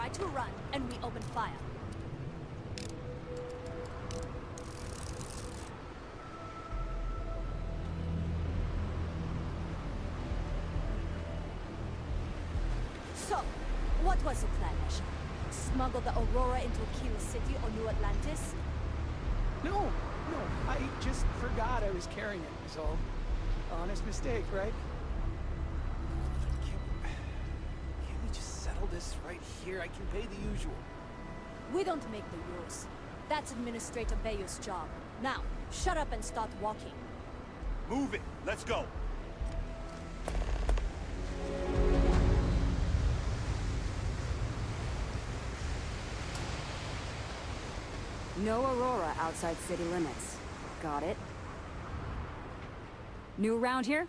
try to run, and we open fire. So, what was the plan, Esha? Smuggle the Aurora into Aquila City or New Atlantis? No, I just forgot I was carrying it, was all. Honest mistake, right? Can't we just settle this right here? I can pay the usual. We don't make the rules. That's Administrator Bayou's job. Now, shut up and start walking. Move it! Let's go! No Aurora outside city limits. Got it? New around here?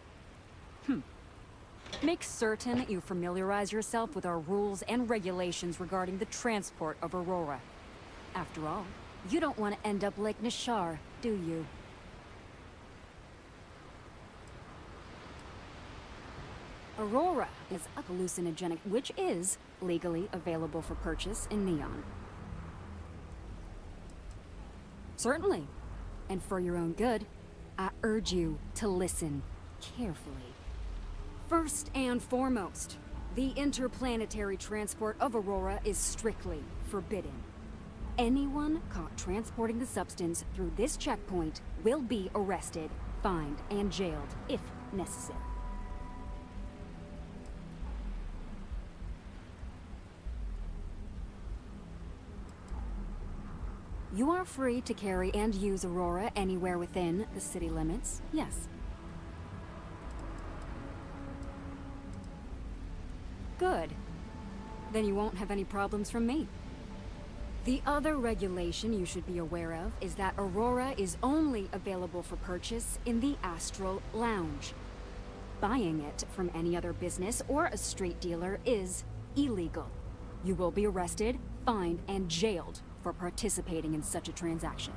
Make certain you familiarize yourself with our rules and regulations regarding the transport of Aurora. After all, you don't want to end up like Nishar, do you? Aurora is a hallucinogenic, which is legally available for purchase in Neon. Certainly. And for your own good, I urge you to listen carefully. First and foremost, the interplanetary transport of Aurora is strictly forbidden. Anyone caught transporting the substance through this checkpoint will be arrested, fined, and jailed, if necessary. You are free to carry and use Aurora anywhere within the city limits, yes. Good. Then you won't have any problems from me. The other regulation you should be aware of is that Aurora is only available for purchase in the Astral Lounge. Buying it from any other business or a street dealer is illegal. You will be arrested, fined, and jailed for participating in such a transaction.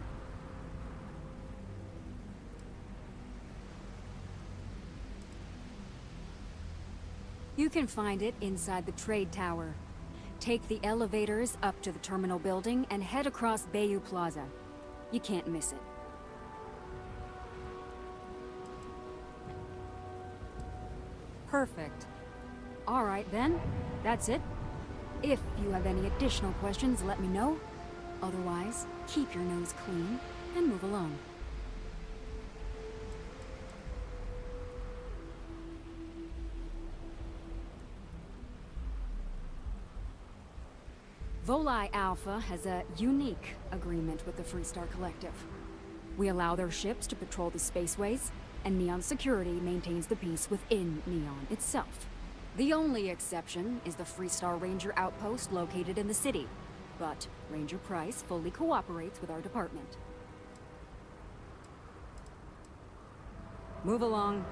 You can find it inside the trade tower. Take the elevators up to the terminal building and head across Bayou Plaza. You can't miss it. Perfect. All right then, that's it. If you have any additional questions, let me know. Otherwise, keep your nose clean and move along. Volii Alpha has a unique agreement with the Freestar Collective. We allow their ships to patrol the spaceways, and Neon Security maintains the peace within Neon itself. The only exception is the Freestar Ranger outpost located in the city, but Ranger Price fully cooperates with our department. Move along.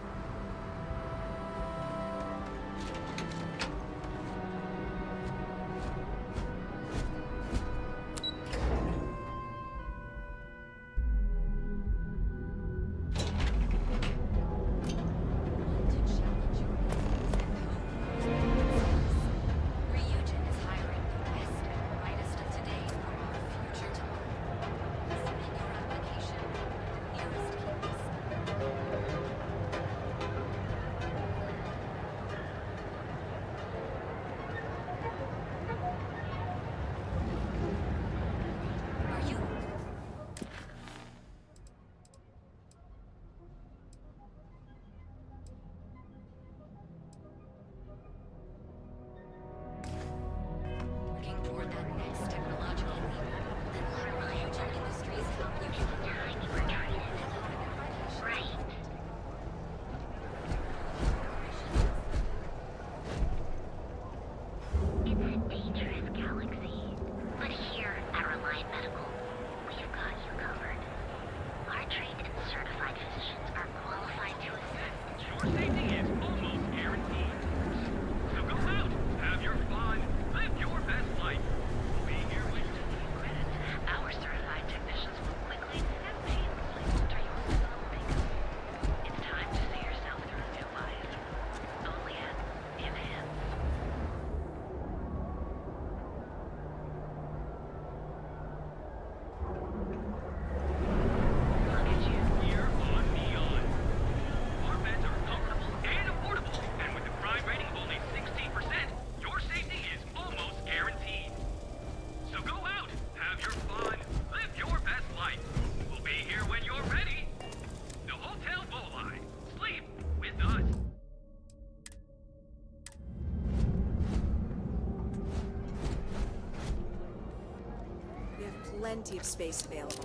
plenty of space available.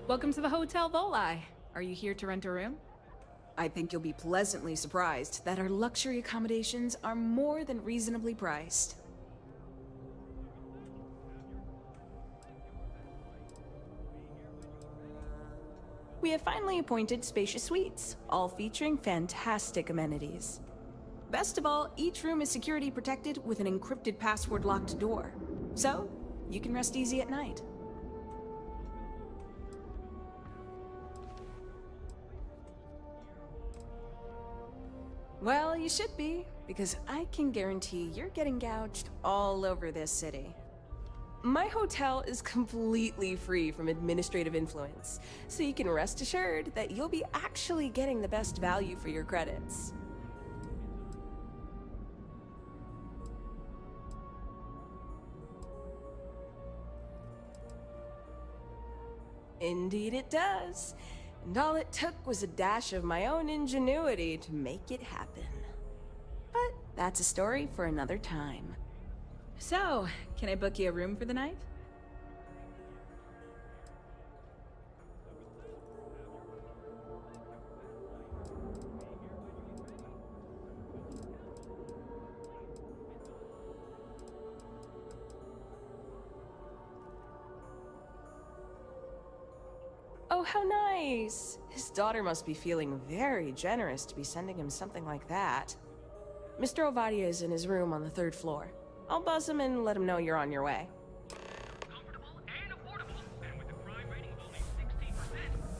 Welcome to the Hotel Volai. Are you here to rent a room? I think you'll be pleasantly surprised that our luxury accommodations are more than reasonably priced. We have finally appointed spacious suites, all featuring fantastic amenities. Best of all, each room is security protected with an encrypted password-locked door. So, you can rest easy at night. Well, you should be, because I can guarantee you're getting gouged all over this city. My hotel is completely free from administrative influence, so you can rest assured that you'll be actually getting the best value for your credits. Indeed it does. And all it took was a dash of my own ingenuity to make it happen. But that's a story for another time. So, can I book you a room for the night? Oh, how nice! His daughter must be feeling very generous to be sending him something like that. Mr. Ovadia is in his room on the 3rd floor. I'll buzz him and let him know you're on your way. Comfortable and affordable, and with a crime rating of only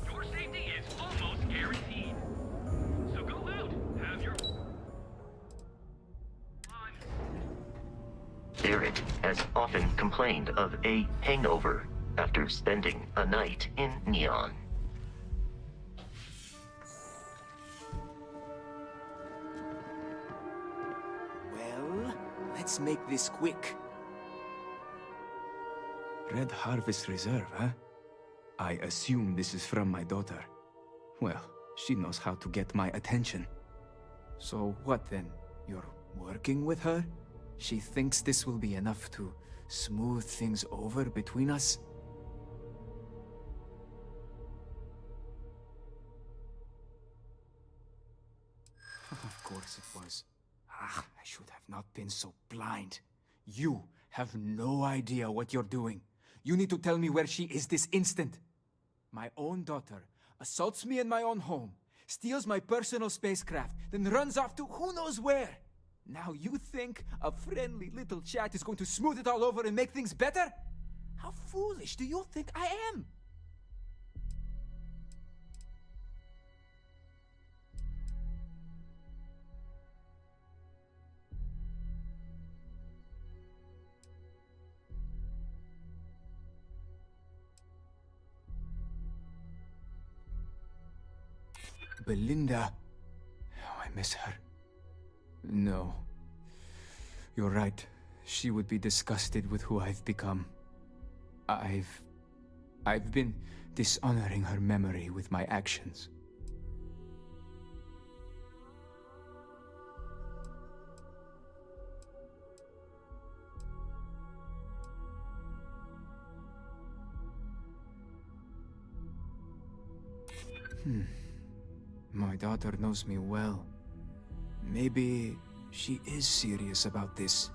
16%, your safety is almost guaranteed. So go out, have your fun. Derek has often complained of a hangover after spending a night in Neon. Well, let's make this quick. Red Harvest Reserve, huh? I assume this is from my daughter. Well, she knows how to get my attention. So what then? You're working with her? She thinks this will be enough to smooth things over between us? Of course it was. Ah, I should have not been so blind. You have no idea what you're doing. You need to tell me where she is this instant. My own daughter assaults me in my own home, steals my personal spacecraft, then runs off to who knows where. Now you think a friendly little chat is going to smooth it all over and make things better? How foolish do you think I am? Belinda. Oh, I miss her. No. You're right. She would be disgusted with who I've become. I've been dishonoring her memory with my actions. My daughter knows me well. Maybe she is serious about this.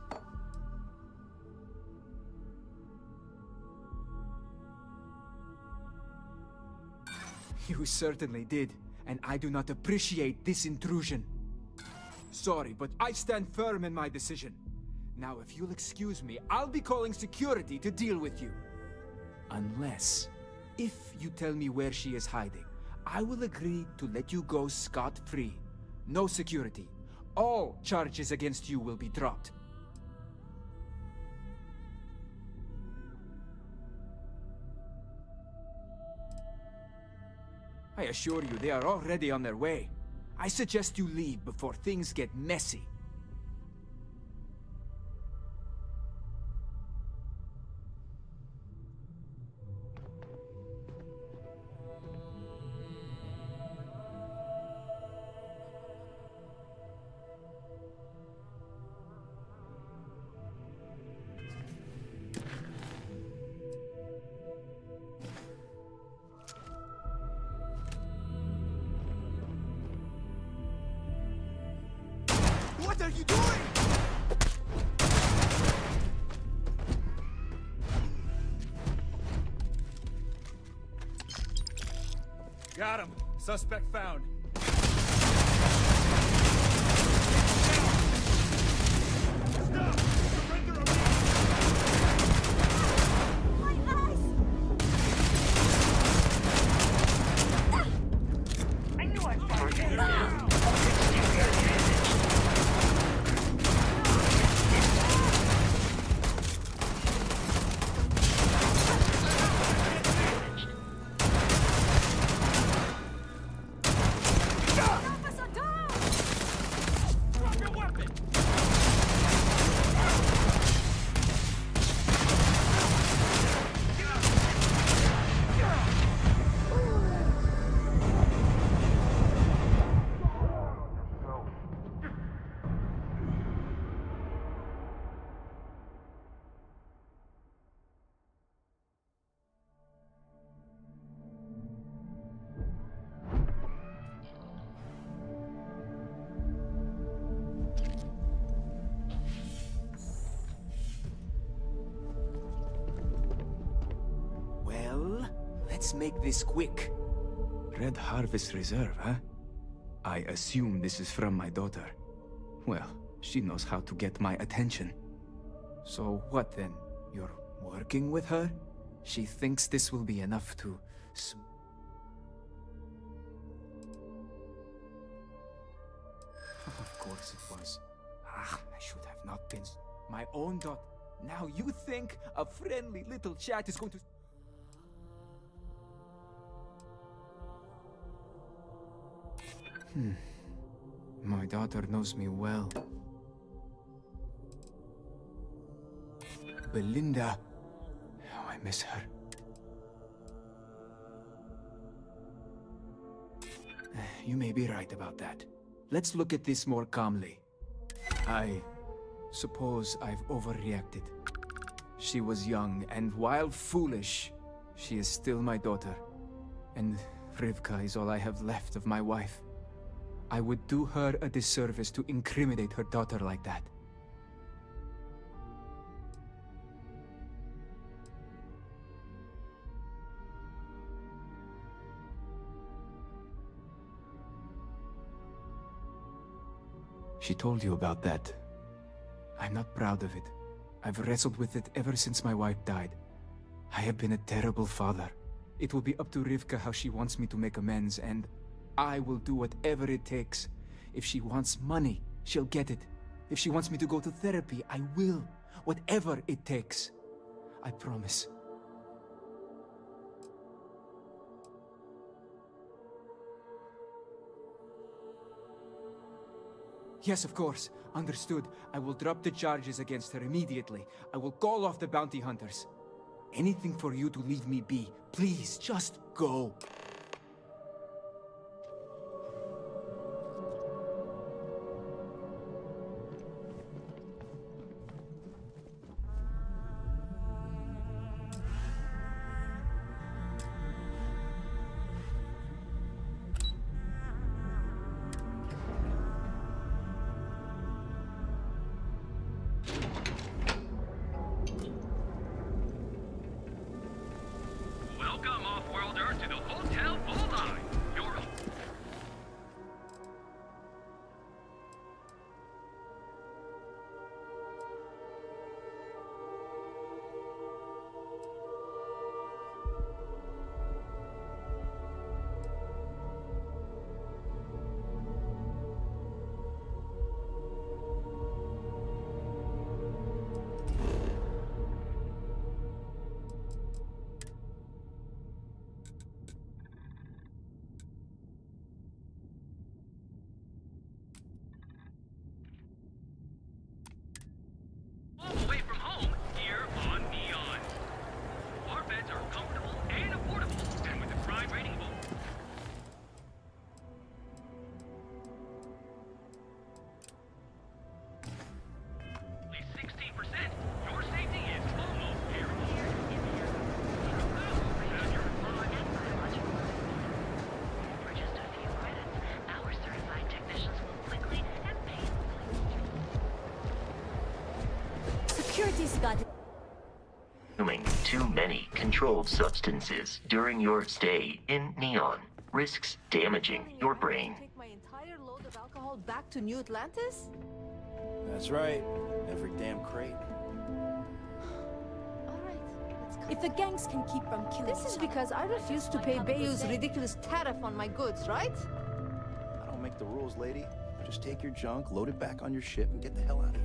You certainly did, and I do not appreciate this intrusion. Sorry, but I stand firm in my decision. Now, if you'll excuse me, I'll be calling security to deal with you. Unless, if you tell me where she is hiding, I will agree to let you go scot-free. No security. All charges against you will be dropped. I assure you, they are already on their way. I suggest you leave before things get messy. What are you doing? Got him. Suspect found. Stop! Surrender immediately! My eyes! I knew I'd find you. Officer, down! Drop your weapon! Well, let's make this quick. Red Harvest Reserve, huh? I assume this is from my daughter. Well, she knows how to get my attention. So what then? You're working with her? She thinks this will be enough to... Of course it was. Ah, I should have not been... My own daughter. Now you think a friendly little chat is going to... My daughter knows me well. Belinda. Oh, I miss her. You may be right about that. Let's look at this more calmly. I suppose I've overreacted. She was young, and while foolish, she is still my daughter. And Rivka is all I have left of my wife. I would do her a disservice to incriminate her daughter like that. She told you about that. I'm not proud of it. I've wrestled with it ever since my wife died. I have been a terrible father. It will be up to Rivka how she wants me to make amends, and I will do whatever it takes. If she wants money, she'll get it. If she wants me to go to therapy, I will. Whatever it takes. I promise. Yes, of course. Understood. I will drop the charges against her immediately. I will call off the bounty hunters. Anything for you to leave me be. Please, just go. Welcome, Off-Worlder, to the hotel. This god. Consuming too many controlled substances during your stay in Neon risks damaging your brain. Take my entire load of alcohol back to New Atlantis? That's right. Every damn crate. Alright, let's go. If the gangs can keep from killing This is because I refuse to pay Bayou's ridiculous tariff on my goods, right? I don't make the rules, lady. Just take your junk, load it back on your ship, and get the hell out of here.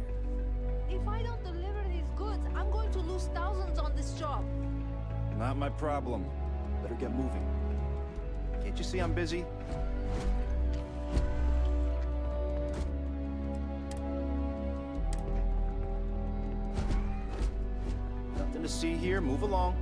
If I don't deliver these goods, I'm going to lose thousands on this job. Not my problem. Better get moving. Can't you see I'm busy? Nothing to see here. Move along.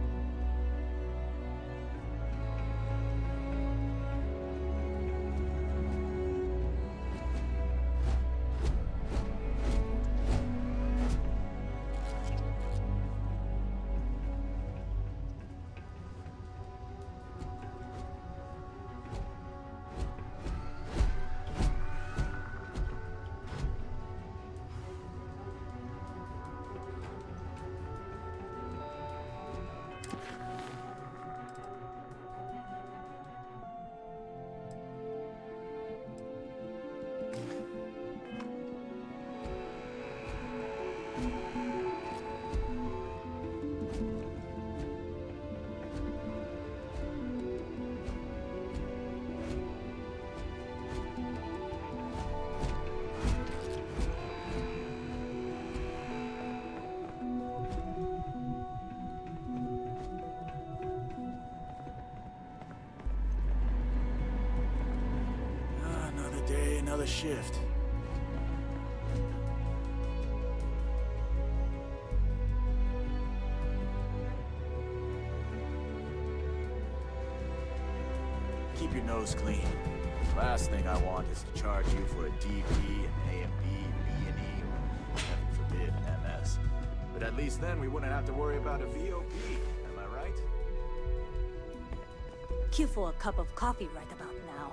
Another day, another shift. Keep your nose clean. Last thing I want is to charge you for a DP, an A&B, B&E, or heaven forbid, an MS. But at least then we wouldn't have to worry about a VOP, am I right? Queue for a cup of coffee right about now.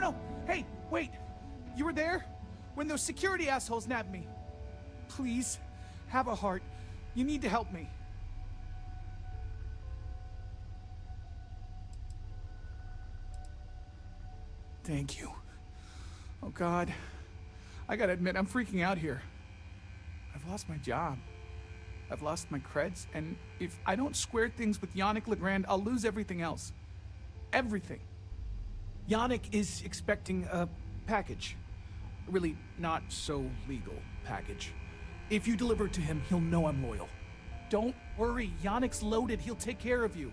No. Hey, wait. You were there? When those security assholes nabbed me. Please, have a heart. You need to help me. Thank you. Oh, God. I gotta admit, I'm freaking out here. I've lost my job. I've lost my creds, and if I don't square things with Yannick Legrand, I'll lose everything else. Everything. Yannick is expecting a package. A really not so legal package. If you deliver it to him, he'll know I'm loyal. Don't worry, Yannick's loaded. He'll take care of you.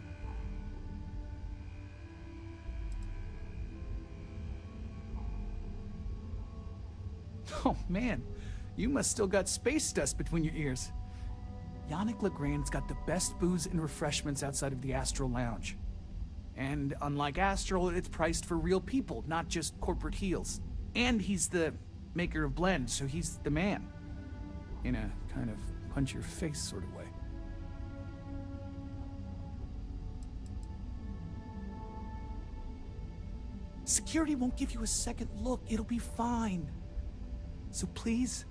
Oh man, you must still got space dust between your ears. Yannick Legrand's got the best booze and refreshments outside of the Astral Lounge. And unlike Astral, it's priced for real people, not just corporate heels. And he's the maker of blend, so he's the man. In a kind of punch-your-face sort of way. Security won't give you a second look. It'll be fine. So please,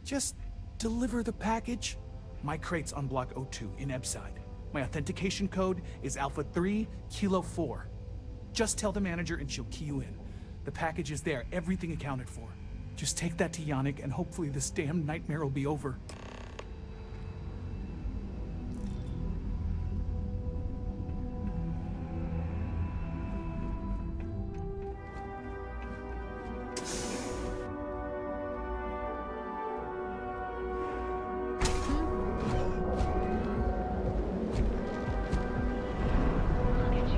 just deliver the package. My crate's on Block O2 in Ebside. My authentication code is Alpha 3 Kilo 4. Just tell the manager and she'll key you in. The package is there, everything accounted for. Just take that to Yannick and hopefully this damn nightmare will be over. Luggage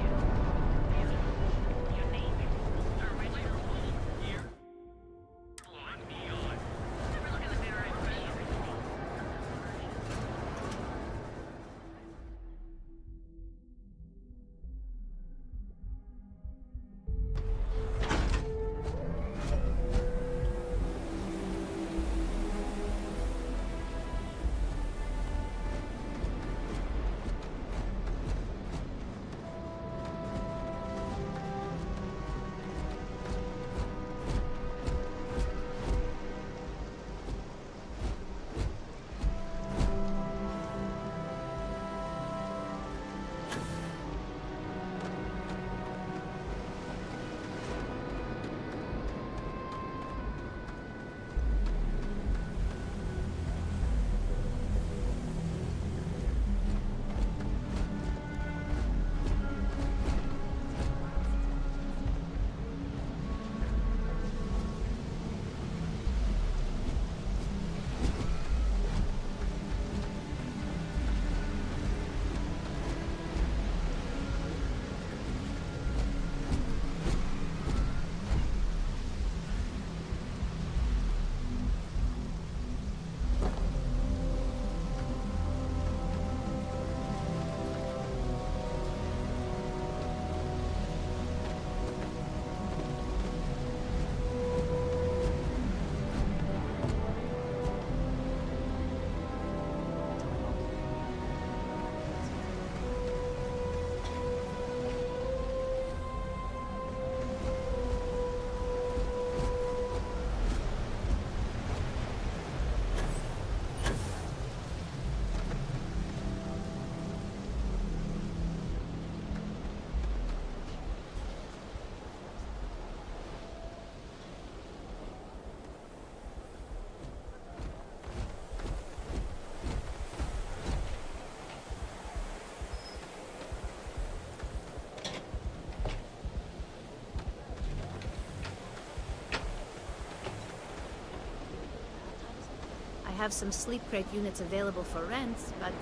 have some sleep crate units available for rent, but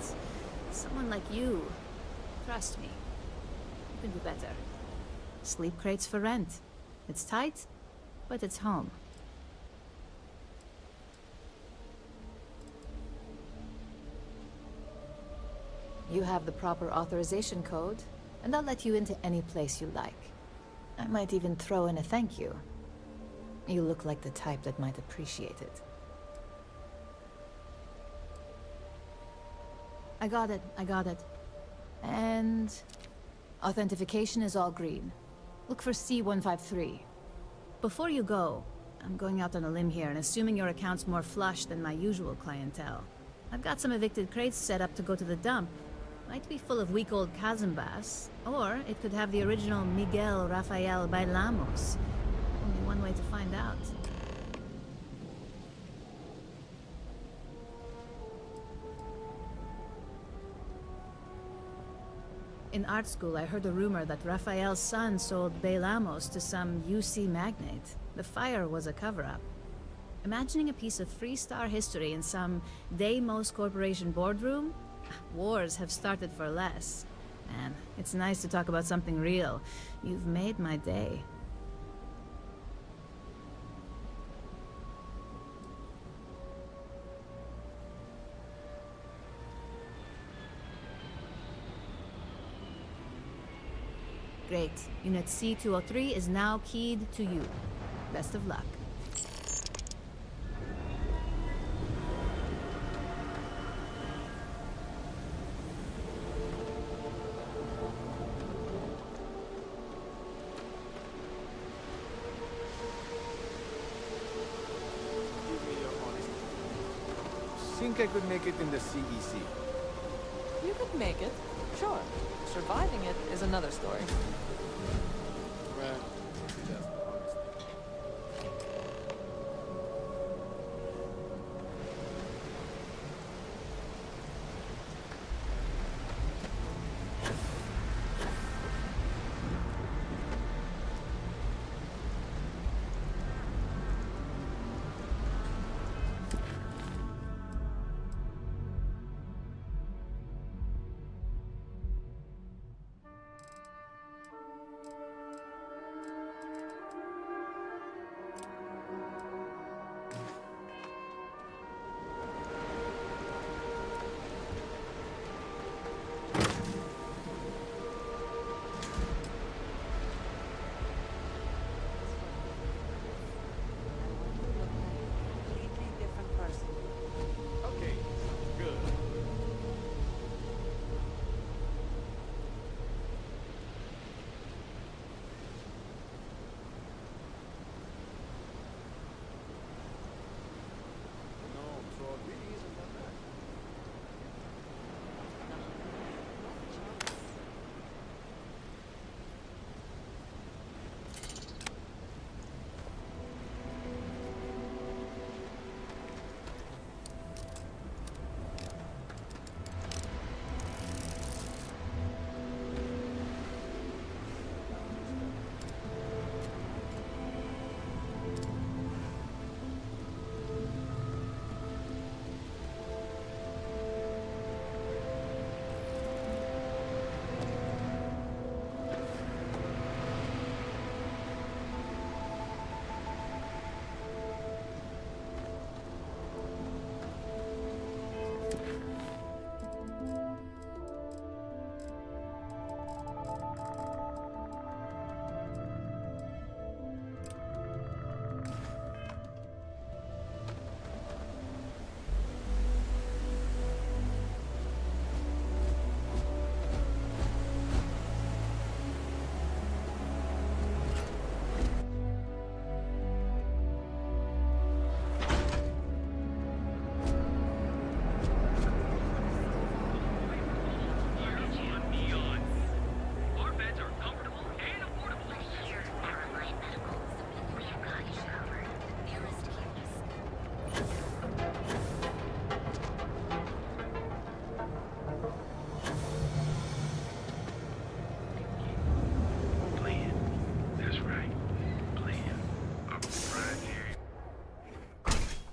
someone like you, trust me, you can do better. Sleep crates for rent. It's tight, but it's home. You have the proper authorization code, and I'll let you into any place you like. I might even throw in a thank you. You look like the type that might appreciate it. I got it. And authentication is all green. Look for C153. Before you go, I'm going out on a limb here and assuming your account's more flush than my usual clientele. I've got some evicted crates set up to go to the dump. Might be full of week-old Kazambas, or it could have the original Miguel Rafael Bailamos. Only one way to find out. In art school, I heard a rumor that Rafael's son sold Bailamos to some UC magnate. The fire was a cover-up. Imagining a piece of Freestar history in some Deimos Corporation boardroom? Wars have started for less. Man, it's nice to talk about something real. You've made my day. Great. Unit C203 is now keyed to you. Best of luck. Think I could make it in the CEC. You could make it, sure. Surviving it is another story. Well, maybe that's the hardest thing.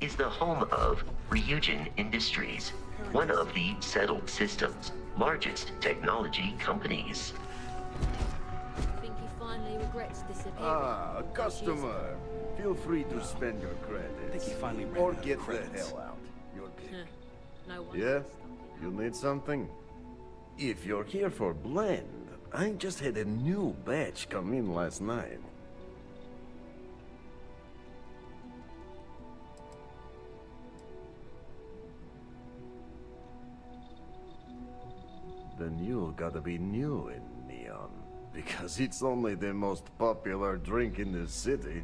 is the home of Ryujin Industries, one of the Settled Systems' largest technology companies. Think he finally regrets disappearing. Ah, a customer. Feel free to spend your credits. I think he finally ran Or out of get the credits. hell out. Your pick. No wonder Yeah? he's stuck in You need something? If you're here for blend, I just had a new batch come in last night. The new gotta be new in Neon, because it's only the most popular drink in the city.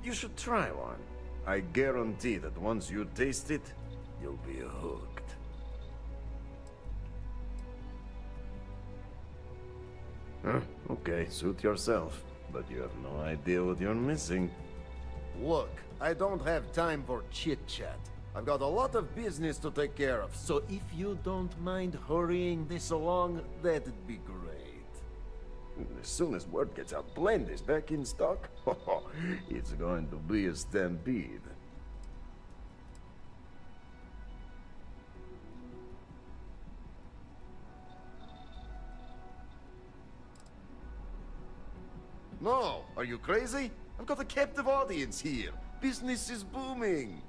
You should try one. I guarantee that once you taste it, you'll be hooked. Huh? Okay, suit yourself. But you have no idea what you're missing. Look, I don't have time for chit-chat. I've got a lot of business to take care of, so if you don't mind hurrying this along, that'd be great. As soon as word gets out, Blend is back in stock. It's going to be a stampede. No, are you crazy? I've got a captive audience here. Business is booming.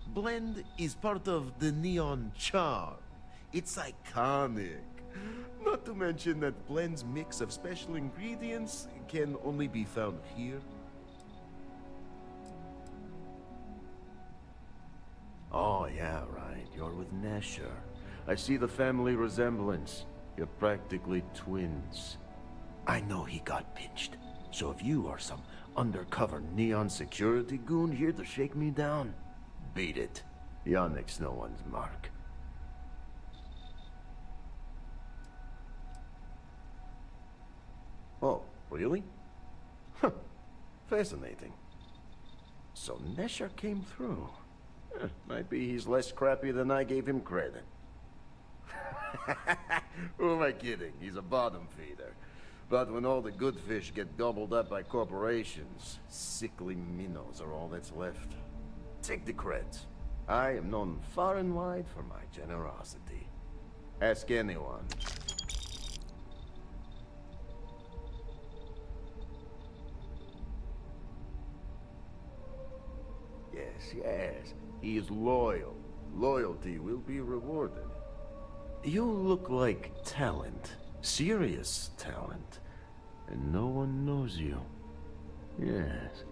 Blend is part of the Neon charm. It's iconic. Not to mention that Blend's mix of special ingredients can only be found here. Oh, yeah, right. You're with Nesher. I see the family resemblance. You're practically twins. I know he got pinched. So if you are some undercover Neon security goon here to shake me down, beat it. Yannick's no one's mark. Oh, really? Huh. Fascinating. So Nesher came through. Might be he's less crappy than I gave him credit. Who am I kidding? He's a bottom feeder. But when all the good fish get gobbled up by corporations, sickly minnows are all that's left. Take the creds. I am known far and wide for my generosity. Ask anyone. Yes, yes. He is loyal. Loyalty will be rewarded. You look like talent. Serious talent. And no one knows you. Yes.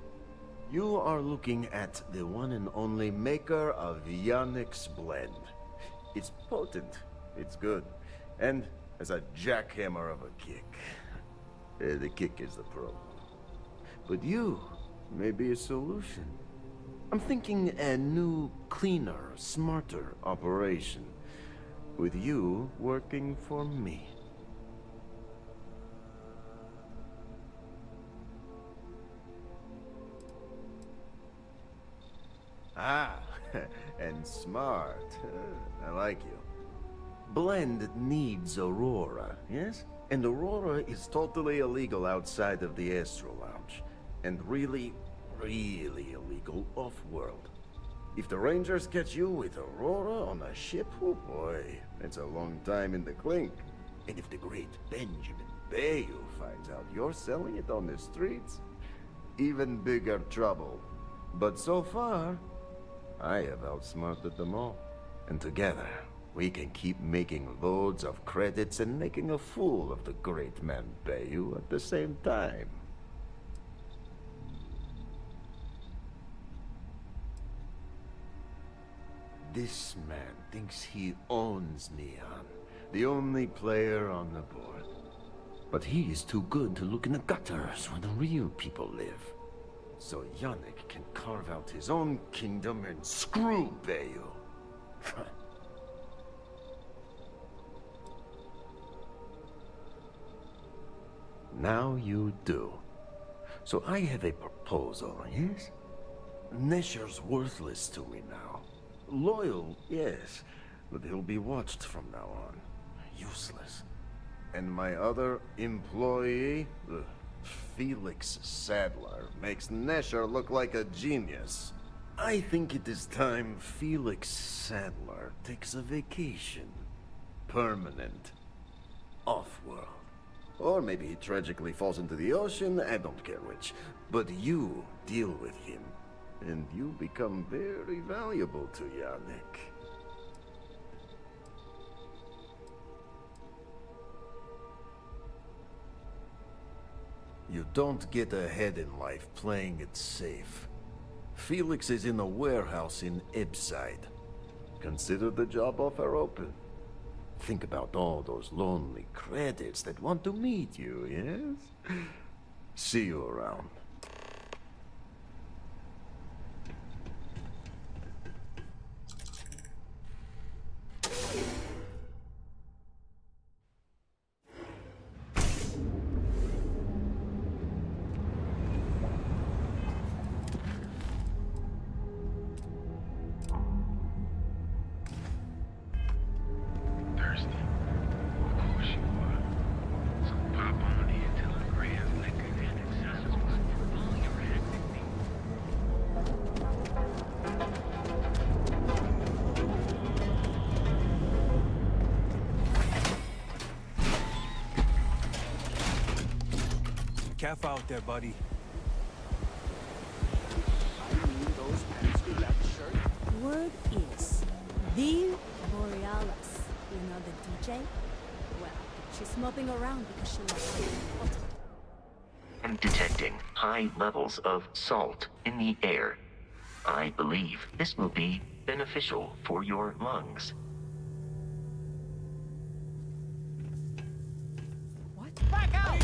You are looking at the one and only maker of Yannick's blend. It's potent. It's good. And has a jackhammer of a kick. The kick is the problem. But you may be a solution. I'm thinking a new, cleaner, smarter operation. With you working for me. Ah, and smart. I like you. Blend needs Aurora, yes? And Aurora is totally illegal outside of the Astro Lounge. And really, really illegal off-world. If the Rangers catch you with Aurora on a ship, oh boy, it's a long time in the clink. And if the great Benjamin Bayou finds out you're selling it on the streets, even bigger trouble. But so far, I have outsmarted them all. And together, we can keep making loads of credits and making a fool of the great man Bayou at the same time. This man thinks he owns Neon, the only player on the board. But he is too good to look in the gutters where the real people live. So Yannick can carve out his own kingdom and screw Bayou. Now you do. So I have a proposal, yes? Nesher's worthless to me now. Loyal, yes, but he'll be watched from now on. Useless. And my other employee, Felix Sadler, makes Nesher look like a genius. I think it is time Felix Sadler takes a vacation. Permanent. Off-world. Or maybe he tragically falls into the ocean, I don't care which. But you deal with him, and you become very valuable to Yannick. You don't get ahead in life playing it safe. Felix is in a warehouse in Ibside. Consider the job offer open. Think about all those lonely credits that want to meet you, yes? See you around. Thirsty? Of course you are. So pop on in till the grams, liquor, and accessories for all your hectic needs. Careful out there, buddy. Word is, the Borealis, you know the DJ? Well, she's moping around because she lost her water. I'm detecting high levels of salt in the air. I believe this will be beneficial for your lungs. What? Back out!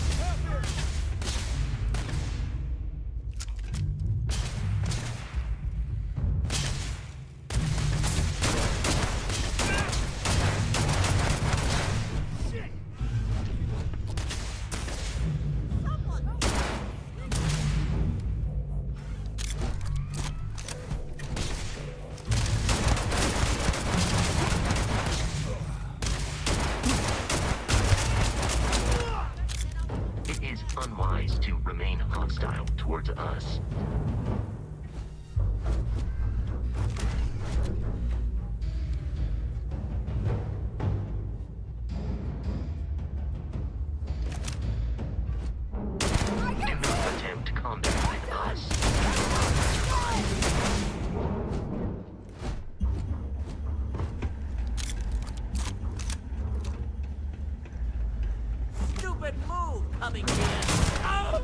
It is unwise to remain hostile towards us. Do not attempt combat with us. Stupid move, coming in. Oh!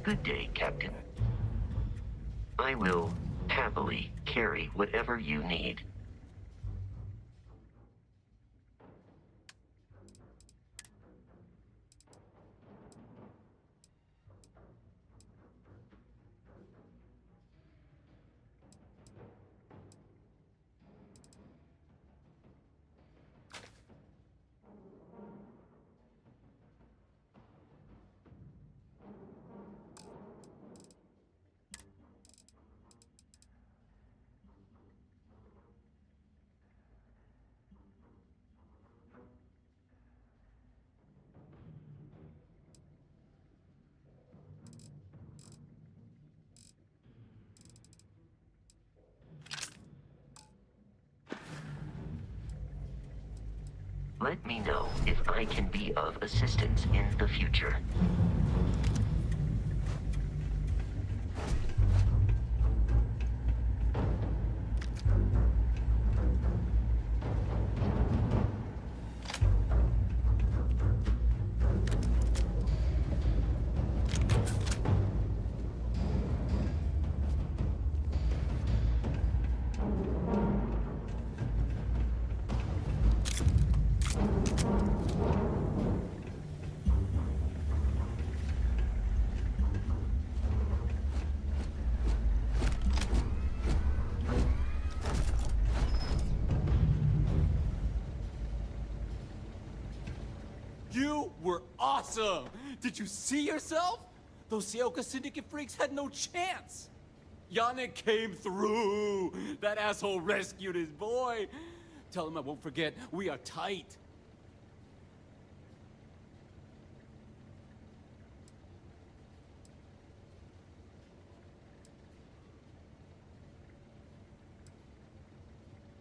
Good day, Captain. I will happily carry whatever you need. Let me know if I can be of assistance in the future. You were awesome! Did you see yourself? Those Sioka Syndicate freaks had no chance! Yannick came through. That asshole rescued his boy. Tell him I won't forget. We are tight.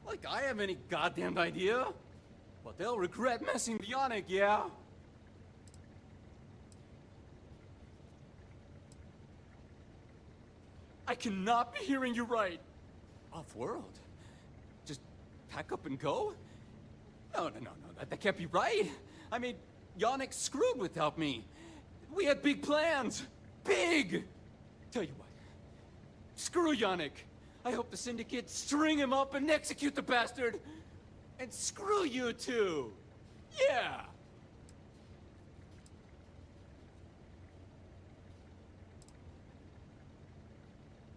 Like I have any goddamn idea? But they'll regret messing with Yannick, yeah? I cannot be hearing you right. Off-world? Just pack up and go? No, that can't be right. I mean, Yannick screwed without me. We had big plans. Big! Tell you what. Screw Yannick. I hope the Syndicate string him up and execute the bastard. And screw you too. Yeah!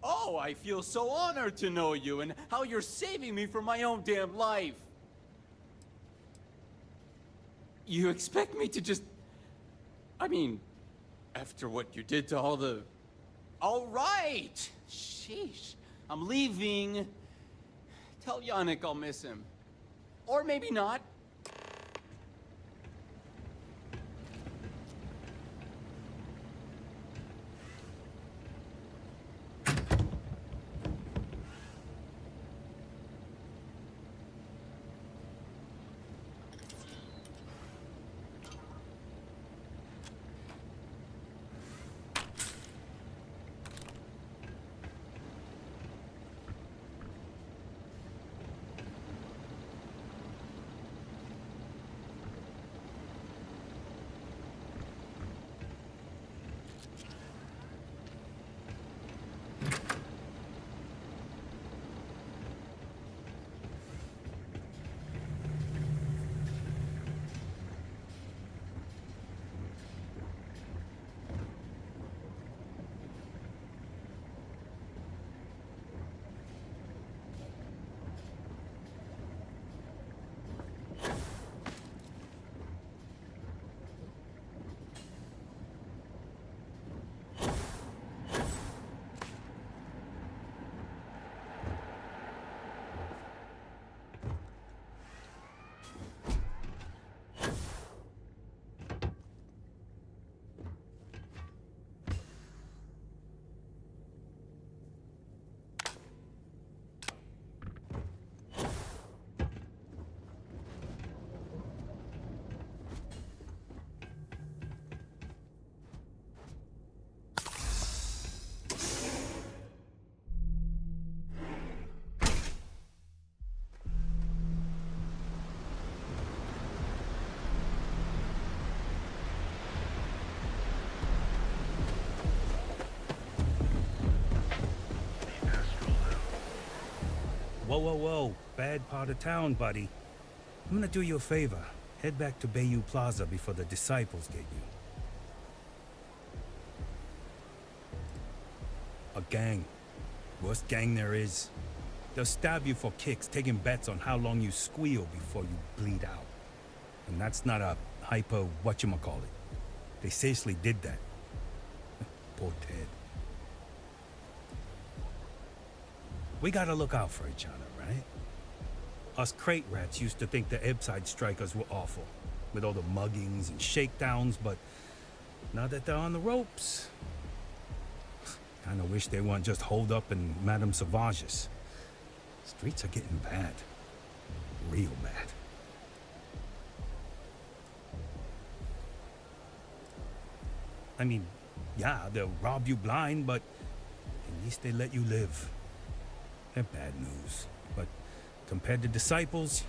Oh, I feel so honored to know you and how you're saving me from my own damn life. You expect me to just... I mean, after what you did to all the... All right! Sheesh. I'm leaving. Tell Yannick I'll miss him. Or maybe not. Whoa. Bad part of town, buddy. I'm gonna do you a favor. Head back to Bayou Plaza before the disciples get you. A gang. Worst gang there is. They'll stab you for kicks, taking bets on how long you squeal before you bleed out. And that's not a hyper whatchamacallit. They seriously did that. Poor Ted. We gotta look out for each other, right? Us crate rats used to think the Ebbside strikers were awful, with all the muggings and shakedowns, but now that they're on the ropes, kinda wish they weren't just holed up in Madame Sauvage's. Streets are getting bad. Real bad. I mean, yeah, they'll rob you blind, but at least they let you live. They're bad news, but compared to disciples,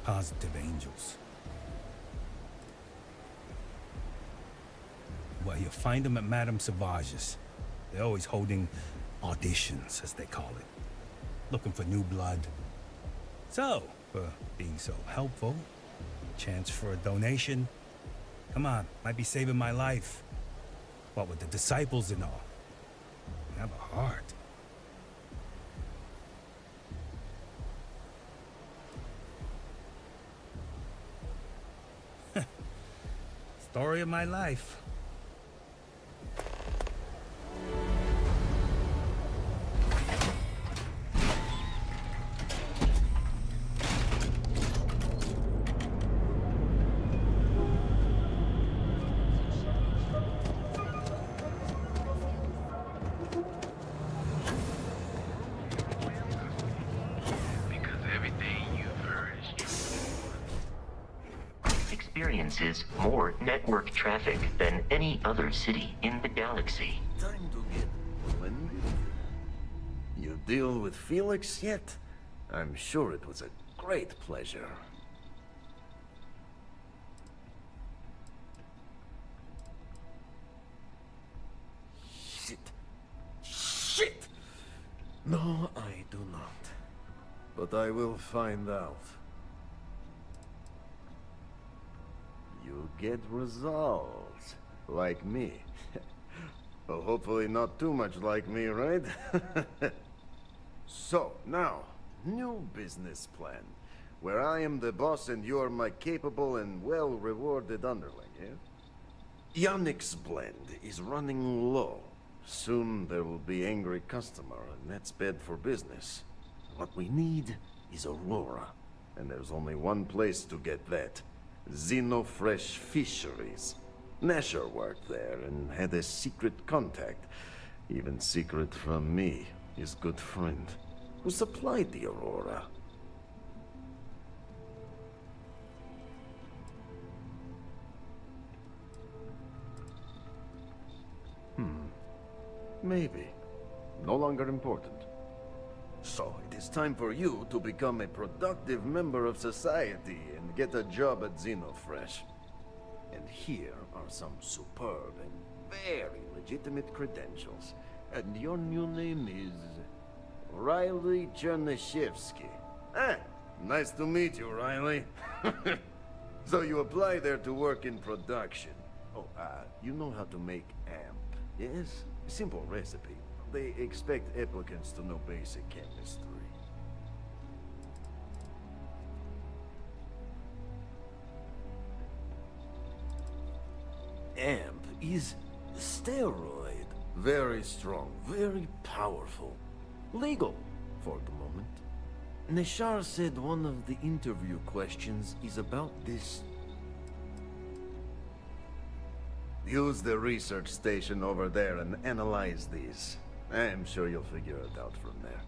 positive angels. Well, you find them at Madame Sauvage's. They're always holding auditions, as they call it. Looking for new blood. So, for being so helpful, chance for a donation. Come on, might be saving my life. What with the disciples and all. Have a heart. Story of my life. experiences more network traffic than any other city in the galaxy. Time to get blended. You deal with Felix yet? I'm sure it was a great pleasure. Shit! No, I do not. But I will find out. You get results. Like me. Well, hopefully not too much like me, right? So, now, new business plan. Where I am the boss and you are my capable and well-rewarded underling, yeah? Yannick's blend is running low. Soon there will be angry customer, and that's bad for business. What we need is Aurora. And there's only one place to get that. Xenofresh Fisheries. Nasher worked there and had a secret contact. Even secret from me, his good friend, who supplied the Aurora. Maybe. No longer important. So, it is time for you to become a productive member of society and get a job at Xenofresh. And here are some superb and very legitimate credentials. And your new name is... Riley Chernyshevsky. Ah, nice to meet you, Riley. So you apply there to work in production. Oh, you know how to make amp, yes? Simple recipe. They expect applicants to know basic chemistry. Amp is steroid. Very strong, very powerful. Legal, for the moment. Nishar said one of the interview questions is about this. Use the research station over there and analyze these. I'm sure you'll figure it out from there.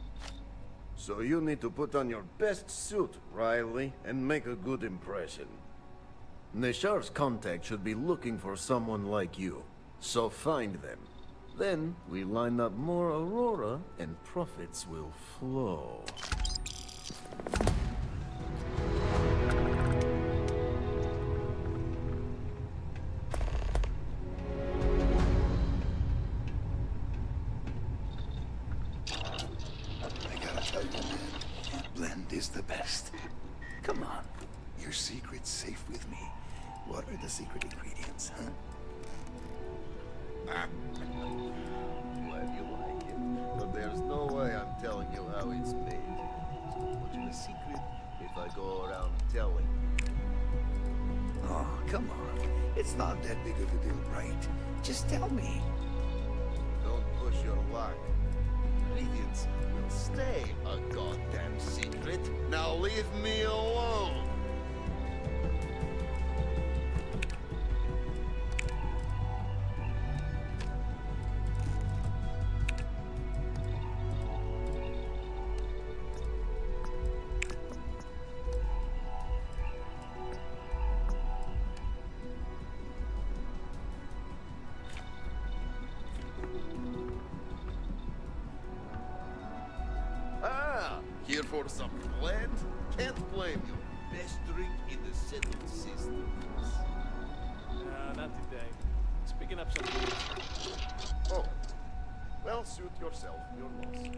So you need to put on your best suit, Riley, and make a good impression. Nishar's contact should be looking for someone like you. So find them. Then we line up more Aurora and profits will flow. Is the best. Come on. Your secret's safe with me. What are the secret ingredients, huh? Glad you like it, but there's no way I'm telling you how it's made. So much of a secret if I go around telling you. Oh, come on. It's not that big of a deal, right? Just tell me. Don't push your luck. Ingredients will stay a goddamn secret. Now leave me alone. Here for some blend? Can't blame you. Best drink in the settled systems. Not today. Just picking up some booze. Oh. Well, suit yourself. Your loss.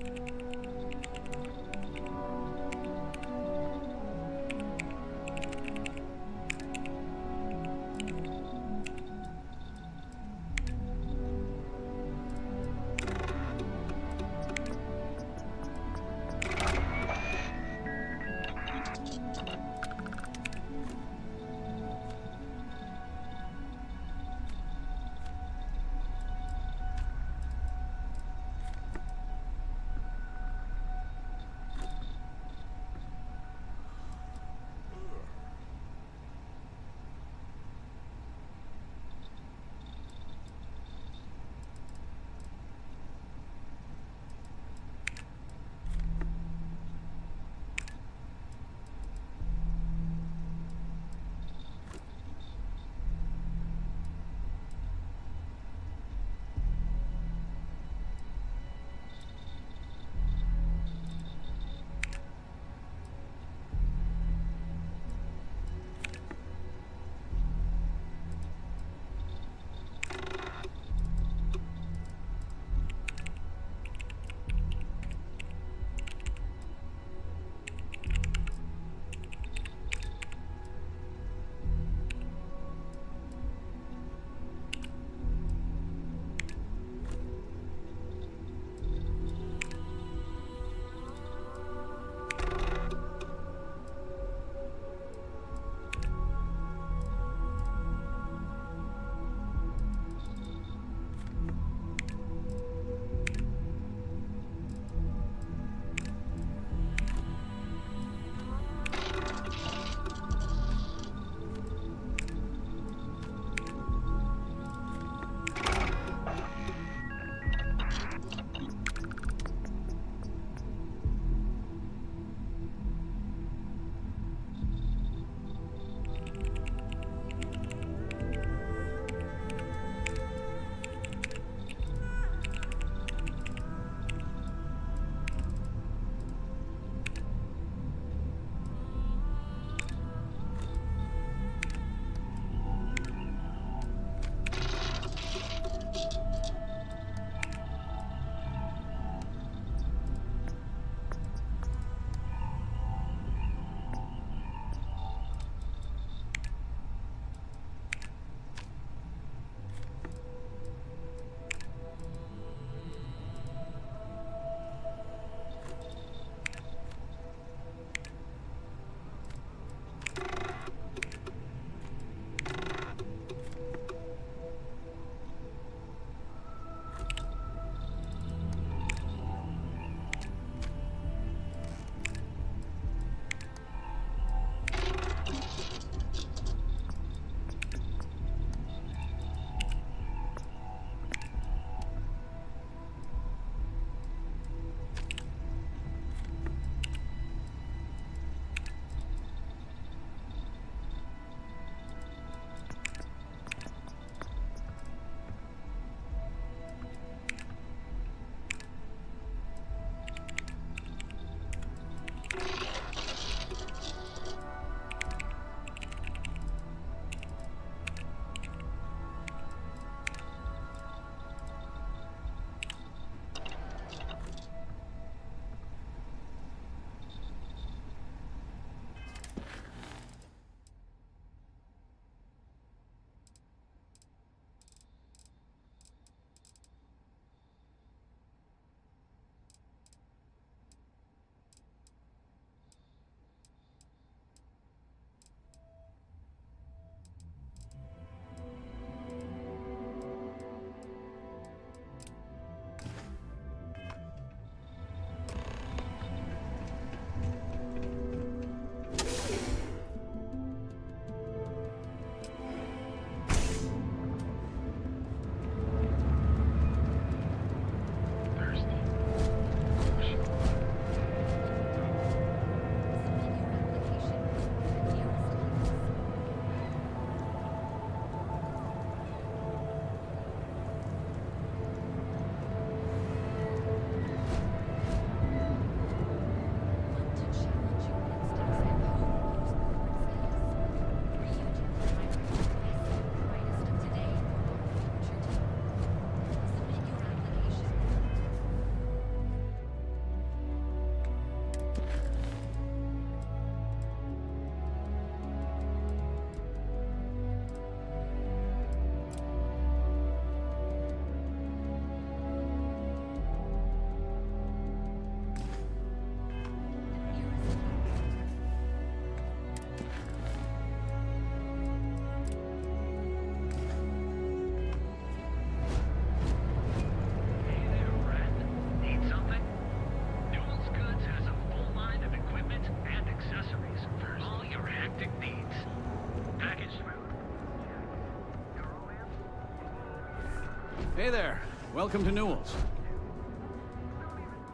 Hey there. Welcome to Newell's.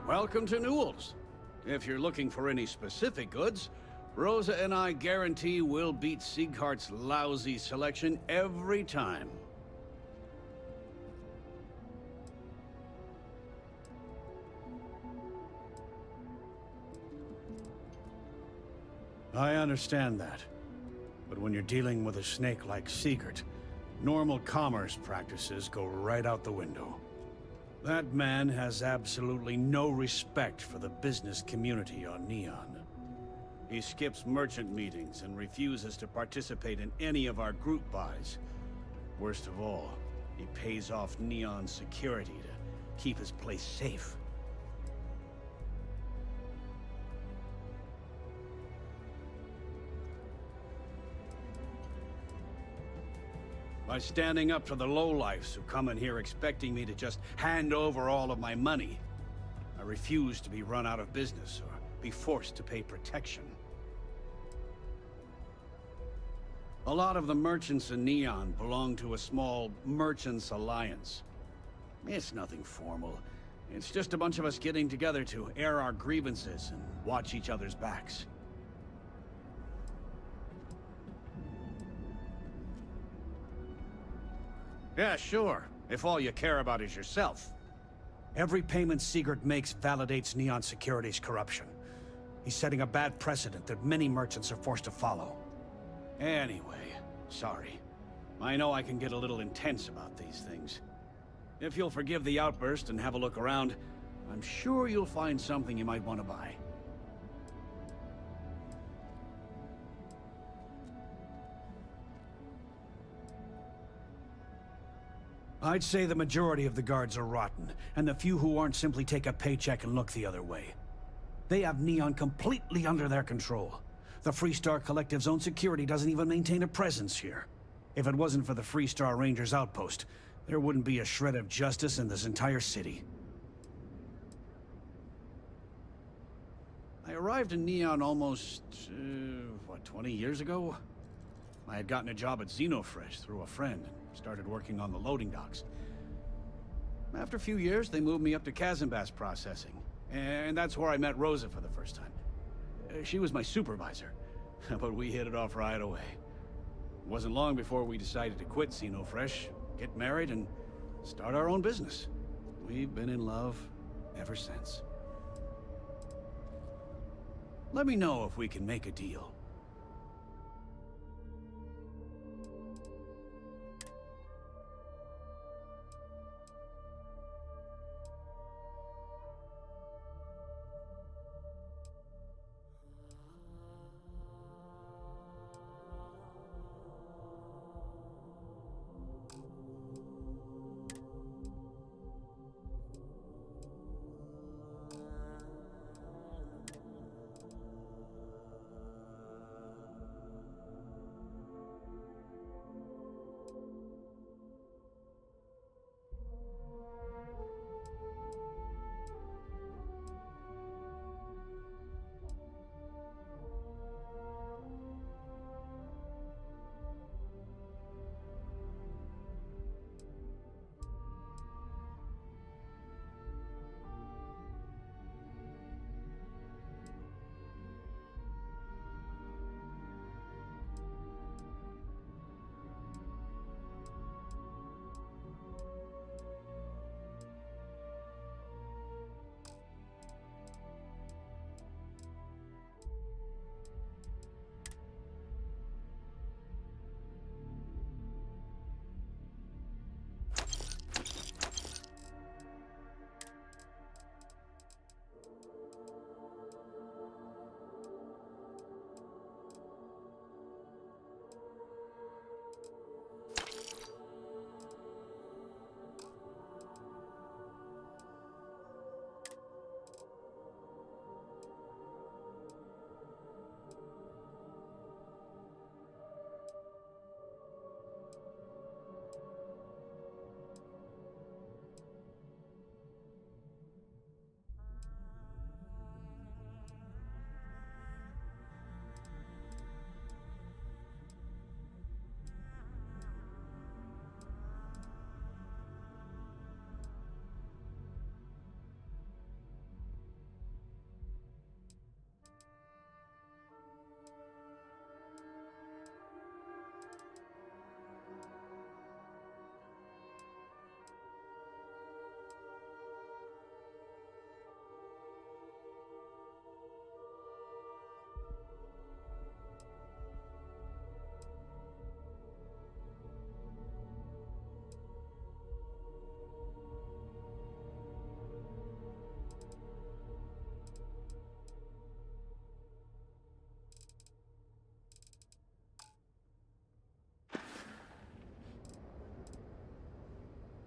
Welcome to Newell's. If you're looking for any specific goods, Rosa and I guarantee we'll beat Sieghart's lousy selection every time. I understand that. But when you're dealing with a snake like Siegert, normal commerce practices go right out the window. That man has absolutely no respect for the business community on Neon. He skips merchant meetings and refuses to participate in any of our group buys. Worst of all, he pays off Neon's security to keep his place safe. By standing up to the lowlifes who come in here expecting me to just hand over all of my money. I refuse to be run out of business or be forced to pay protection. A lot of the merchants in Neon belong to a small merchants alliance. It's nothing formal. It's just a bunch of us getting together to air our grievances and watch each other's backs. Yeah, sure. If all you care about is yourself. Every payment Siegert makes validates Neon Security's corruption. He's setting a bad precedent that many merchants are forced to follow. Anyway, sorry. I know I can get a little intense about these things. If you'll forgive the outburst and have a look around, I'm sure you'll find something you might want to buy. I'd say the majority of the guards are rotten, and the few who aren't simply take a paycheck and look the other way. They have Neon completely under their control. The Freestar Collective's own security doesn't even maintain a presence here. If it wasn't for the Freestar Rangers outpost, there wouldn't be a shred of justice in this entire city. I arrived in Neon almost, 20 years ago? I had gotten a job at Xenofresh through a friend, and started working on the loading docks. After a few years, they moved me up to Kazanbas processing, and that's where I met Rosa for the first time. She was my supervisor, but we hit it off right away. It wasn't long before we decided to quit Xenofresh, get married, and start our own business. We've been in love ever since. Let me know if we can make a deal.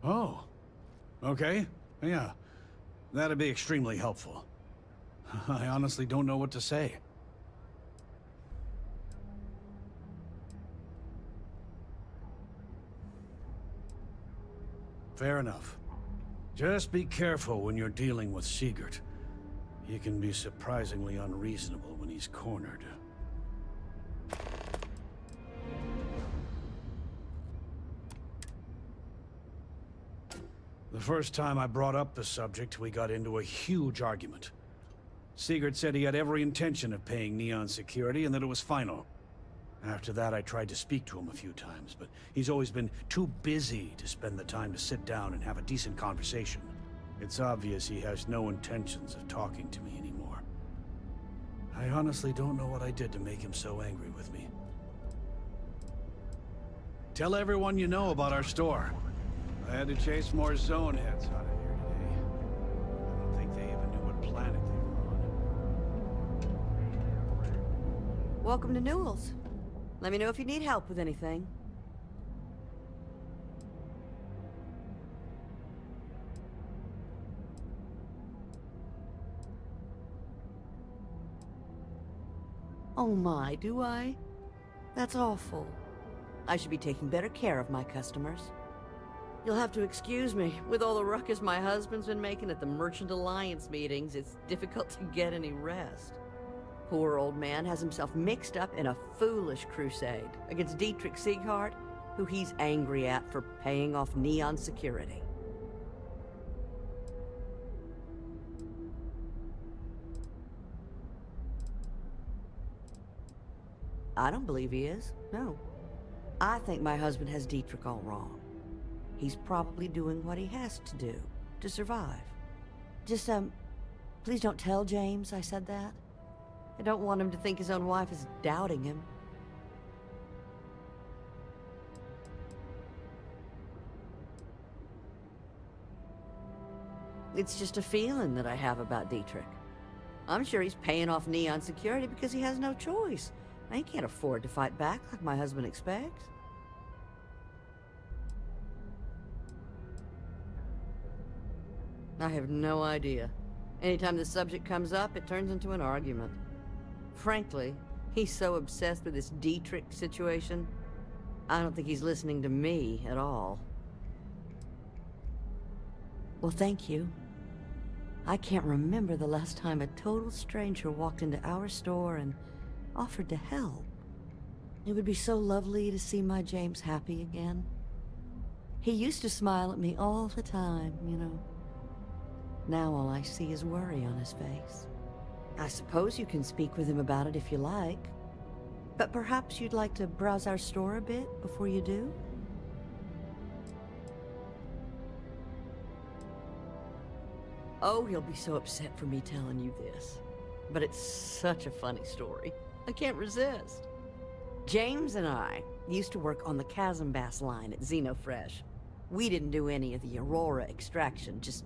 Oh. Okay. Yeah. That'd be extremely helpful. I honestly don't know what to say. Fair enough. Just be careful when you're dealing with Sigurd. He can be surprisingly unreasonable when he's cornered. The first time I brought up the subject, we got into a huge argument. Sigurd said he had every intention of paying Neon security and that it was final. After that, I tried to speak to him a few times, but he's always been too busy to spend the time to sit down and have a decent conversation. It's obvious he has no intentions of talking to me anymore. I honestly don't know what I did to make him so angry with me. Tell everyone you know about our store. I had to chase more zone heads out of here today. I don't think they even knew what planet they were on. Welcome to Newell's. Let me know if you need help with anything. Oh my, do I? That's awful. I should be taking better care of my customers. You'll have to excuse me. With all the ruckus my husband's been making at the Merchant Alliance meetings, it's difficult to get any rest. Poor old man has himself mixed up in a foolish crusade against Dietrich Sieghart, who he's angry at for paying off Neon security. I don't believe he is, no. I think my husband has Dietrich all wrong. He's probably doing what he has to do to survive. Just, please don't tell James I said that. I don't want him to think his own wife is doubting him. It's just a feeling that I have about Dietrich. I'm sure he's paying off Neon security because he has no choice. He can't afford to fight back like my husband expects. I have no idea. Anytime the subject comes up, it turns into an argument. Frankly, he's so obsessed with this Dietrich situation, I don't think he's listening to me at all. Well, thank you. I can't remember the last time a total stranger walked into our store and offered to help. It would be so lovely to see my James happy again. He used to smile at me all the time, you know. Now all I see is worry on his face. I suppose you can speak with him about it if you like. But perhaps you'd like to browse our store a bit before you do? Oh, he'll be so upset for me telling you this. But it's such a funny story. I can't resist. James and I used to work on the Chasm Bass line at Xenofresh. We didn't do any of the Aurora extraction, just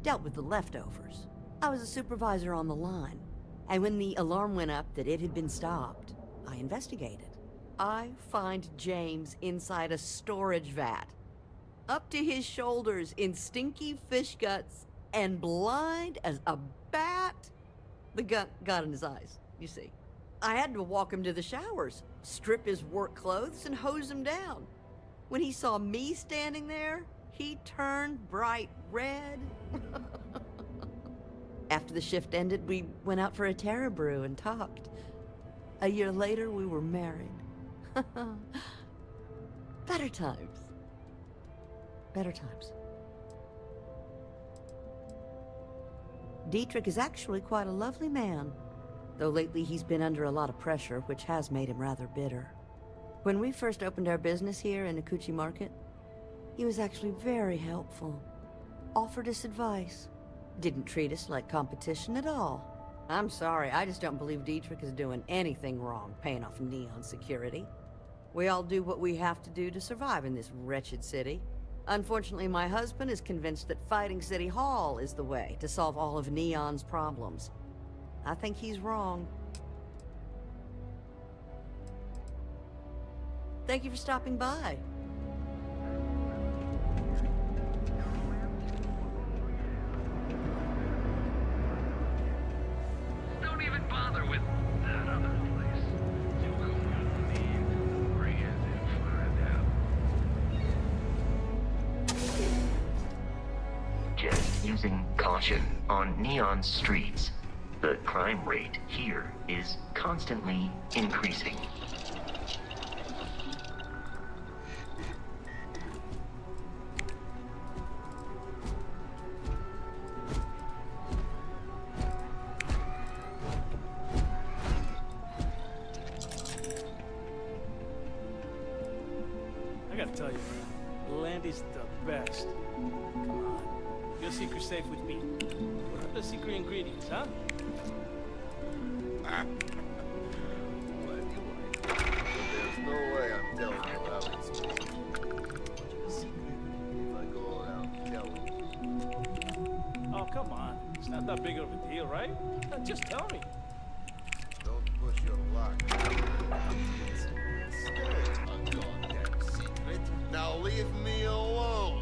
dealt with the leftovers. I was a supervisor on the line, and when the alarm went up that it had been stopped, I investigated. I find James inside a storage vat, up to his shoulders in stinky fish guts and blind as a bat. The gut got in his eyes, you see. I had to walk him to the showers, strip his work clothes, and hose him down. When he saw me standing there, he turned bright red. After the shift ended, we went out for a Terra Brew and talked. A year later, we were married. Better times. Better times. Dietrich is actually quite a lovely man, though lately he's been under a lot of pressure, which has made him rather bitter. When we first opened our business here in Akuchi Market, he was actually very helpful. Offered us advice. Didn't treat us like competition at all. I'm sorry, I just don't believe Dietrich is doing anything wrong paying off Neon security. We all do what we have to do to survive in this wretched city. Unfortunately, my husband is convinced that fighting City Hall is the way to solve all of Neon's problems. I think he's wrong. Thank you for stopping by. using caution on neon streets. The crime rate here is constantly increasing. I gotta tell you, Landy's the best. Come on. Your secret's safe with me. What are the secret ingredients, huh? There's no way I'm telling you how it's made. If I go around telling you. Oh, come on. It's not that big of a deal, right? Just tell me. Don't push your luck. It's still a goddamn secret. Now leave me alone.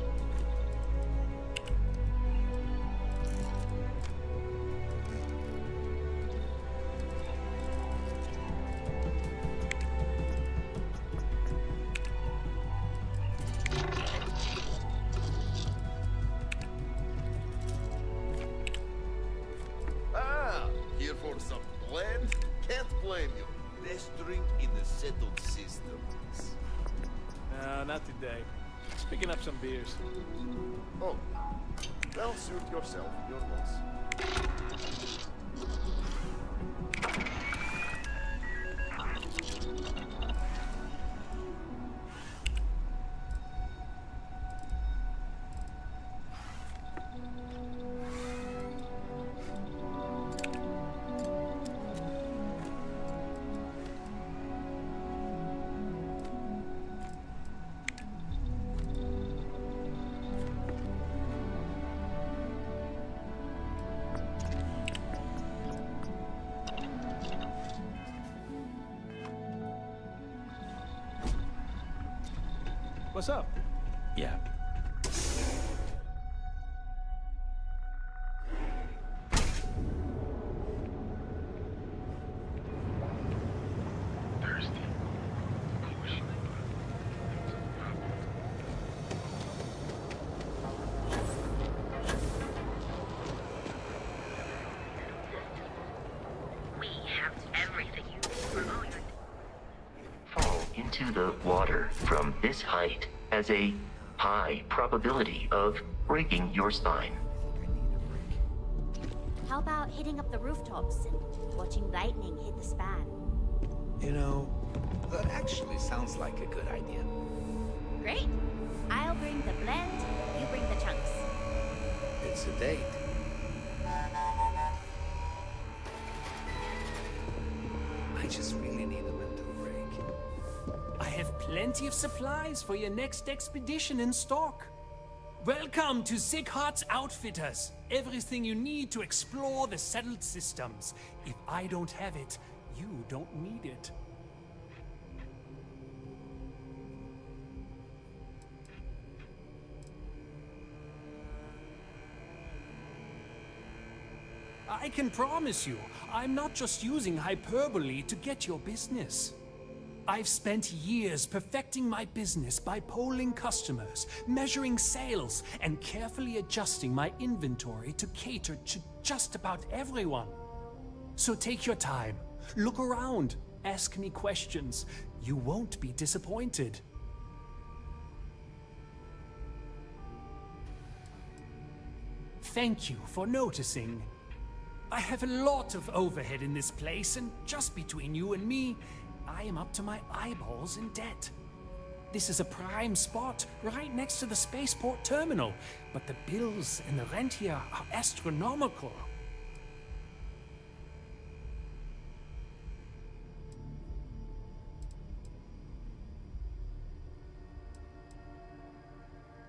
Here for some blend? Can't blame you. Best drink in the settled systems. No, not today. Just picking up some beers. Oh, well, suit yourself. Your loss. What's up? Yeah. Thirsty. Of course you are. We have everything you need for all your... Fall into the water from this height has a high probability of breaking your spine. How about hitting up the rooftops and watching lightning hit the span? You know, that actually sounds like a good idea. Great. I'll bring the blend, you bring the chunks. It's a date. I just really need a mental break. I have plenty of supplies for your next expedition in stock. Welcome to Sick Heart's Outfitters. Everything you need to explore the settled systems. If I don't have it, you don't need it. I can promise you, I'm not just using hyperbole to get your business. I've spent years perfecting my business by polling customers, measuring sales, and carefully adjusting my inventory to cater to just about everyone. So take your time, look around, ask me questions. You won't be disappointed. Thank you for noticing. I have a lot of overhead in this place, and just between you and me, I am up to my eyeballs in debt. This is a prime spot right next to the spaceport terminal, but the bills and the rent here are astronomical.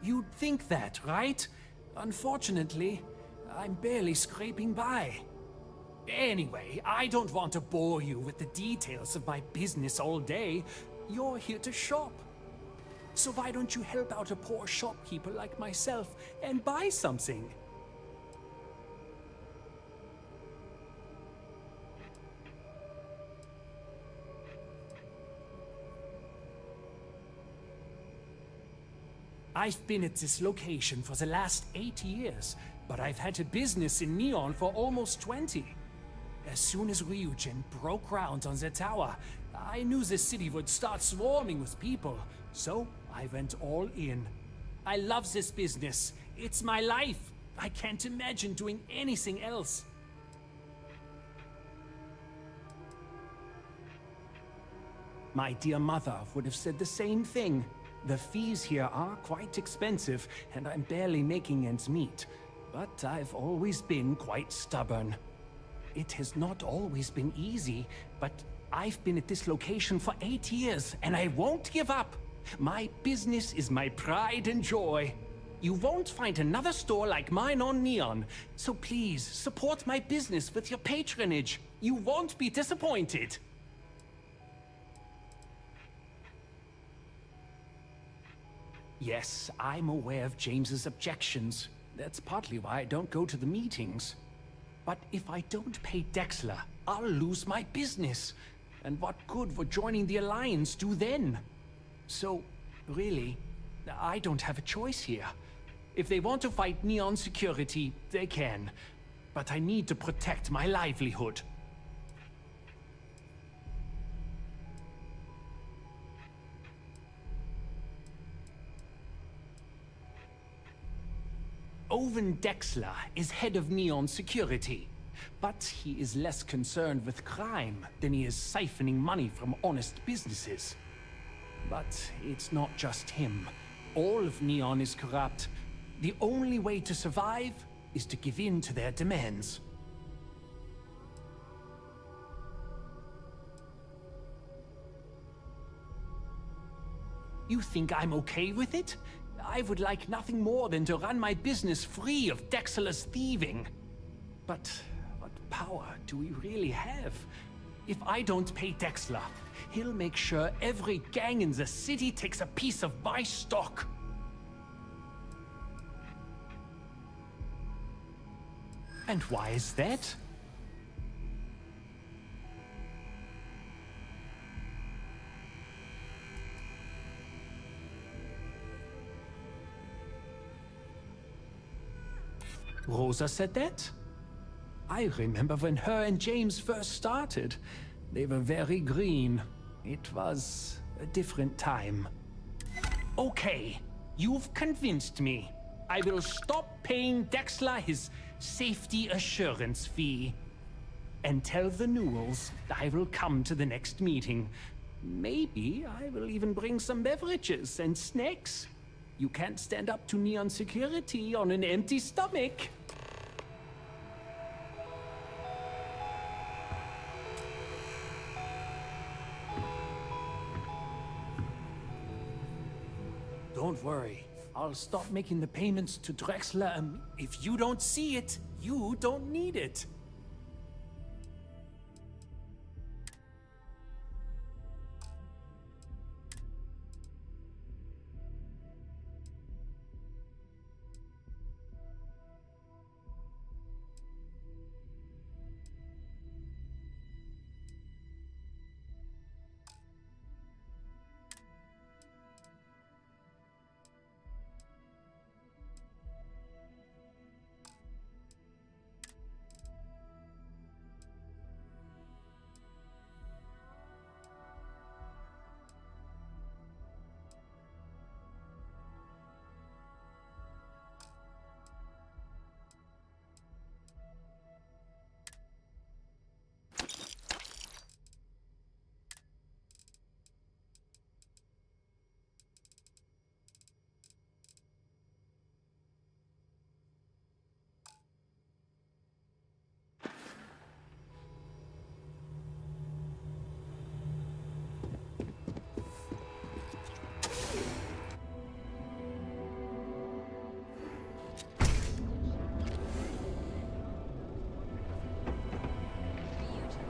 You'd think that, right? Unfortunately, I'm barely scraping by. Anyway, I don't want to bore you with the details of my business all day. You're here to shop. So why don't you help out a poor shopkeeper like myself and buy something? I've been at this location for the last 8 years, but I've had a business in Neon for almost 20. As soon as Ryujin broke ground on the tower, I knew the city would start swarming with people, so I went all in. I love this business. It's my life. I can't imagine doing anything else. My dear mother would have said the same thing. The fees here are quite expensive, and I'm barely making ends meet. But I've always been quite stubborn. It has not always been easy, but I've been at this location for 8 years, and I won't give up. My business is my pride and joy. You won't find another store like mine on Neon, so please support my business with your patronage. You won't be disappointed. Yes, I'm aware of James's objections. That's partly why I don't go to the meetings. But if I don't pay Dexler, I'll lose my business. And what good would joining the Alliance do then? So, really, I don't have a choice here. If they want to fight Neon security, they can. But I need to protect my livelihood. Owen Dexler is head of Neon security. But he is less concerned with crime than he is siphoning money from honest businesses. But it's not just him. All of Neon is corrupt. The only way to survive is to give in to their demands. You think I'm okay with it? I would like nothing more than to run my business free of Dexler's thieving. But what power do we really have? If I don't pay Dexler, he'll make sure every gang in the city takes a piece of my stock. And why is that? Rosa said that? I remember when her and James first started. They were very green. It was a different time. Okay, you've convinced me. I will stop paying Dexler his safety assurance fee. And tell the Newells I will come to the next meeting. Maybe I will even bring some beverages and snacks. You can't stand up to Neon security on an empty stomach. Don't worry. I'll stop making the payments to Drexler. If you don't see it, you don't need it.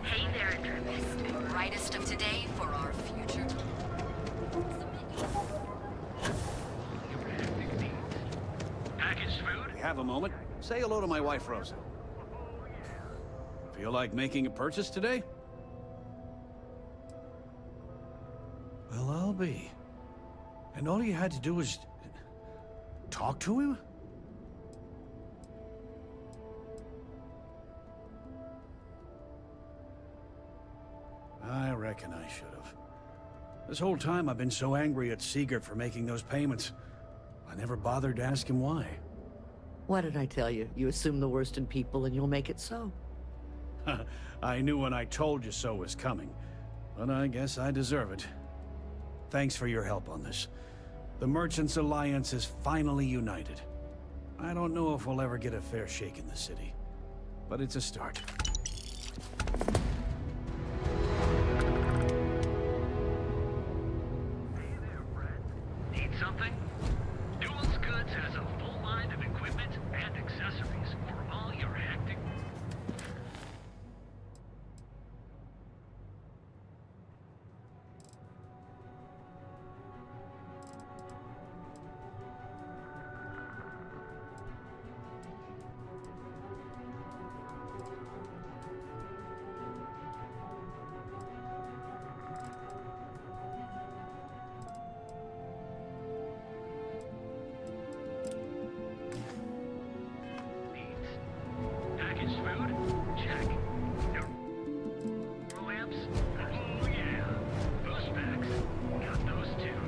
Hey there, Jervis. Brightest of today for our future. Packaged food? We have a moment. Say hello to my wife, Rosa. Feel like making a purchase today? Well, I'll be. And all you had to do was talk to him? I reckon I should have. This whole time I've been so angry at Sigurd for making those payments. I never bothered to ask him why. What did I tell you? You assume the worst in people and you'll make it so. I knew when I told you so was coming, but I guess I deserve it. Thanks for your help on this. The Merchants Alliance is finally united. I don't know if we'll ever get a fair shake in the city, but it's a start. Need something? Duals Goods has a full line of equipment and accessories for all your hectic... Packaged food? Check. Neuro amps? Oh yeah. Boost packs? Got those too.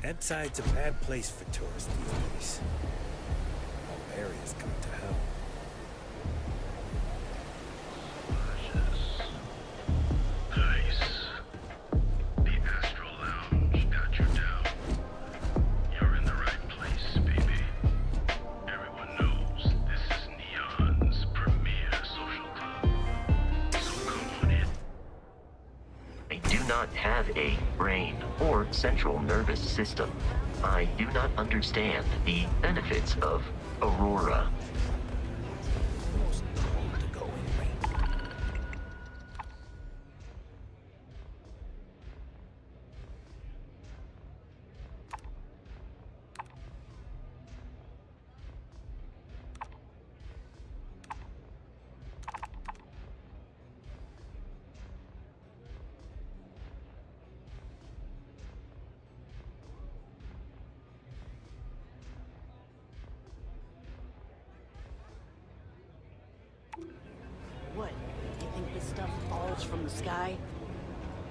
Ebside's a bad place for tourists these days. The whole area's gone to hell. Nice. The Astral Lounge got you down. You're in the right place, baby. Everyone knows this is Neon's premier social club. So come on in. I do not have a brain or central nervous system. I do not understand the benefits of Aurora. What? You think this stuff falls from the sky?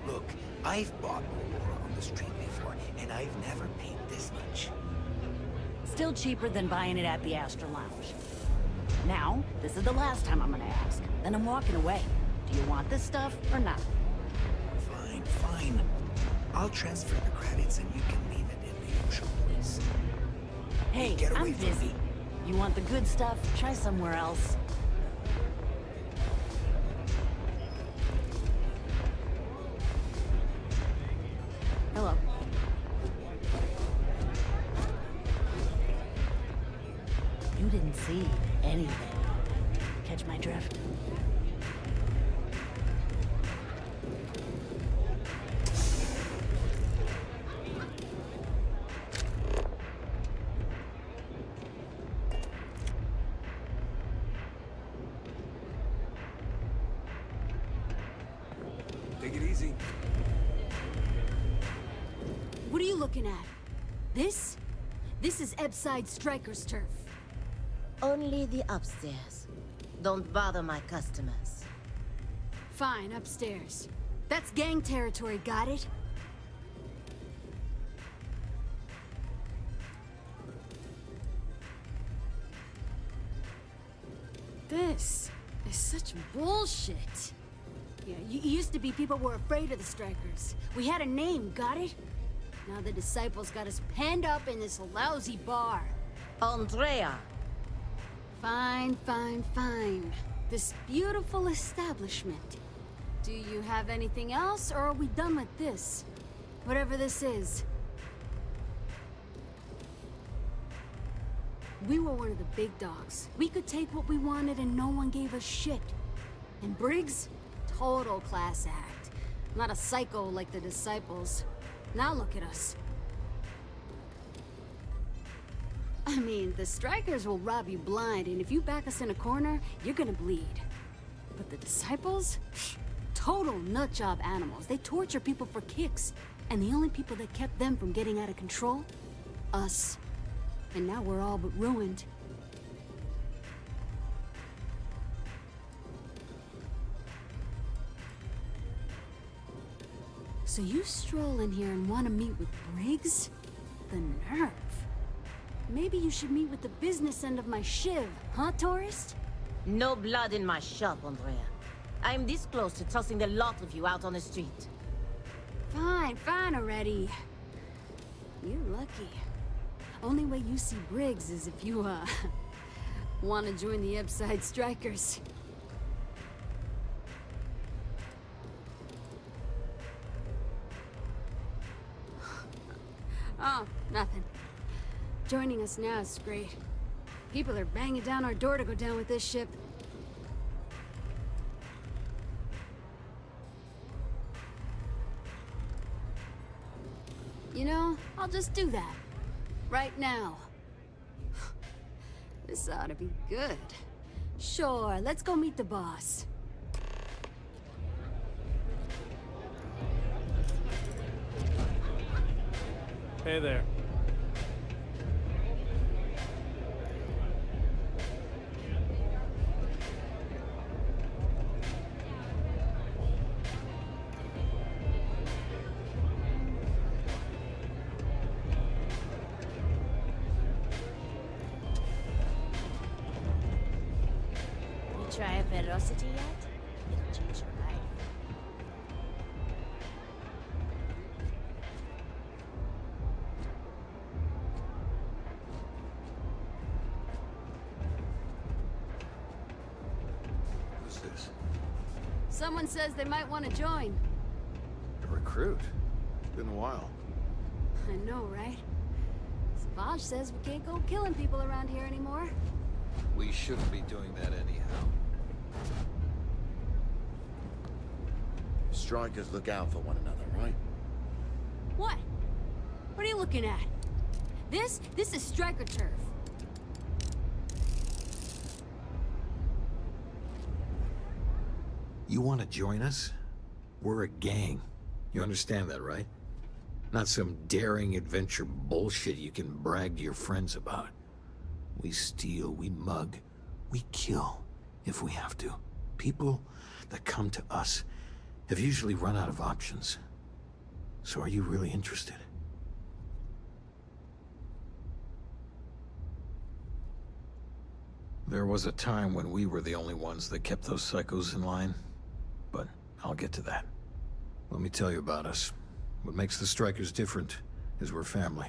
Look, I've bought Aurora on the street before, and I've never paid this much. Still cheaper than buying it at the Astor Lounge. Now, this is the last time I'm gonna ask. Then I'm walking away. Do you want this stuff or not? Fine, fine. I'll transfer the credits and you can leave it in the usual place. Hey, get away I'm from busy. me. You want the good stuff? Try somewhere else. Hello. You didn't see anything. Catch my drift? Take it easy. What are you looking at? This? This is Ebside Striker's turf. Only the upstairs. Don't bother my customers. Fine, upstairs. That's gang territory, got it? This is such bullshit. Yeah, used to be people were afraid of the Strikers. We had a name, got it? Now the Disciples got us penned up in this lousy bar. Andrea! Fine, fine, fine. This beautiful establishment. Do you have anything else, or are we done with this? Whatever this is. We were one of the big dogs. We could take what we wanted and no one gave us shit. And Briggs? Total class act. Not a psycho like the Disciples. Now look at us. I mean, the Strikers will rob you blind, and if you back us in a corner, you're gonna bleed. But the disciples? Total nutjob animals. They torture people for kicks. And the only people that kept them from getting out of control? Us. And now we're all but ruined. So you stroll in here and want to meet with Briggs? The nerve. Maybe you should meet with the business end of my shiv, huh, tourist? No blood in my shop, Andrea. I'm this close to tossing the lot of you out on the street. Fine, fine already. You're lucky. Only way you see Briggs is if you, want to join the Upside Strikers. Oh, nothing. Joining us now is great. People are banging down our door to go down with this ship. You know, I'll just do that. Right now. This ought to be good. Sure, let's go meet the boss. Hey there. You try Velocity yet? It'll change your life. Who's this? Someone says they might want to join. A recruit? Been a while. I know, right? Savage says we can't go killing people around here anymore. We shouldn't be doing that anyhow. Strikers look out for one another, right? What? What are you looking at? This is striker turf. You want to join us? We're a gang. You understand that, right? Not some daring adventure bullshit you can brag to your friends about. We steal, we mug, we kill, if we have to. People that come to us have usually run out of options. So are you really interested? There was a time when we were the only ones that kept those psychos in line, but I'll get to that. Let me tell you about us. What makes the Strikers different is we're family.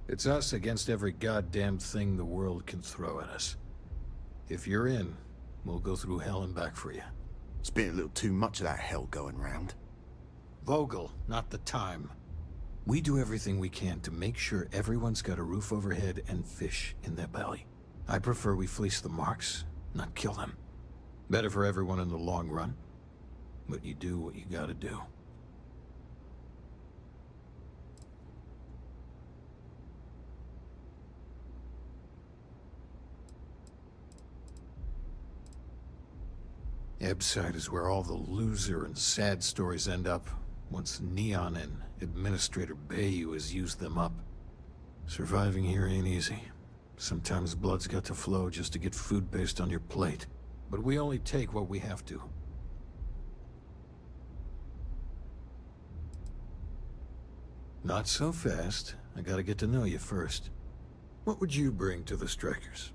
It's us against every goddamn thing the world can throw at us. If you're in, we'll go through hell and back for you. It's been a little too much of that hell going round. Vogel, not the time. We do everything we can to make sure everyone's got a roof overhead and fish in their belly. I prefer we fleece the marks, not kill them. Better for everyone in the long run. But you do what you gotta do. Ebside is where all the loser and sad stories end up, once Neon and Administrator Bayou has used them up. Surviving here ain't easy. Sometimes blood's got to flow just to get food based on your plate. But we only take what we have to. Not so fast. I gotta get to know you first. What would you bring to the Strikers?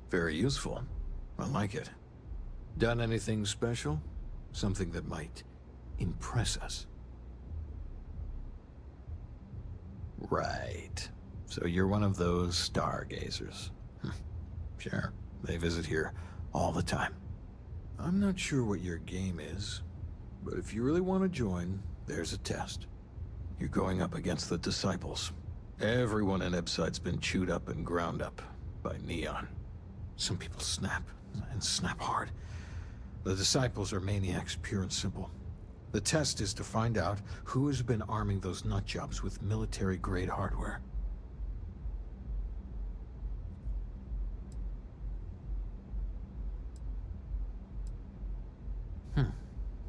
Very useful. I like it. Done anything special? Something that might impress us? Right. So you're one of those stargazers. Sure, they visit here all the time. I'm not sure what your game is, but if you really want to join, there's a test. You're going up against the Disciples. Everyone in Ebside's been chewed up and ground up by Neon. Some people snap, and snap hard. The Disciples are maniacs, pure and simple. The test is to find out who has been arming those nutjobs with military-grade hardware.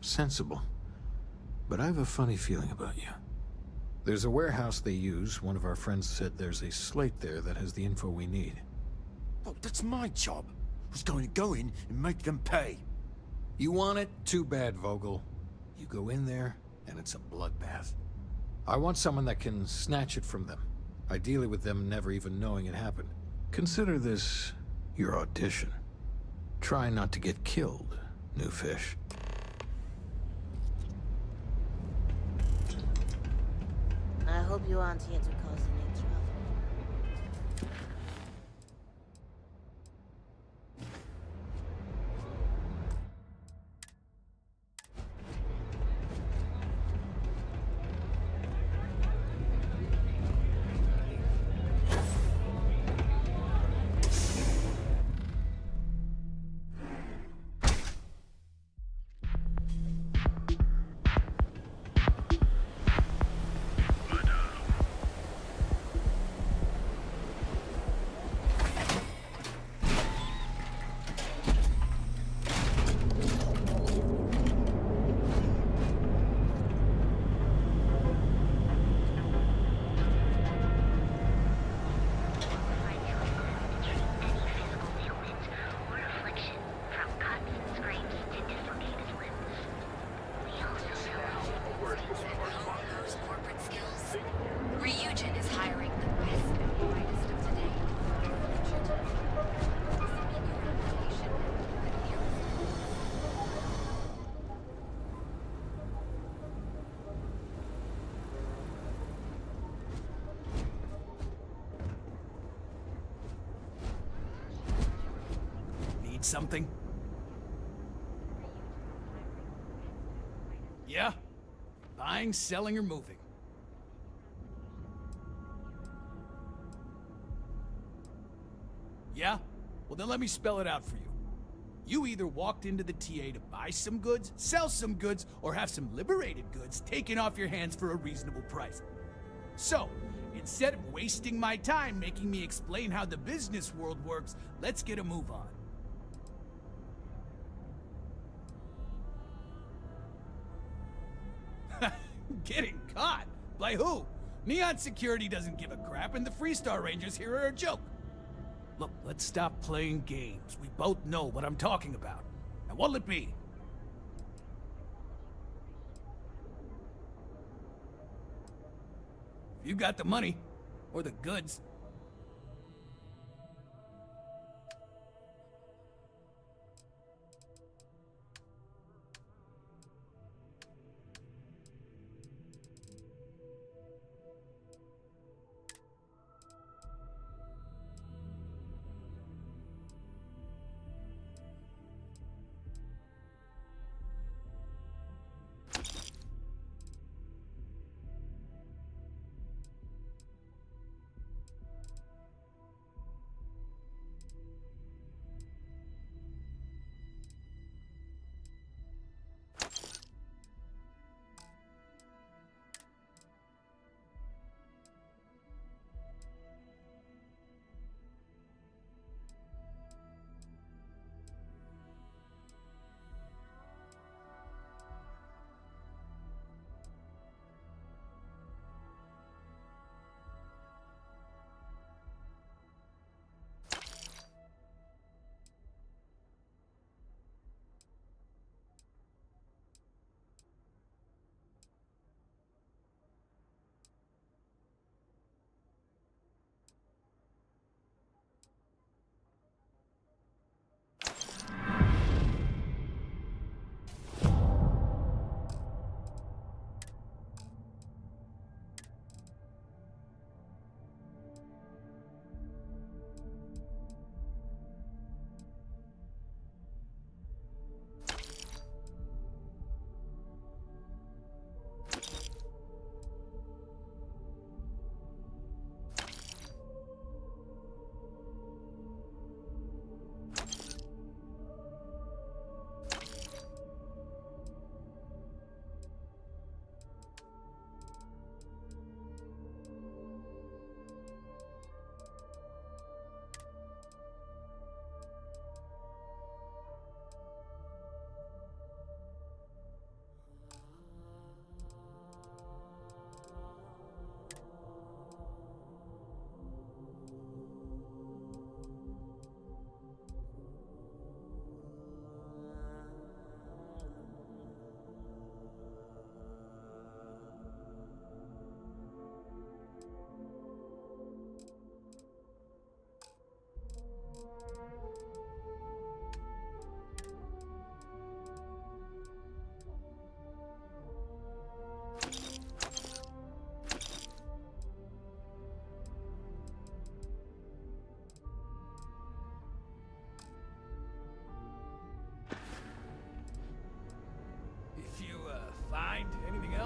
sensible. But I have a funny feeling about you. There's a warehouse they use. One of our friends said there's a slate there that has the info we need. Oh, that's my job. I was going to go in and make them pay. You want it? Too bad, Vogel. You go in there, and it's a bloodbath. I want someone that can snatch it from them. Ideally with them never even knowing it happened. Consider this your audition. Try not to get killed, new fish. I hope you aren't here to cause any trouble. Ryujin is hiring the best and brightest of today. Need something? Yeah? Buying, selling, or moving? Yeah? Well, then let me spell it out for you. You either walked into the TA to buy some goods, sell some goods, or have some liberated goods taken off your hands for a reasonable price. So, instead of wasting my time making me explain how the business world works, let's get a move on. Getting caught? By who? Neon Security doesn't give a crap, and the Freestar Rangers here are a joke. Look, let's stop playing games. We both know what I'm talking about. Now, what'll it be? You got the money, or the goods.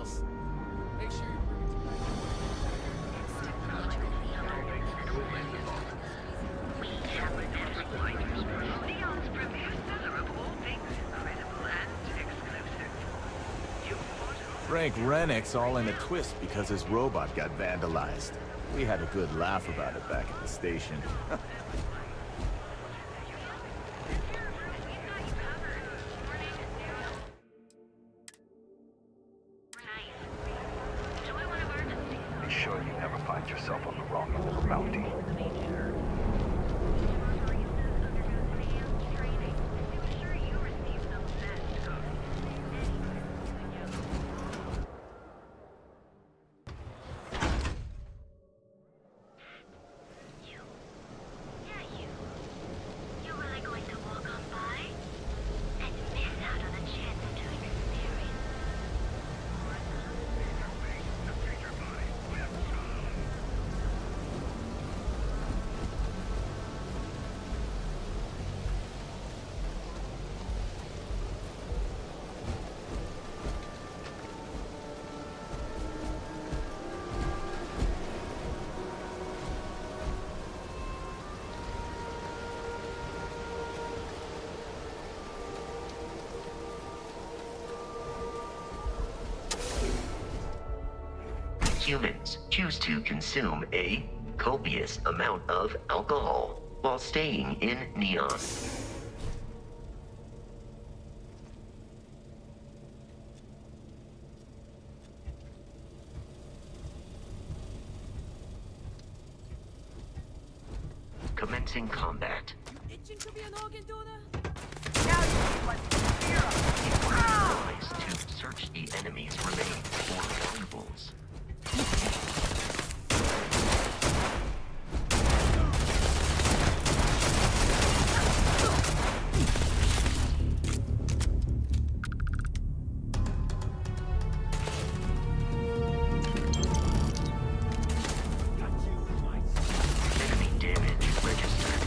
else. Make sure you bring it to my Frank Rennick's all in a twist because his robot got vandalized. We had a good laugh about it back at the station. Be sure you never find yourself on the wrong end of a bounty. Humans choose to consume a copious amount of alcohol while staying in Neon. Commencing combat. Itching to be an organ donor? Advised to search the enemy's remains for valuables. Enemy damage registered.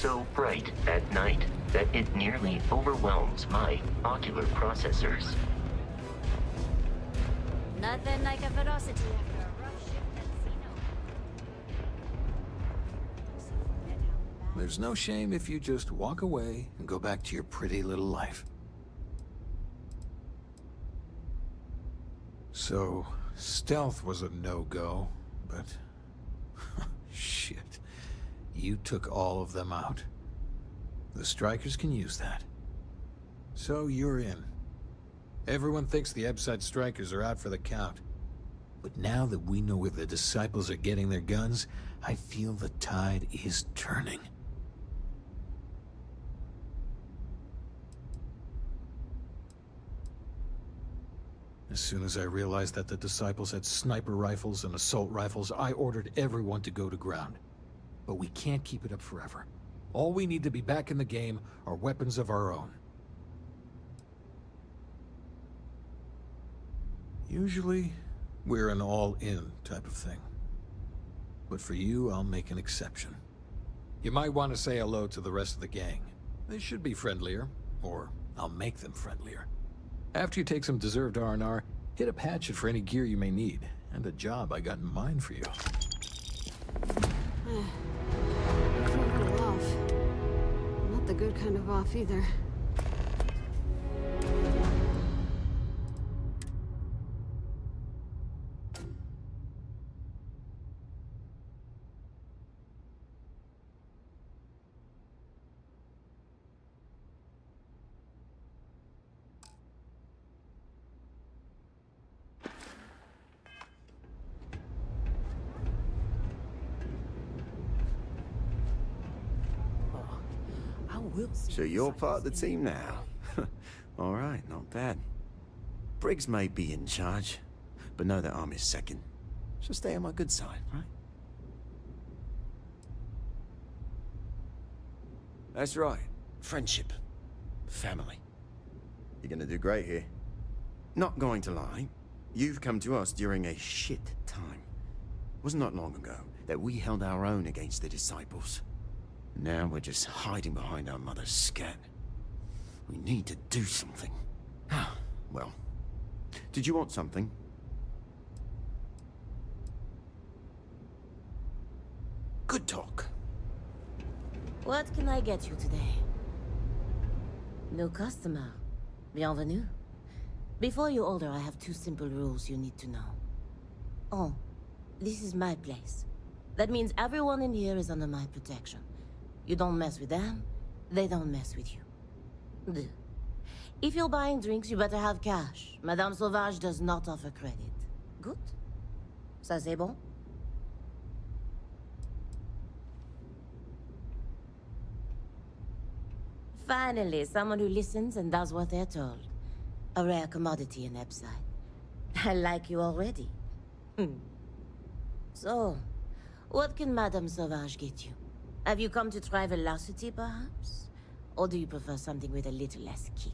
so bright at night that it nearly overwhelms my ocular processors. Nothing like a velocity after a rough shift at Xeno. There's no shame if you just walk away and go back to your pretty little life. So, stealth was a no-go, but... shit. You took all of them out. The Strikers can use that. So you're in. Everyone thinks the Ebside Strikers are out for the count. But now that we know where the Disciples are getting their guns, I feel the tide is turning. As soon as I realized that the Disciples had sniper rifles and assault rifles, I ordered everyone to go to ground. But we can't keep it up forever. All we need to be back in the game are weapons of our own. Usually, we're an all-in type of thing. But for you, I'll make an exception. You might want to say hello to the rest of the gang. They should be friendlier, or I'll make them friendlier. After you take some deserved R&R, hit up Hatchet for any gear you may need, and a job I got in mind for you. I feel a little off. Not the good kind of off either. So you're part of the team now. All right, not bad. Briggs may be in charge, but know that I'm his second. So stay on my good side, right? That's right. Friendship. Family. You're gonna do great here. Not going to lie, you've come to us during a shit time. It was not long ago that we held our own against the Disciples. Now we're just hiding behind our mother's scat. We need to do something. Well, did you want something? Good talk. What can I get you today? New customer. Bienvenue. Before you order, I have two simple rules you need to know. Oh, this is my place. That means everyone in here is under my protection. You don't mess with them, they don't mess with you. Deux. If you're buying drinks, you better have cash. Madame Sauvage does not offer credit. Good? Ça c'est bon? Finally, someone who listens and does what they're told. A rare commodity in Epside. I like you already. So, what can Madame Sauvage get you? Have you come to try velocity, perhaps? Or do you prefer something with a little less kick?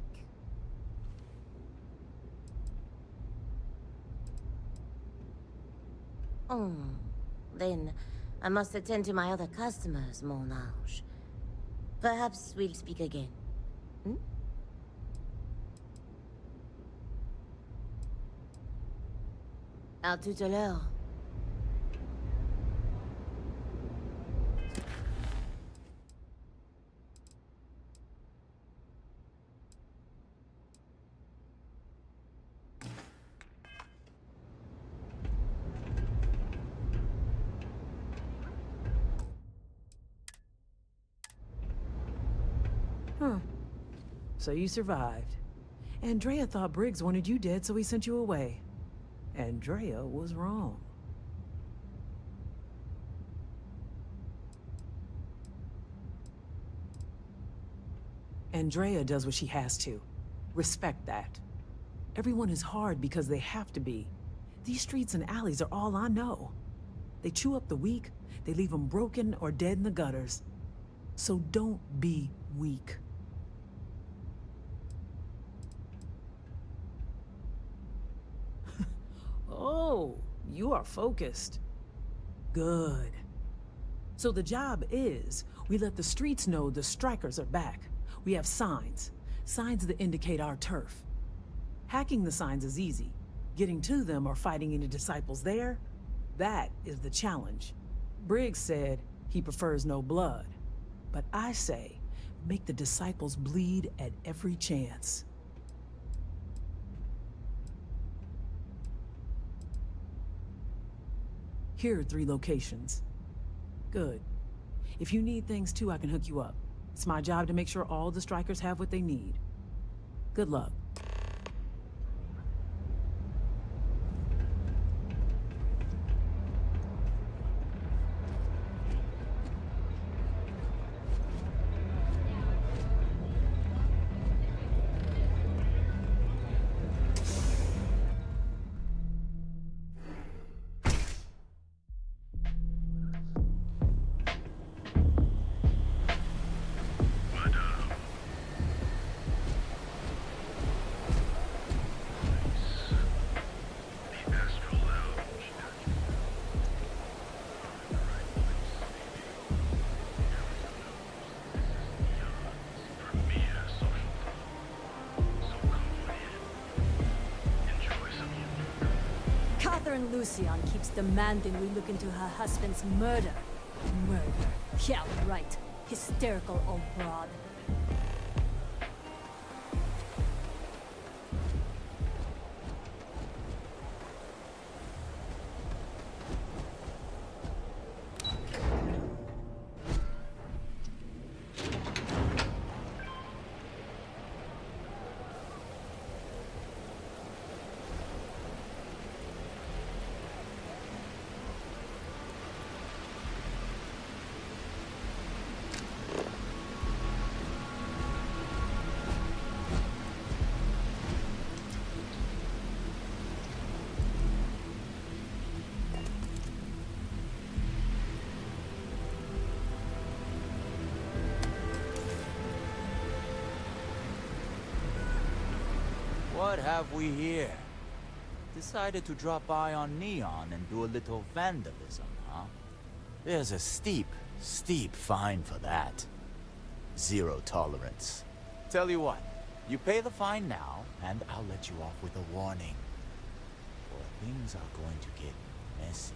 Then I must attend to my other customers, mon ange. Perhaps we'll speak again. À tout à l'heure. So you survived. Andrea thought Briggs wanted you dead, so he sent you away. Andrea was wrong. Andrea does what she has to. Respect that. Everyone is hard because they have to be. These streets and alleys are all I know. They chew up the weak, they leave them broken or dead in the gutters. So don't be weak. Oh, you are focused. Good. So the job is, We let the streets know the strikers are back. We have signs. Signs that indicate our turf. Hacking the signs is easy. Getting to them or fighting any disciples there, that is the challenge. Briggs said he prefers no blood. But I say, make the disciples bleed at every chance. Here are 3 locations. Good. If you need things too, I can hook you up. It's my job to make sure all the strikers have what they need. Good luck. Lucian keeps demanding we look into her husband's murder. Murder. Yeah, right. Hysterical old broad. What have we here? Decided to drop by on Neon and do a little vandalism, huh? There's a steep fine for that. Zero tolerance. Tell you what, you pay the fine now, and I'll let you off with a warning. Or things are going to get messy.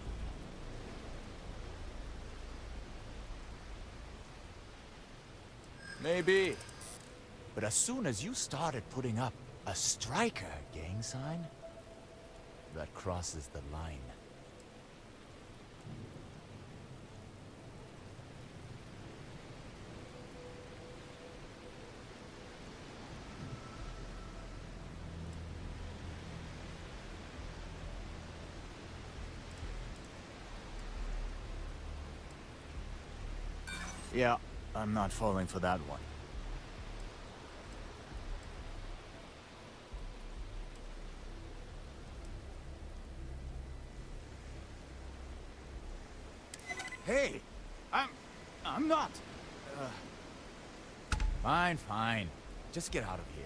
Maybe. But as soon as you started putting up a striker gang sign, that crosses the line. Yeah, I'm not falling for that one. Hey, I'm not. Fine. Just get out of here.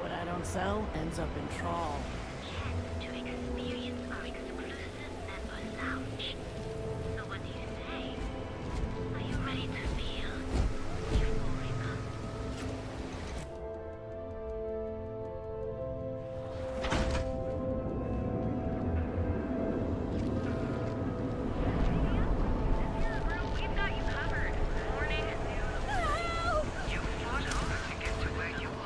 What I don't sell ends up in trawl. To experience our exclusive member lounge. So what do you say? Are you ready to feel euphoria? We've got you covered. Morning, noon. You fought hard to get to where you are.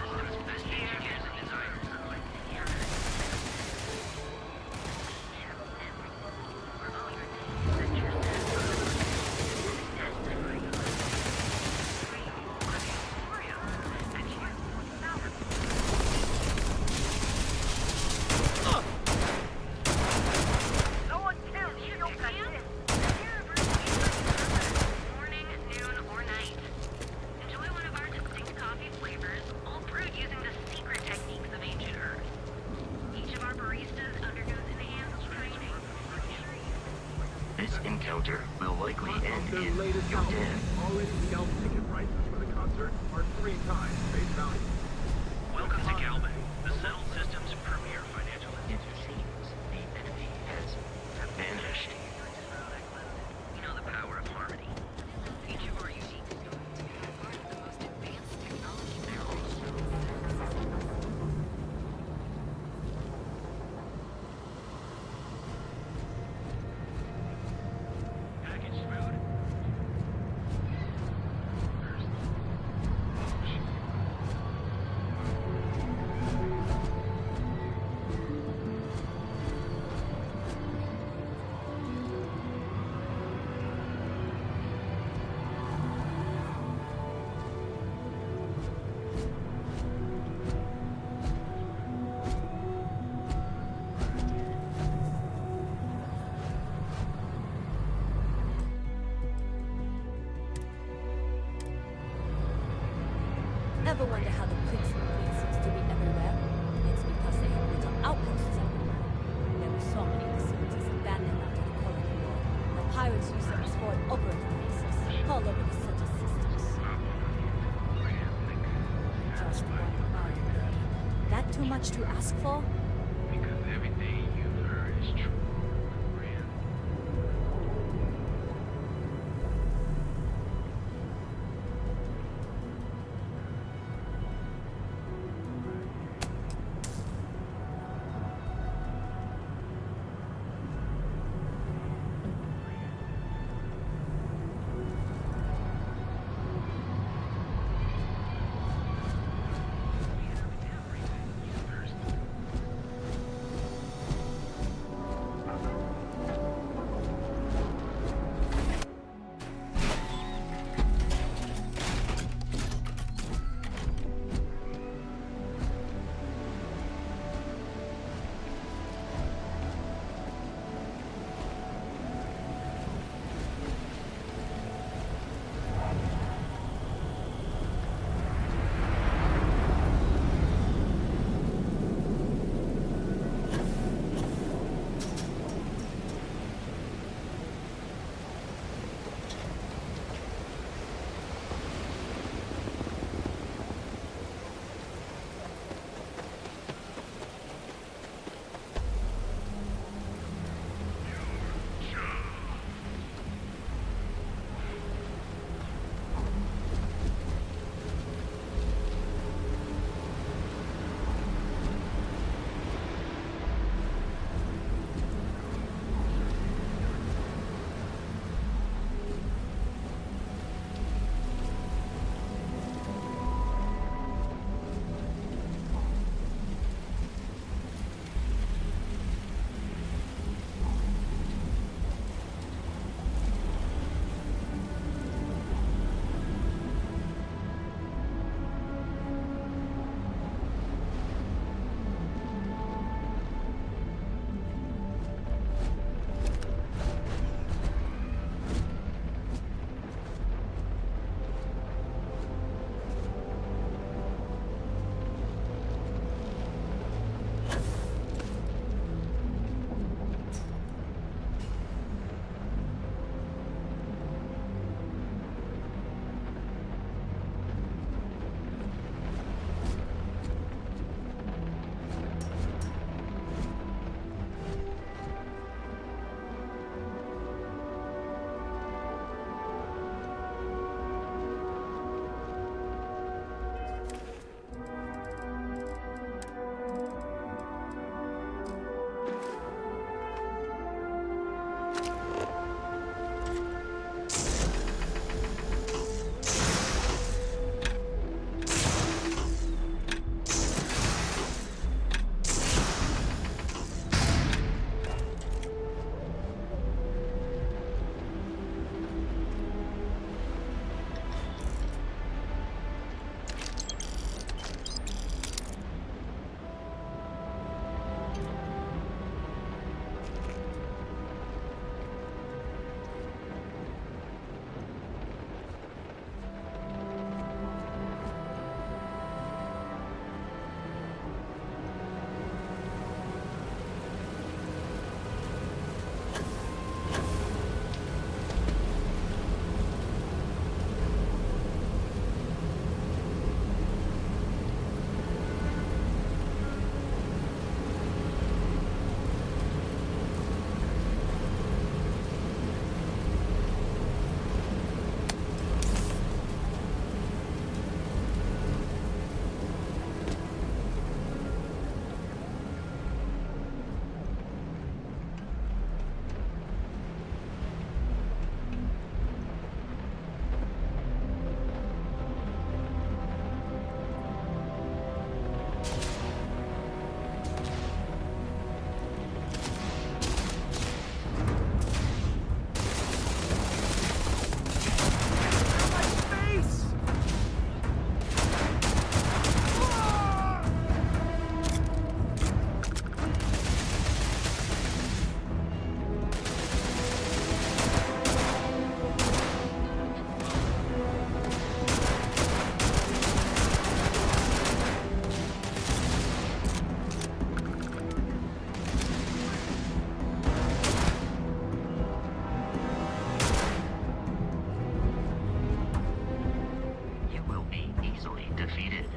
You're dead. Already scalped ticket prices for the concert are 3 times face value. Welcome to Galvin, the settled system's premier financial It seems the enemy has vanished. You know the power of harmony. Each of our unique The most advanced technology packaged food. Ever wonder how the prince and queen seems to be everywhere? It's because they have little outposts everywhere. There were so many facilities abandoned after the colony war. The pirates use them as forward operating bases, all over the central systems. Just 1 mile away. That too much to ask for? Because everything you've heard is true. completed.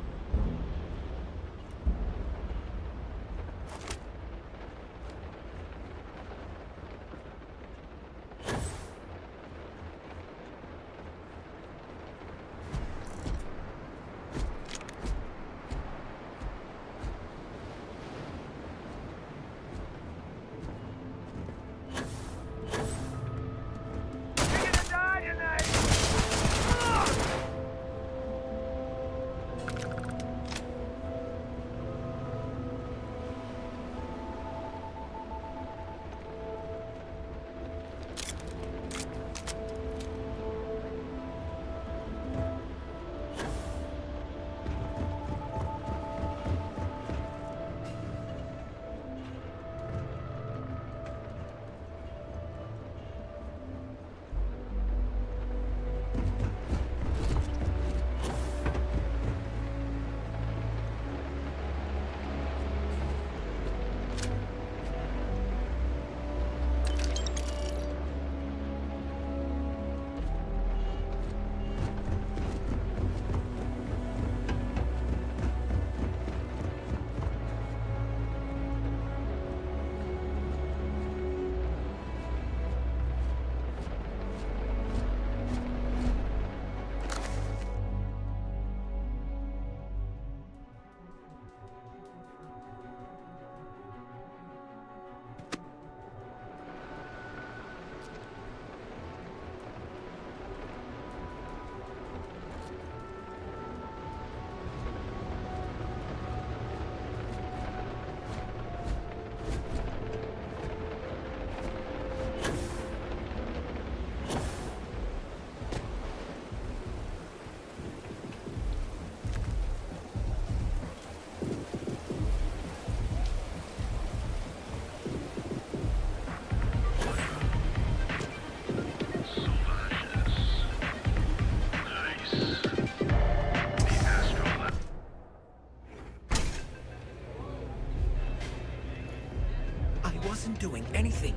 Wasn't doing anything.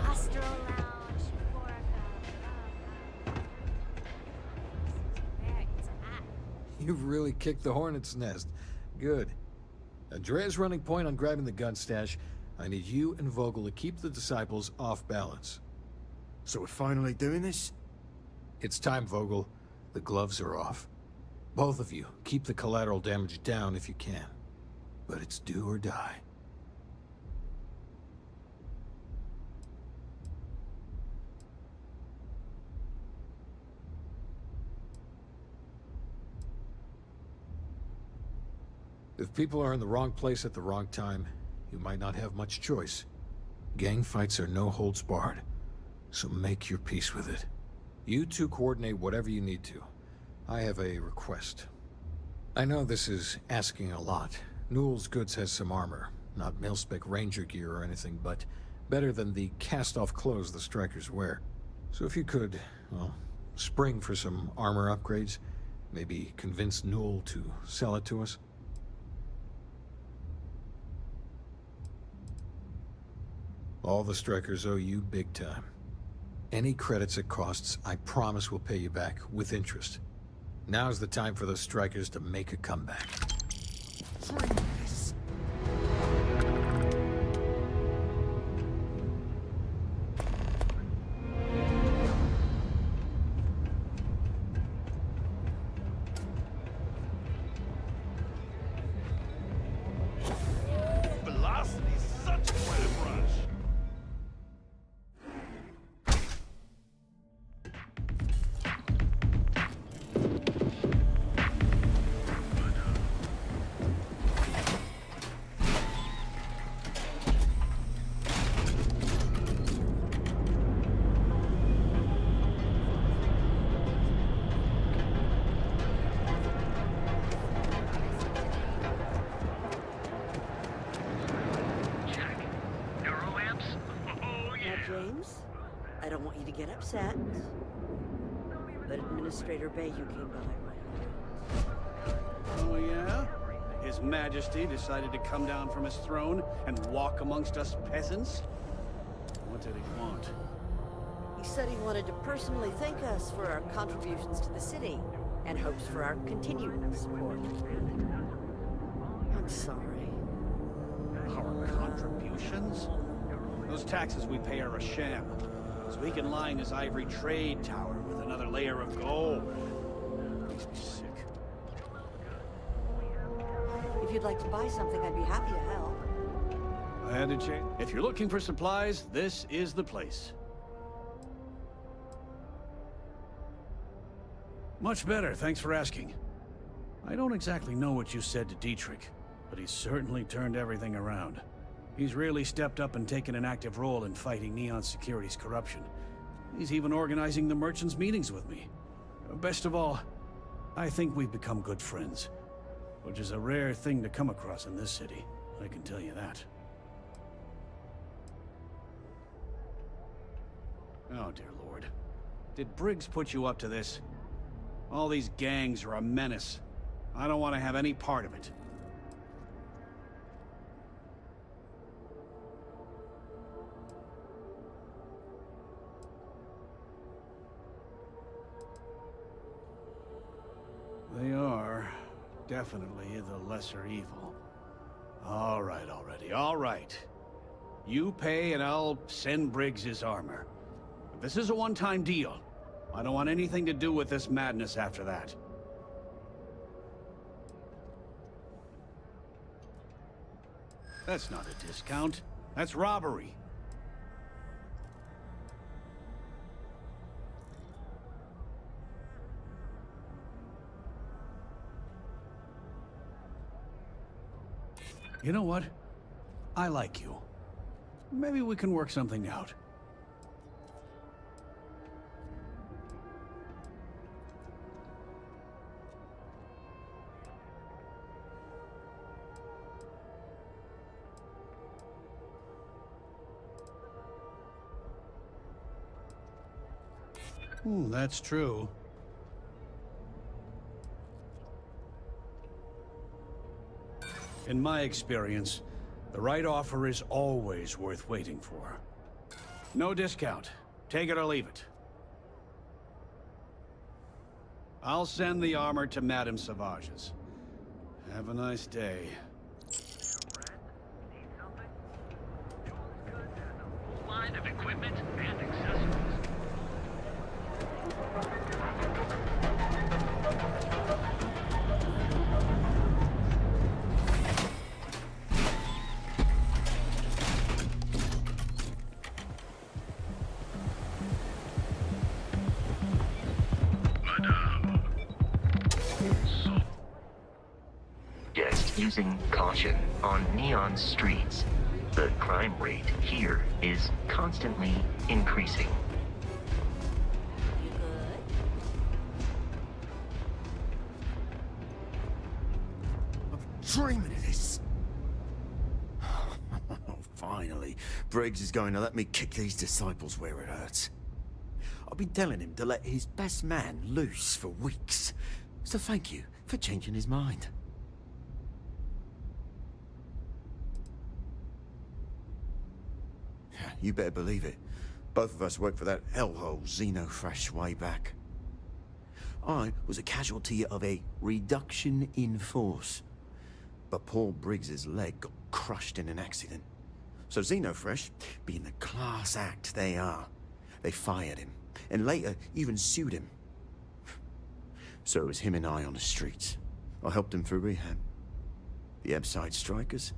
Astro Lounge, You've really kicked the hornet's nest. Good. Andrea's running point on grabbing the gun stash. I need you and Vogel to keep the disciples off balance. So we're finally doing this? It's time, Vogel. The gloves are off. Both of you, keep the collateral damage down if you can. But it's do or die. If people are in the wrong place at the wrong time, you might not have much choice. Gang fights are no holds barred, so make your peace with it. You two coordinate whatever you need to. I have a request. I know this is asking a lot. Newell's Goods has some armor. Not mil-spec ranger gear or anything, but better than the cast-off clothes the strikers wear. So if you could, well, spring for some armor upgrades, maybe convince Newell to sell it to us. All the strikers owe you big time. Any credits it costs, I promise we'll pay you back with interest. Now's the time for those strikers to make a comeback. Velocity's such a credit rush. James, I don't want you to get upset, but Administrator Bayou came by right. Oh, yeah? His Majesty decided to come down from his throne and walk amongst us peasants? What did he want? He said he wanted to personally thank us for our contributions to the city and hopes for our continued support. I'm sorry. Our contributions? Those taxes we pay are a sham, so he can line his ivory trade tower with another layer of gold. Makes me sick. If you'd like to buy something, I'd be happy to help. I had to change. If you're looking for supplies, this is the place. Much better, thanks for asking. I don't exactly know what you said to Dietrich, but he's certainly turned everything around. He's really stepped up and taken an active role in fighting Neon Security's corruption. He's even organizing the merchants' meetings with me. Best of all, I think we've become good friends, which is a rare thing to come across in this city, I can tell you that. Oh, dear Lord. Did Briggs put you up to this? All these gangs are a menace. I don't want to have any part of it. They are definitely the lesser evil. All right, already, all right. You pay and I'll send Briggs his armor. But this is a one-time deal. I don't want anything to do with this madness after that. That's not a discount. That's robbery. You know what? I like you. Maybe we can work something out. That's true. In my experience, the right offer is always worth waiting for. No discount. Take it or leave it. I'll send the armor to Madame Savage's. Have a nice day. Line of equipment and accessories. Just using caution on Neon streets. The crime rate here is constantly increasing. Dreaming of this. Finally, Briggs is going to let me kick these disciples where it hurts. I've been telling him to let his best man loose for weeks. So thank you for changing his mind. You better believe it. Both of us worked for that hellhole Xenofresh way back. I was a casualty of a reduction in force. But Paul Briggs's leg got crushed in an accident. So Xenofresh, being the class act they are, they fired him, and later even sued him. So it was him and I on the streets. I helped him through rehab. The Ebside strikers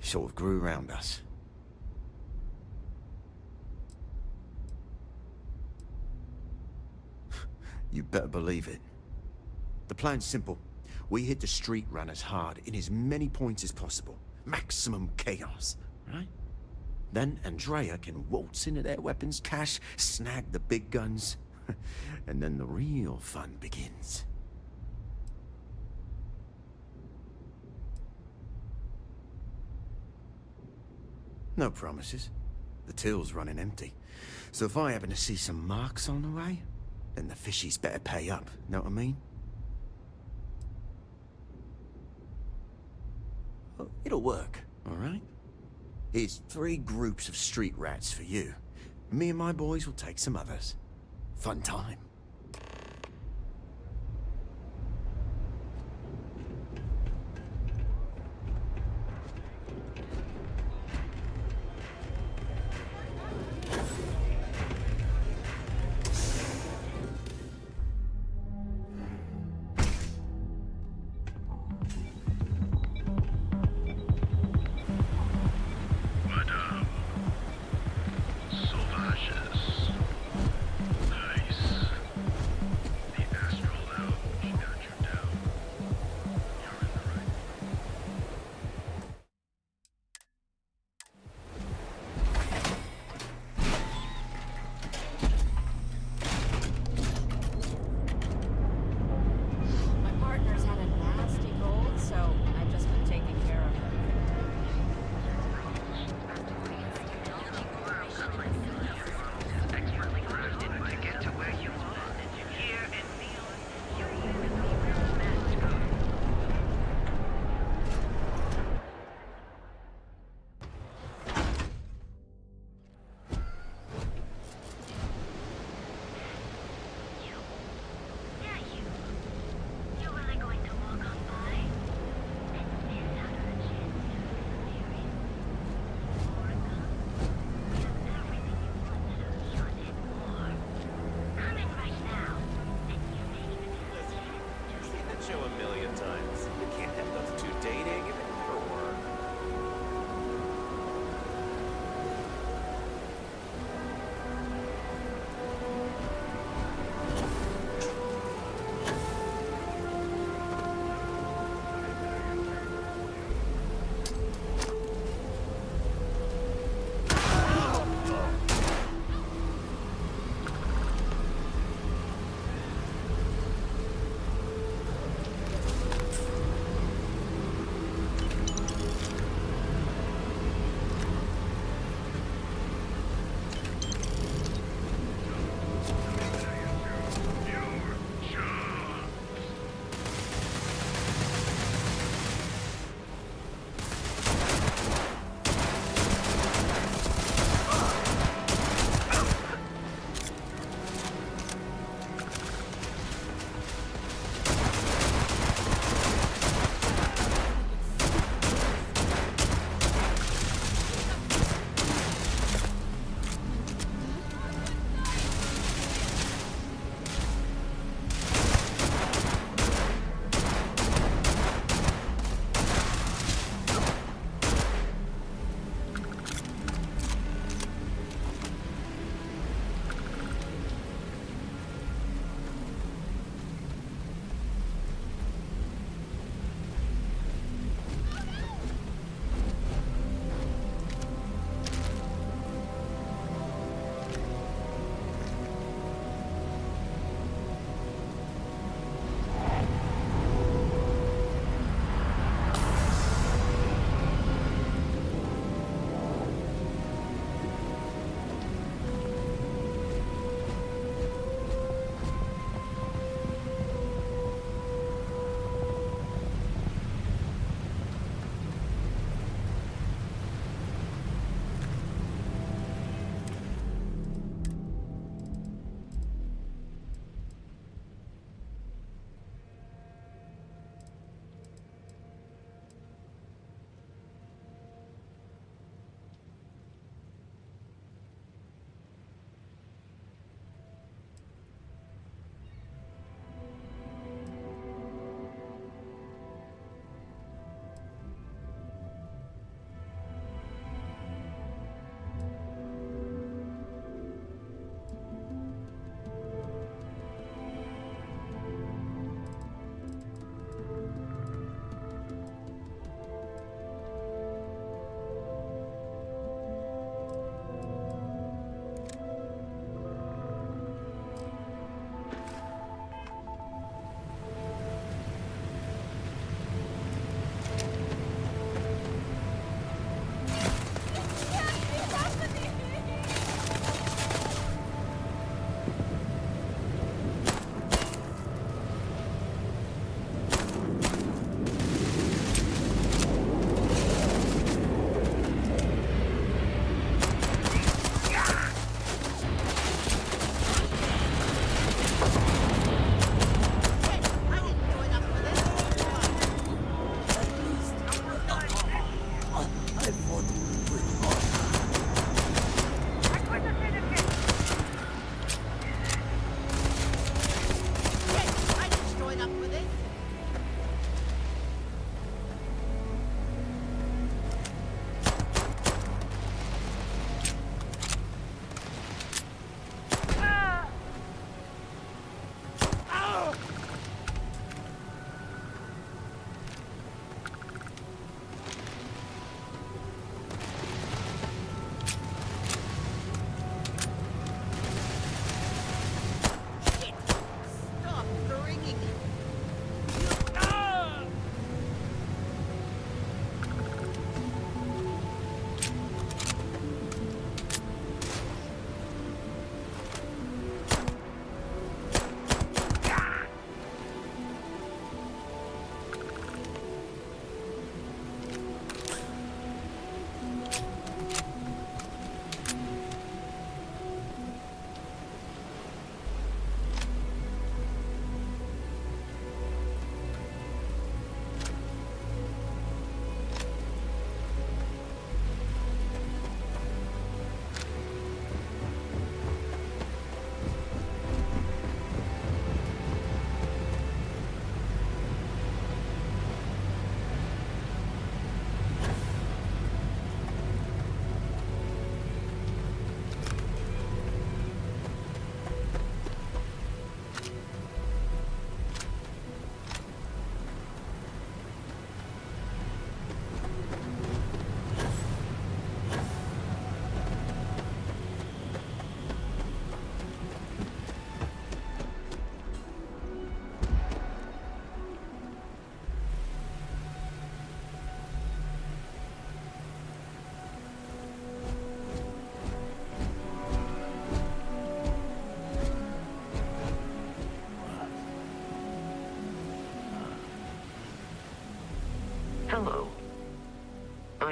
sort of grew around us. You better believe it. The plan's simple. We hit the street runners hard in as many points as possible. Maximum chaos, right? Then Andrea can waltz into their weapons cache, snag the big guns, and then the real fun begins. No promises. The till's running empty. So if I happen to see some marks on the way, then the fishies better pay up, know what I mean? It'll work, all right? Here's 3 groups of street rats for you. Me and my boys will take some others. Fun time. Madame. Sauvages. Nice.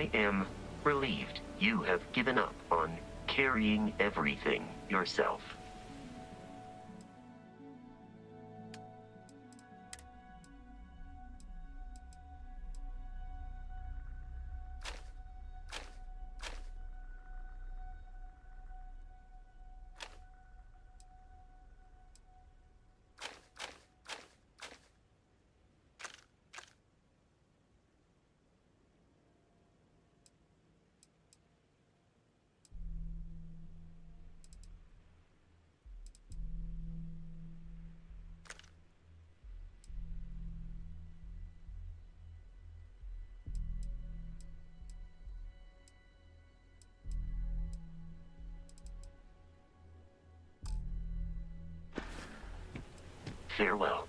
I am relieved you have given up on carrying everything yourself. Farewell.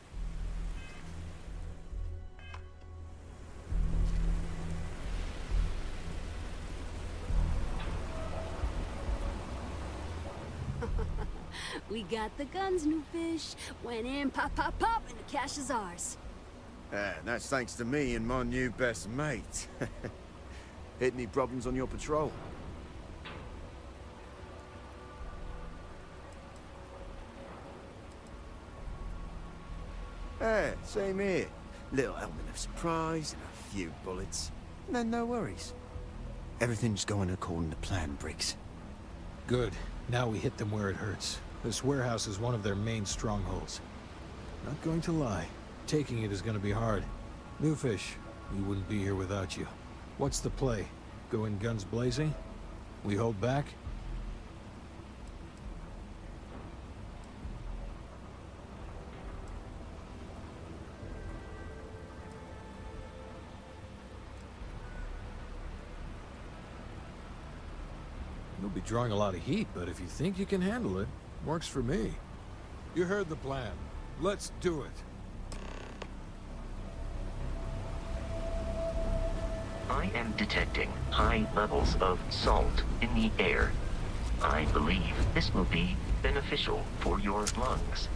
We got the guns, new fish. Went in, pop, pop, pop, and the cash is ours. Ah, that's thanks to me and my new best mate. Hit any problems on your patrol? Ah, same here. Little element of surprise and a few bullets. And then no worries. Everything's going according to plan, Briggs. Good. Now we hit them where it hurts. This warehouse is one of their main strongholds. Not going to lie. Taking it is going to be hard. Newfish, we wouldn't be here without you. What's the play? Go in guns blazing? We hold back? You'll be drawing a lot of heat, but if you think you can handle it, works for me. You heard the plan. Let's do it. I am detecting high levels of salt in the air. I believe this will be beneficial for your lungs.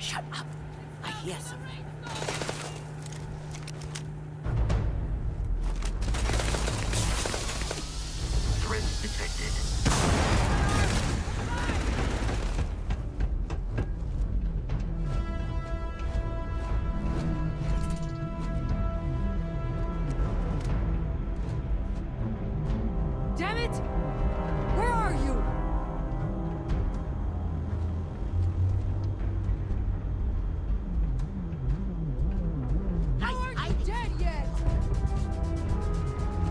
Shut up. I hear something. Threat detected. Damn it! Where are you?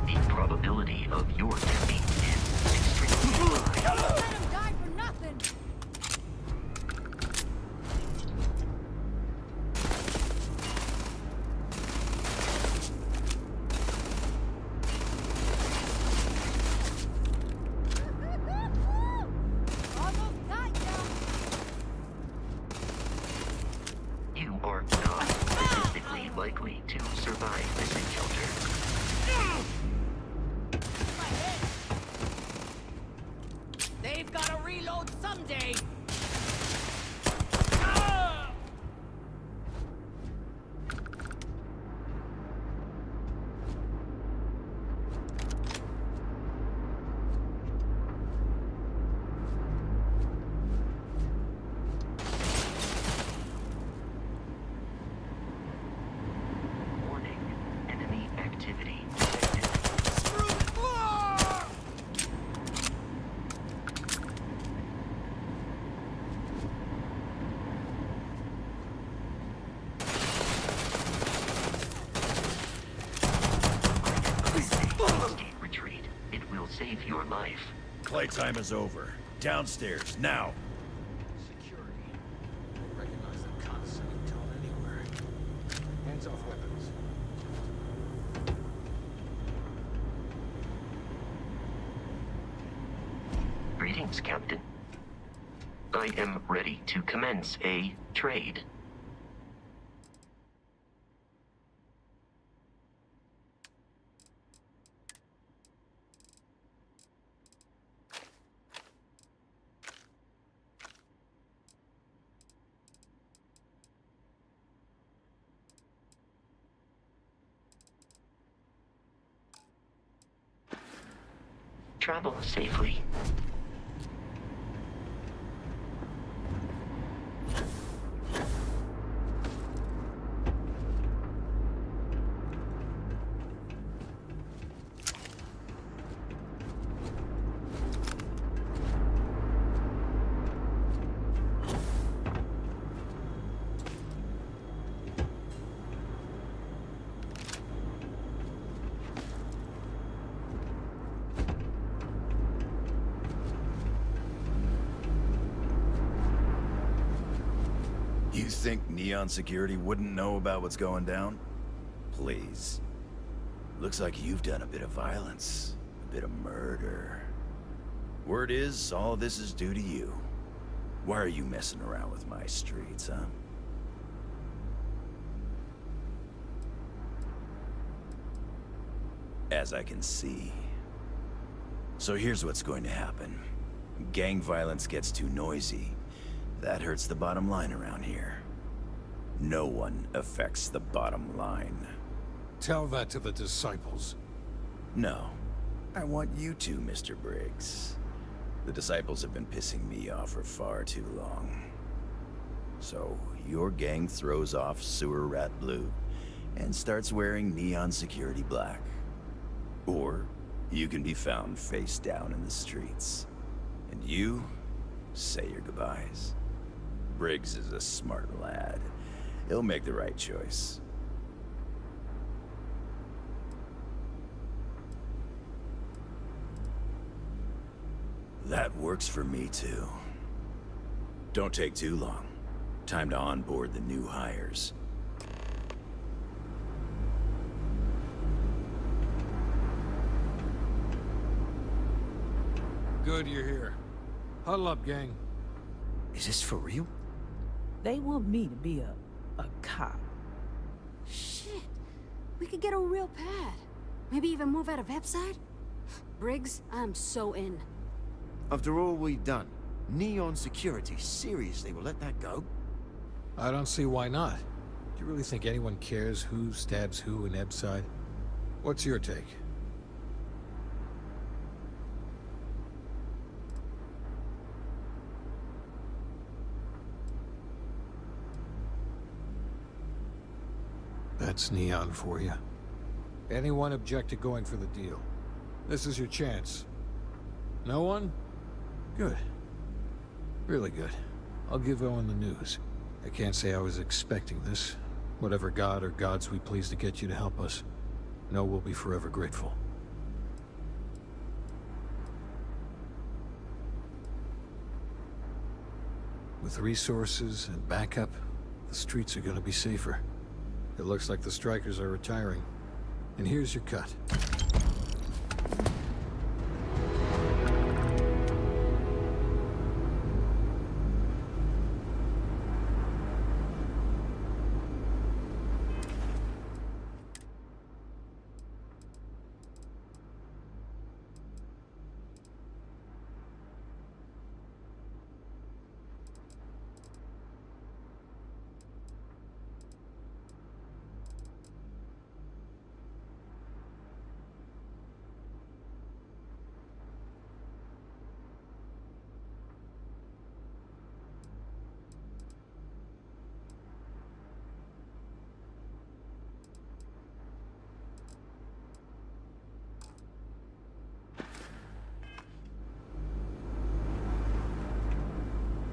The probability of your defeat is extremely high. Let him die for nothing! Almost got ya! You are not statistically likely to survive this encounter. They've got to reload someday! Warning, enemy activity detected. Stay retreat. It will save your life. Playtime is over. Downstairs, now! Security. Recognize the condescending tone anywhere. Hands off weapons. Greetings, Captain. I am ready to commence a trade. Travel safely. You think Neon Security wouldn't know about what's going down? Please. Looks like you've done a bit of violence. A bit of murder. Word is, all of this is due to you. Why are you messing around with my streets, huh? As I can see. So here's what's going to happen. Gang violence gets too noisy. That hurts the bottom line around here. No one affects the bottom line. Tell that to the disciples. No. I want you to, Mr. Briggs. The disciples have been pissing me off for far too long. So, your gang throws off Sewer Rat Blue and starts wearing Neon Security Black. Or, you can be found face down in the streets. And you say your goodbyes. Briggs is a smart lad. He'll make the right choice. That works for me too. Don't take too long. Time to onboard the new hires. Good you're here. Huddle up, gang. Is this for real? They want me to be a cop. Shit. We could get a real pad. Maybe even move out of Epside? Briggs, I'm so in. After all we've done, Neon Security seriously will let that go? I don't see why not. Do you really think anyone cares who stabs who in Ebside? What's your take? That's Neon for you. Anyone object to going for the deal? This is your chance. No one? Good. Really good. I'll give Owen the news. I can't say I was expecting this. Whatever god or gods we please to get you to help us, know we'll be forever grateful. With resources and backup, the streets are gonna be safer. It looks like the strikers are retiring. And here's your cut.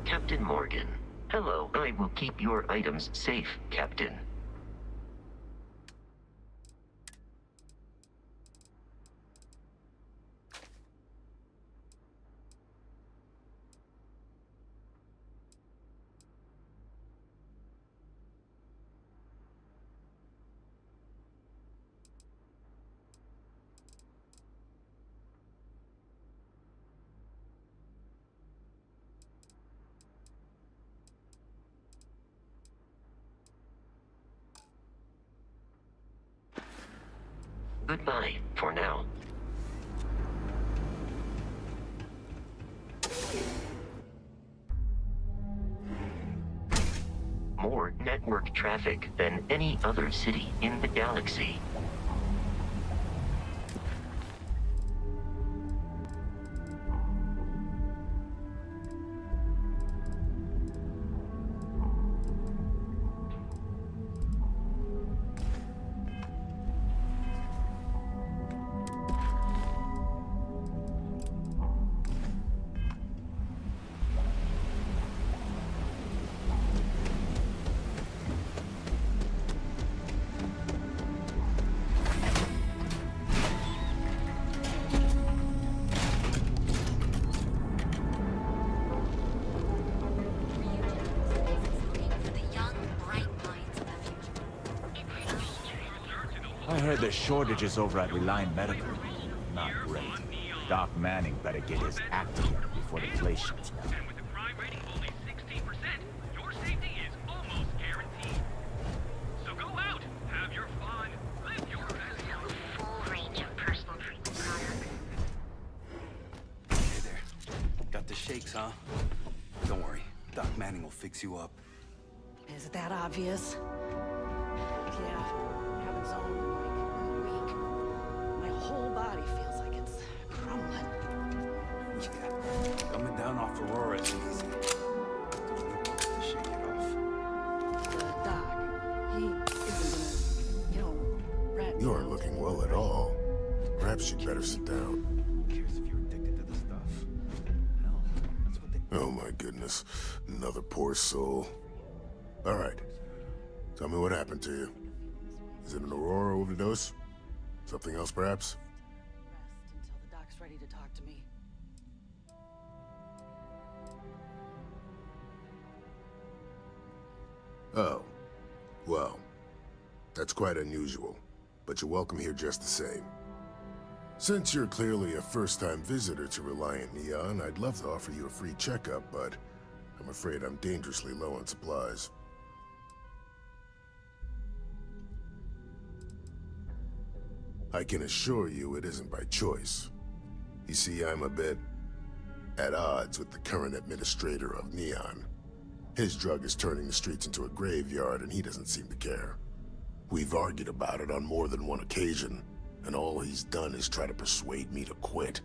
Captain Morgan. Hello, I will keep your items safe, Captain. Goodbye for now. More network traffic than any other city in the galaxy. I heard there's shortages over at Reliant Medical. Not great. Doc Manning better get his act together before the place shuts down. Hey there. Got the shakes, huh? Don't worry. Doc Manning will fix you up. Is it that obvious? Yeah, haven't zoned in like a week. My whole body feels like it's crumbling. Yeah. Coming down off Aurora is easy. To shake it off. The doc, he isn't gonna, rat. You aren't looking well at all. Perhaps you'd better sit down. Who cares if you're addicted to the stuff? Hell, that's what they... Oh my goodness. Another poor soul. All right. Tell me what happened to you. Is it an Aurora overdose? Something else, perhaps? Rest until the doc's ready to talk to me. Oh. Well, that's quite unusual, but you're welcome here just the same. Since you're clearly a first-time visitor to Reliant Neon, I'd love to offer you a free checkup, but I'm afraid I'm dangerously low on supplies. I can assure you it isn't by choice. You see, I'm a bit at odds with the current administrator of Neon. His drug is turning the streets into a graveyard, and he doesn't seem to care. We've argued about it on more than one occasion, and all he's done is try to persuade me to quit.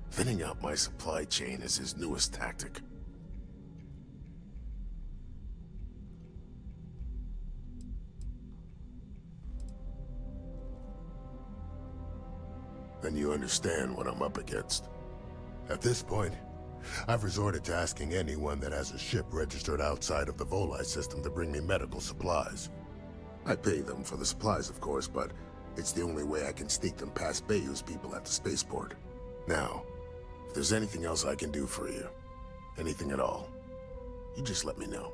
Thinning out my supply chain is his newest tactic. Then you understand what I'm up against. At this point, I've resorted to asking anyone that has a ship registered outside of the Volii system to bring me medical supplies. I pay them for the supplies, of course, but it's the only way I can sneak them past Bayou's people at the spaceport. Now, if there's anything else I can do for you, anything at all, you just let me know.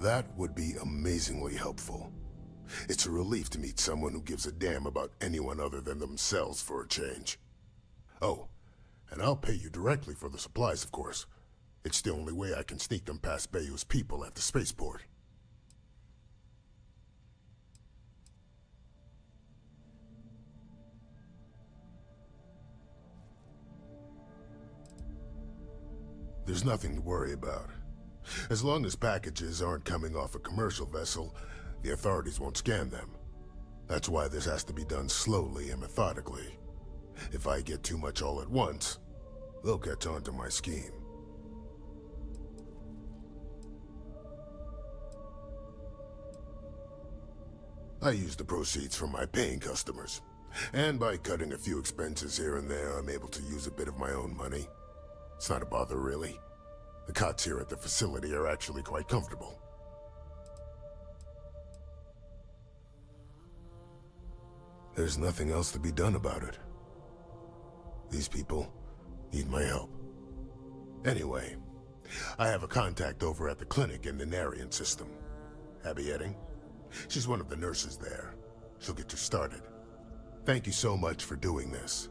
That would be amazingly helpful. It's a relief to meet someone who gives a damn about anyone other than themselves for a change. Oh, and I'll pay you directly for the supplies, of course. It's the only way I can sneak them past Bayou's people at the spaceport. There's nothing to worry about. As long as packages aren't coming off a commercial vessel, the authorities won't scan them. That's why this has to be done slowly and methodically. If I get too much all at once, they'll catch on to my scheme. I use the proceeds from my paying customers. And by cutting a few expenses here and there, I'm able to use a bit of my own money. It's not a bother, really. The cots here at the facility are actually quite comfortable. There's nothing else to be done about it. These people need my help. Anyway, I have a contact over at the clinic in the Narian system. Abby Edding? She's one of the nurses there. She'll get you started. Thank you so much for doing this.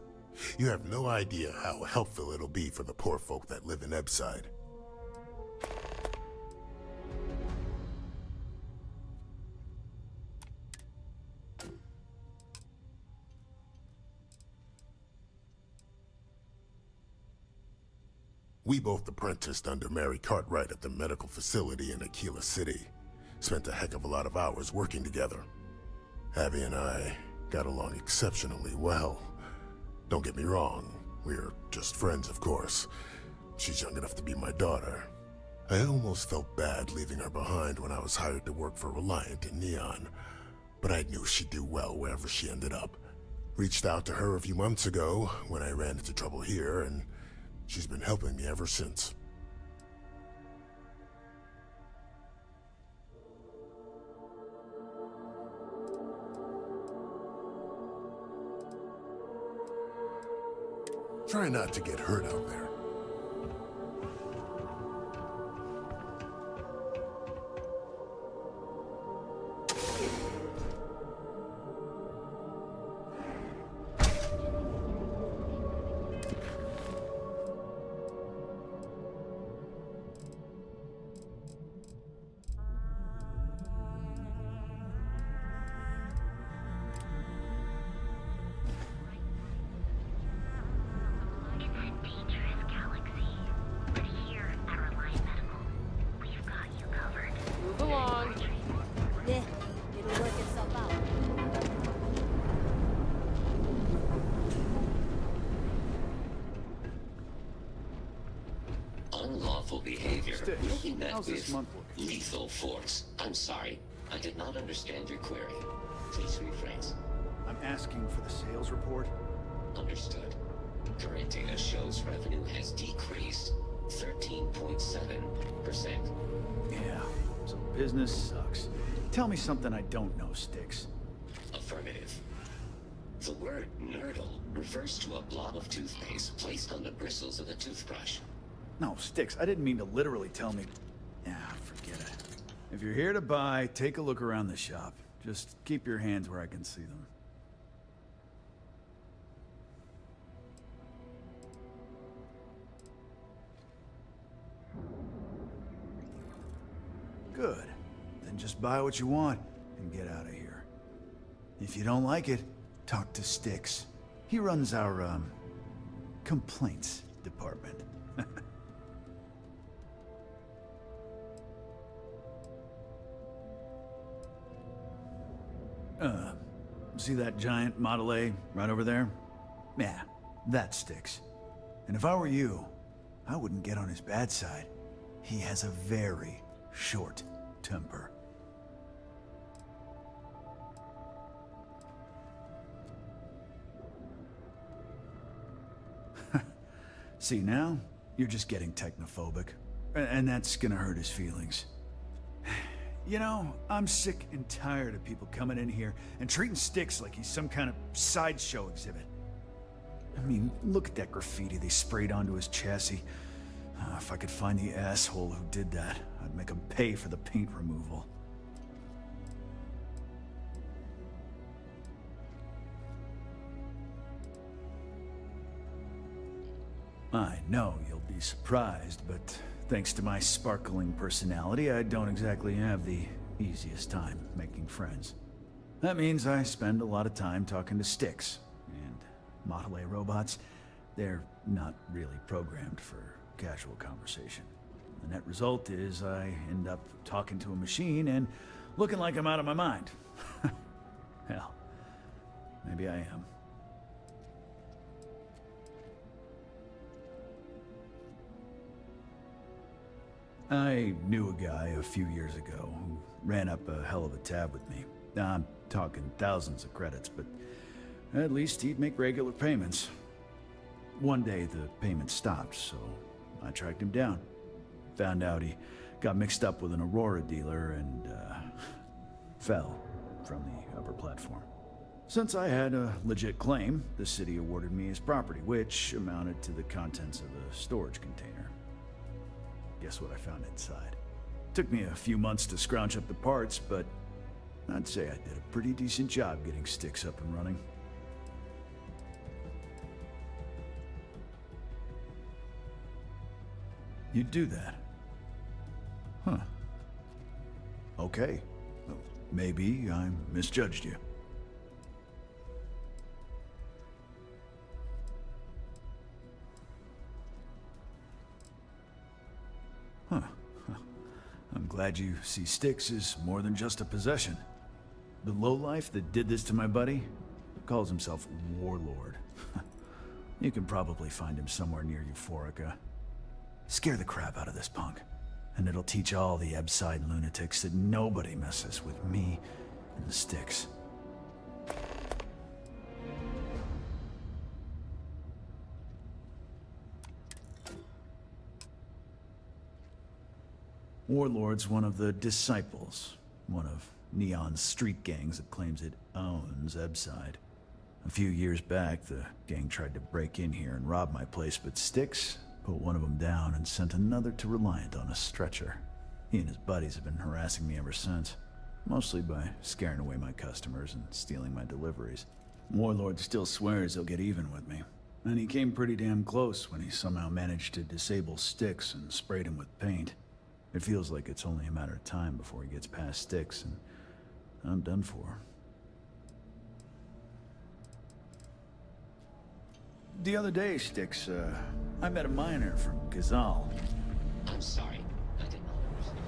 You have no idea how helpful it'll be for the poor folk that live in Ebside. We both apprenticed under Mary Cartwright at the medical facility in Aquila City. Spent a heck of a lot of hours working together. Abby and I got along exceptionally well. Don't get me wrong, we're just friends, of course. She's young enough to be my daughter. I almost felt bad leaving her behind when I was hired to work for Reliant in Neon, but I knew she'd do well wherever she ended up. Reached out to her a few months ago when I ran into trouble here, and she's been helping me ever since. Try not to get hurt out there. Move along. Yeah, it'll work itself out. Unlawful behavior Stitch, will be met how's this with month looking? lethal force. I'm sorry, I did not understand your query. Please rephrase. I'm asking for the sales report. Understood. Current data shows revenue has decreased 13.7%. Yeah, so business sucks. Tell me something I don't know, Styx. Affirmative. The word nurdle refers to a blob of toothpaste placed on the bristles of a toothbrush. No, Styx, I didn't mean to literally tell me. Yeah, forget it. If you're here to buy, take a look around the shop. Just keep your hands where I can see them. Good. Then just buy what you want and get out of here. If you don't like it, talk to Styx. He runs our, complaints department. See that giant Model A right over there? Yeah, that Styx. And if I were you, I wouldn't get on his bad side. He has a very short temper. See, now, you're just getting technophobic. And that's gonna hurt his feelings. You know, I'm sick and tired of people coming in here and treating Styx like he's some kind of sideshow exhibit. I mean, look at that graffiti they sprayed onto his chassis. If I could find the asshole who did that, I'd make him pay for the paint removal. I know you'll be surprised, but thanks to my sparkling personality, I don't exactly have the easiest time making friends. That means I spend a lot of time talking to Styx, and Model A robots, they're not really programmed for casual conversation. The net result is I end up talking to a machine and looking like I'm out of my mind. Hell, maybe I am. I knew a guy a few years ago who ran up a hell of a tab with me. I'm talking thousands of credits, but at least he'd make regular payments. One day the payments stopped, so I tracked him down. Found out he got mixed up with an Aurora dealer and fell from the upper platform. Since I had a legit claim, the city awarded me his property, which amounted to the contents of a storage container. Guess what I found inside? Took me a few months to scrounge up the parts, but I'd say I did a pretty decent job getting Styx up and running. You'd do that? Huh. Okay. Well, maybe I misjudged you. glad you see Styx is more than just a possession. The lowlife that did this to my buddy calls himself Warlord. You can probably find him somewhere near Euphorica. Scare the crap out of this punk, and it'll teach all the Ebside lunatics that nobody messes with me and the Styx. Warlord's one of the Disciples, one of Neon's street gangs that claims it owns Ebside. A few years back, the gang tried to break in here and rob my place, but Styx put one of them down and sent another to Reliant on a stretcher. He and his buddies have been harassing me ever since, mostly by scaring away my customers and stealing my deliveries. Warlord still swears he'll get even with me, and he came pretty damn close when he somehow managed to disable Styx and sprayed him with paint. It feels like it's only a matter of time before he gets past Styx, and I'm done for. The other day, Styx, I met a miner from Gazal. I'm sorry. I did not understand.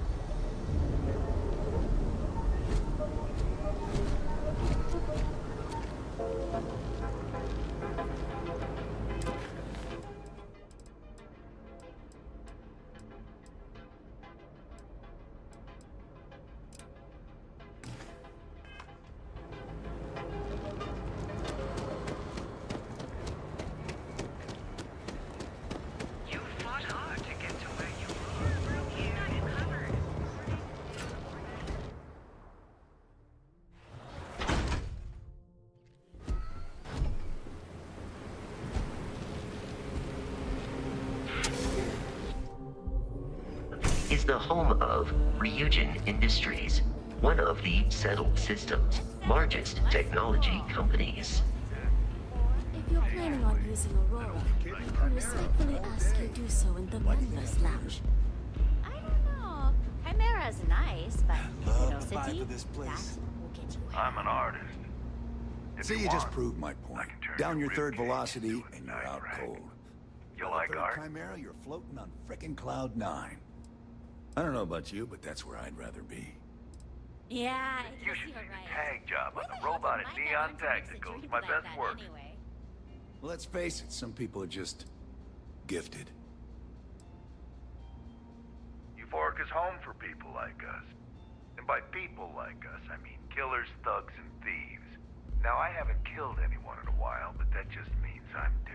Is the home of Ryujin Industries, one of the Settled Systems' largest technology companies. If you're planning on using Aurora, we respectfully ask you do so in the members' lounge. I don't know. Chimera's nice, but Love the vibe of this place. I'm an artist. See, you just proved my point. Down your third velocity, and you're out cold. You like art? Chimera, you're floating on frickin' Cloud 9. I don't know about you, but that's where I'd rather be. Yeah, You should see the tag job on the robot and neon tacticals. My best work. Anyway. Well, let's face it, some people are just gifted. Euphorica's home for people like us. And by people like us, I mean killers, thugs, and thieves. Now, I haven't killed anyone in a while, but that just means I'm due.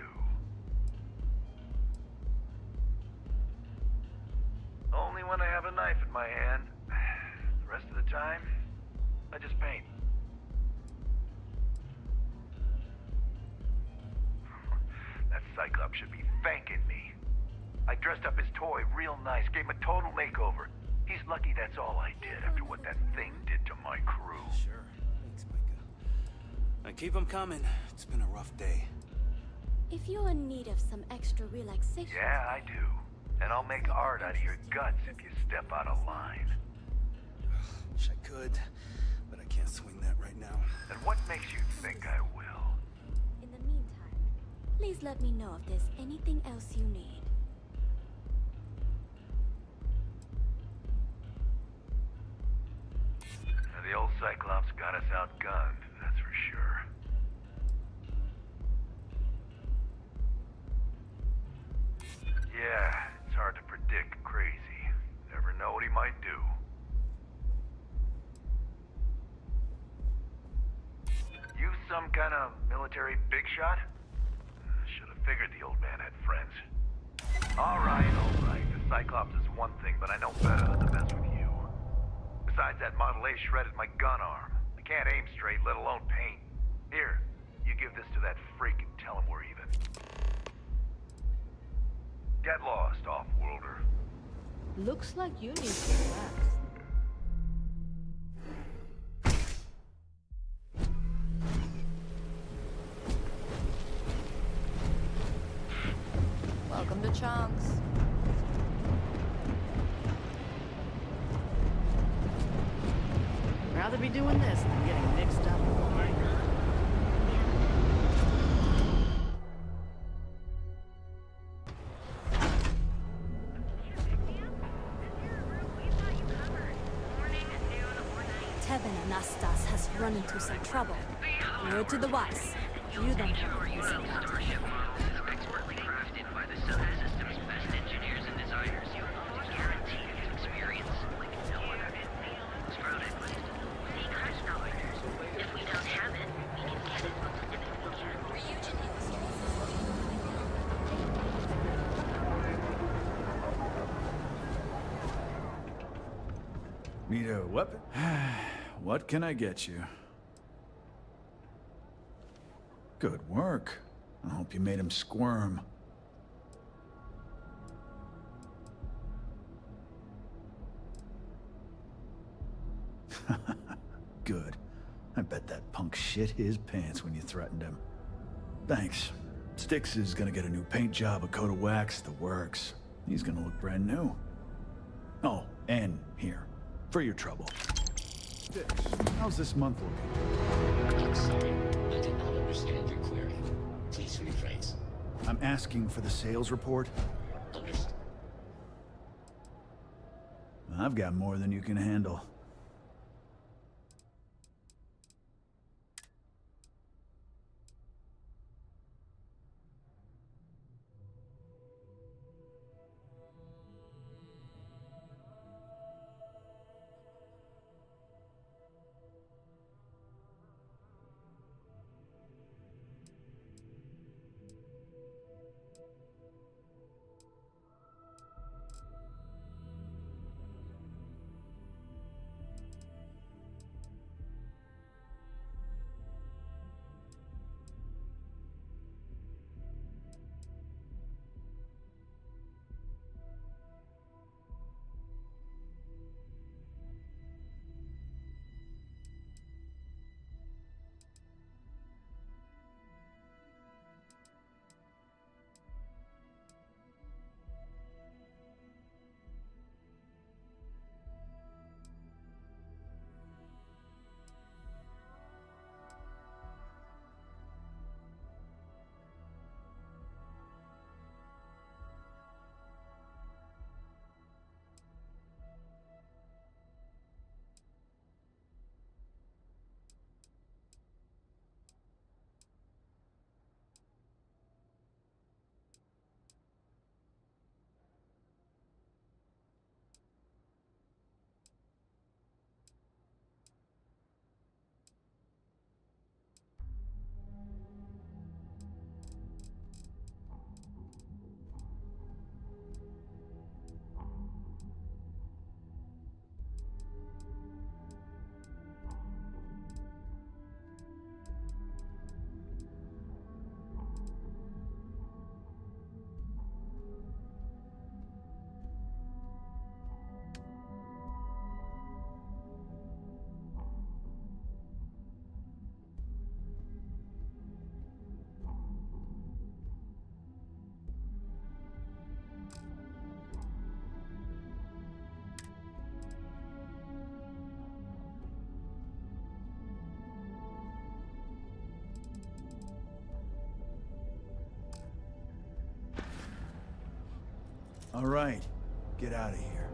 Only when I have a knife in my hand. The rest of the time, I just paint. That Cyclops should be thanking me. I dressed up his toy real nice, gave him a total makeover. He's lucky that's all I did after what that thing did to my crew. Sure. Thanks, Micah. Now keep them coming. It's been a rough day. If you're in need of some extra relaxation... Yeah, I do. And I'll make art out of your guts if you step out of line. Wish I could, but I can't swing that right now. And what makes you think I will? In the meantime, please let me know if there's anything else you need. Now, the old Cyclops got us outgunned, that's for sure. Yeah, it's hard to predict crazy. Never know what he might do. You some kind of military big shot? Should have figured the old man had friends. All right. The Cyclops is one thing, but I know better than to mess with you. Besides, that Model A shredded my gun arm. I can't aim straight, let alone paint. Here, you give this to that freak and tell him we're even. Get lost, off-worlder. Looks like you need to relax. Welcome to Chunks. Rather be doing this than getting mixed up. Tevin Anastas has run into some trouble. Word to the wise. You don't have to listen to Starship model is expertly crafted by the subsystem's best engineers and designers. Guaranteed experience like no other. Shrouded with secret accelerators. If we don't have it, we can get it. And if we can, reunion it. Need a weapon? What can I get you? Good work. I hope you made him squirm. Good. I bet that punk shit his pants when you threatened him. Thanks. Styx is gonna get a new paint job, a coat of wax, the works. He's gonna look brand new. Oh, and here, for your trouble. Styx, how's this month looking? I'm sorry. I did not understand your query. Please rephrase. I'm asking for the sales report. Understood. I've got more than you can handle. All right, get out of here.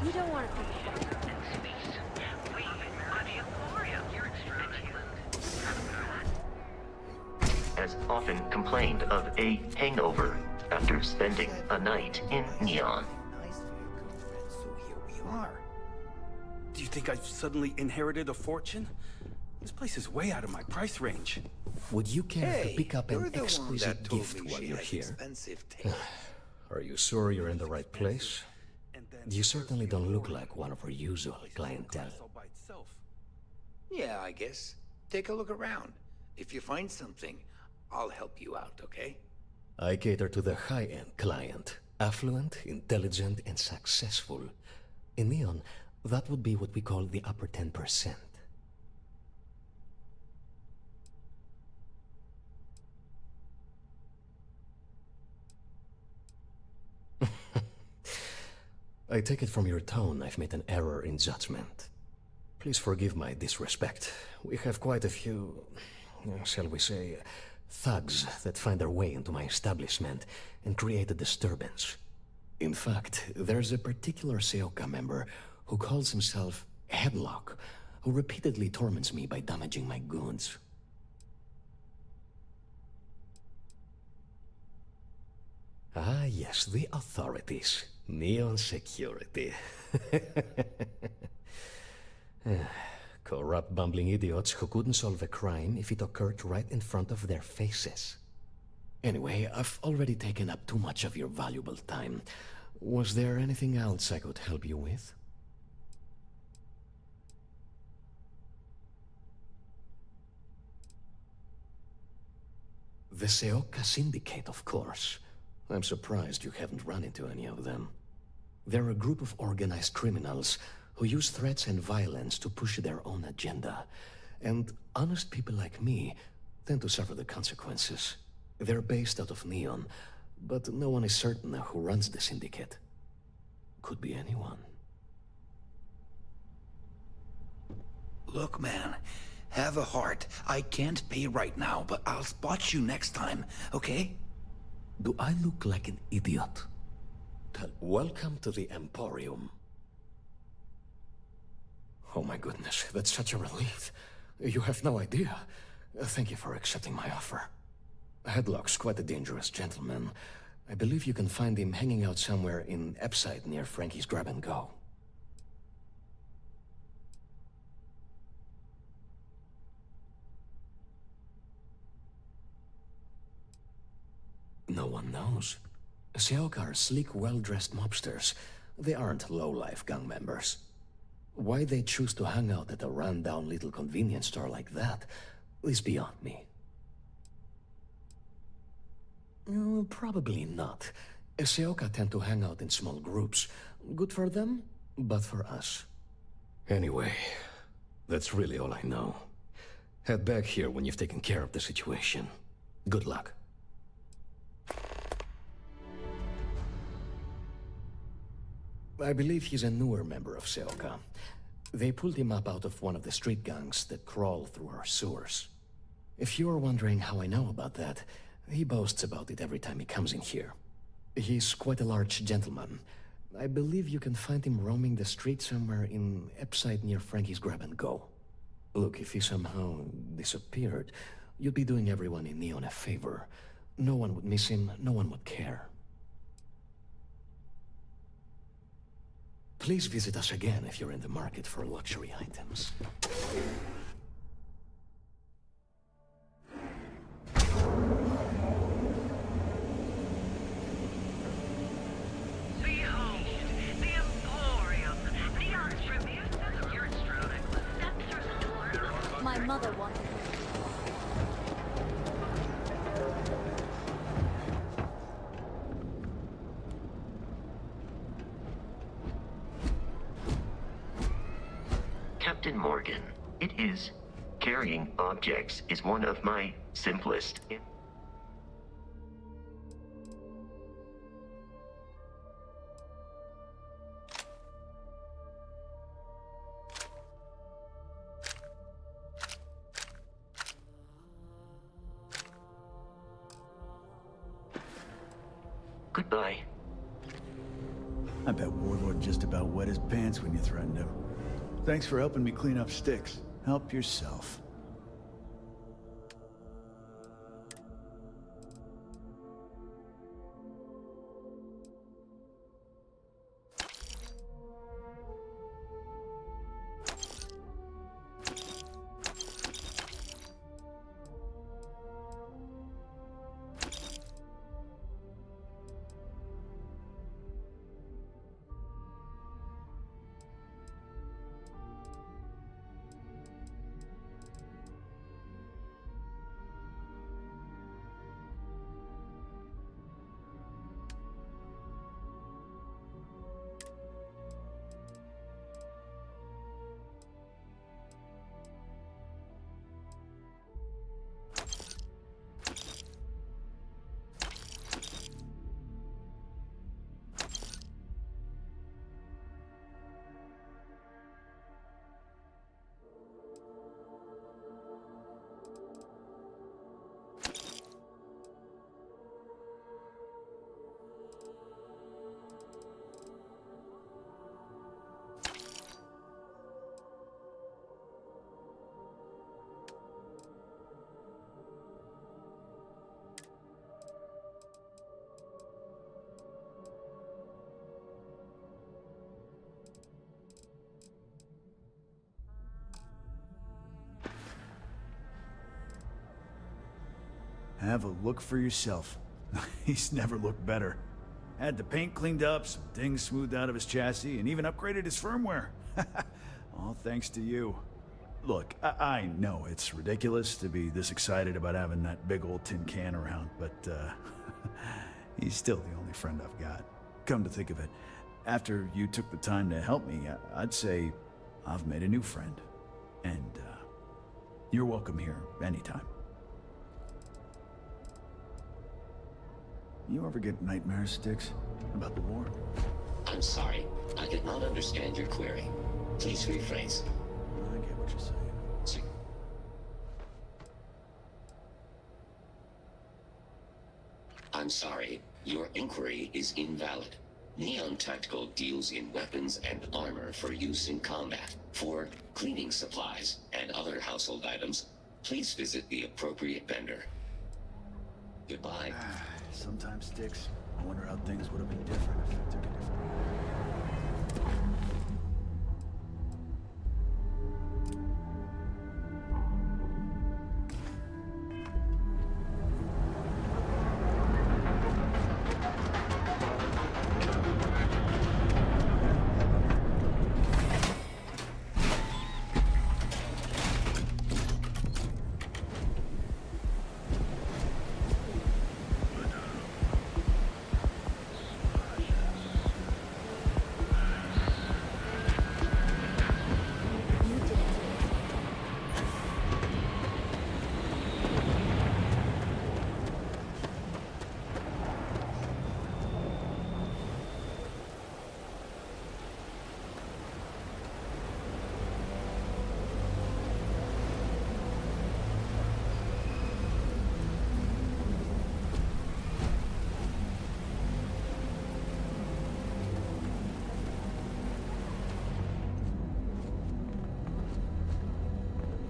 You don't want to think Has often complained of a hangover after spending a night in Neon. Do you think I've suddenly inherited a fortune? This place is way out of my price range. Would you care to pick up you're an the one exquisite that told gift me while she you're has here? expensive taste. Are you sure you're in the right place? You certainly don't look like one of our usual clientele. Yeah, I guess. Take a look around. If you find something, I'll help you out, okay? I cater to the high-end client. Affluent, intelligent, and successful. In Neon, that would be what we call the upper 10%. I take it from your tone I've made an error in judgment. Please forgive my disrespect. We have quite a few, shall we say, thugs that find their way into my establishment and create a disturbance. In fact, there's a particular Seoka member who calls himself Headlock, who repeatedly torments me by damaging my goods. Ah, yes, the authorities. Neon security. Corrupt, bumbling idiots who couldn't solve a crime if it occurred right in front of their faces. Anyway, I've already taken up too much of your valuable time. Was there anything else I could help you with? The Seoka Syndicate, of course. I'm surprised you haven't run into any of them. They're a group of organized criminals who use threats and violence to push their own agenda. And honest people like me tend to suffer the consequences. They're based out of Neon, but no one is certain who runs the syndicate. Could be anyone. Look, man, have a heart. I can't pay right now, but I'll spot you next time, okay? Do I look like an idiot? Welcome to the Emporium. Oh my goodness, that's such a relief. You have no idea. Thank you for accepting my offer. Headlock's quite a dangerous gentleman. I believe you can find him hanging out somewhere in Epside near Frankie's Grab and Go. No one knows. Seoka are sleek, well-dressed mobsters. They aren't low-life gang members. Why they choose to hang out at a run-down little convenience store like that is beyond me. Probably not. Seoka tend to hang out in small groups. Good for them, but for us. Anyway, that's really all I know. Head back here when you've taken care of the situation. Good luck. I believe he's a newer member of Seoka. They pulled him up out of one of the street gangs that crawl through our sewers. If you're wondering how I know about that, he boasts about it every time he comes in here. He's quite a large gentleman. I believe you can find him roaming the street somewhere in Epside near Frankie's Grab and Go. Look, if he somehow disappeared, you'd be doing everyone in Neon a favor. No one would miss him, no one would care. Please visit us again if you're in the market for luxury items. Behold, the Emporium. Neon tribute. You're Stronic. Step through the door. My mother wanted me. Captain Morgan, it is. Carrying objects is one of my simplest. Goodbye. I bet Warlord just about wet his pants when you threatened him. Thanks for helping me clean up sticks. Help yourself. Have a look for yourself. He's never looked better. Had the paint cleaned up, some things smoothed out of his chassis, and even upgraded his firmware. All thanks to you. Look, I know it's ridiculous to be this excited about having that big old tin can around, but he's still the only friend I've got. Come to think of it, after you took the time to help me, I'd say I've made a new friend. And you're welcome here anytime. You ever get nightmares, Sticks? About the war? I'm sorry. I did not understand your query. Please rephrase. I get what you're saying. I'm sorry. Your inquiry is invalid. Neon Tactical deals in weapons and armor for use in combat. For cleaning supplies and other household items, please visit the appropriate vendor. Goodbye. Sometimes, Sticks, I wonder how things would have been different if I took a different route.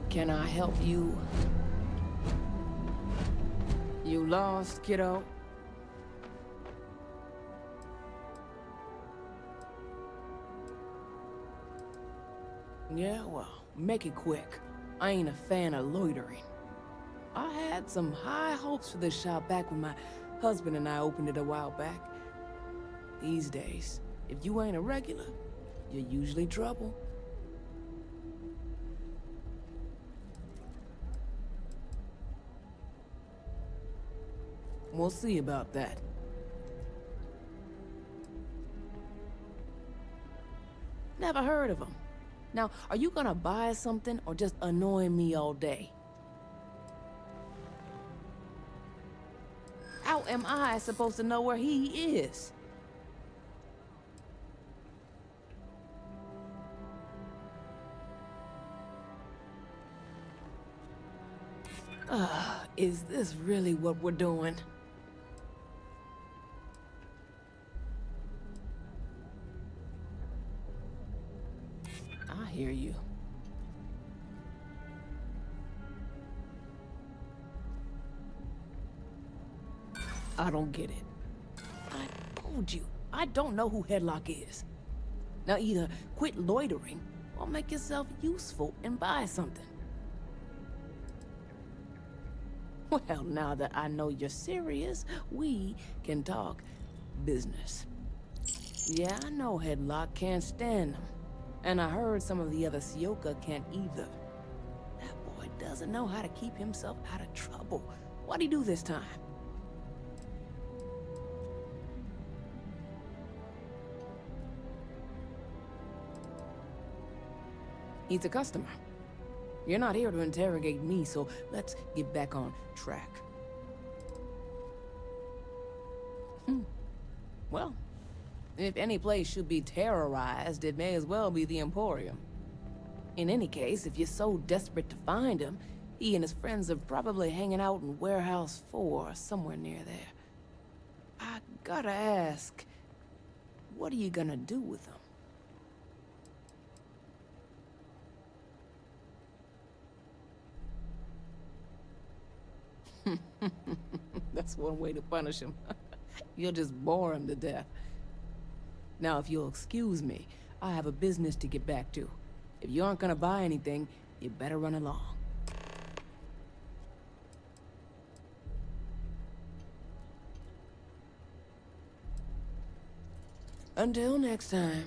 Can I help you? You lost, kiddo? Yeah, well, make it quick. I ain't a fan of loitering. I had some high hopes for this shop back when my husband and I opened it a while back. These days, if you ain't a regular, you're usually trouble. We'll see about that. Never heard of him. Now, are you gonna buy something or just annoy me all day? How am I supposed to know where he is? Is this really what we're doing? I hear you. I don't get it. I told you, I don't know who Headlock is. Now either quit loitering or make yourself useful and buy something. Well, now that I know you're serious, we can talk business. Yeah, I know Headlock can't stand them. And I heard some of the other Sioka can't either. That boy doesn't know how to keep himself out of trouble. What'd he do this time? He's a customer. You're not here to interrogate me, so let's get back on track. Well, if any place should be terrorized, it may as well be the Emporium. In any case, if you're so desperate to find him, he and his friends are probably hanging out in Warehouse 4, somewhere near there. I gotta ask, what are you gonna do with him? That's one way to punish him. You'll just bore him to death. Now, if you'll excuse me, I have a business to get back to. If you aren't gonna buy anything, you better run along. Until next time.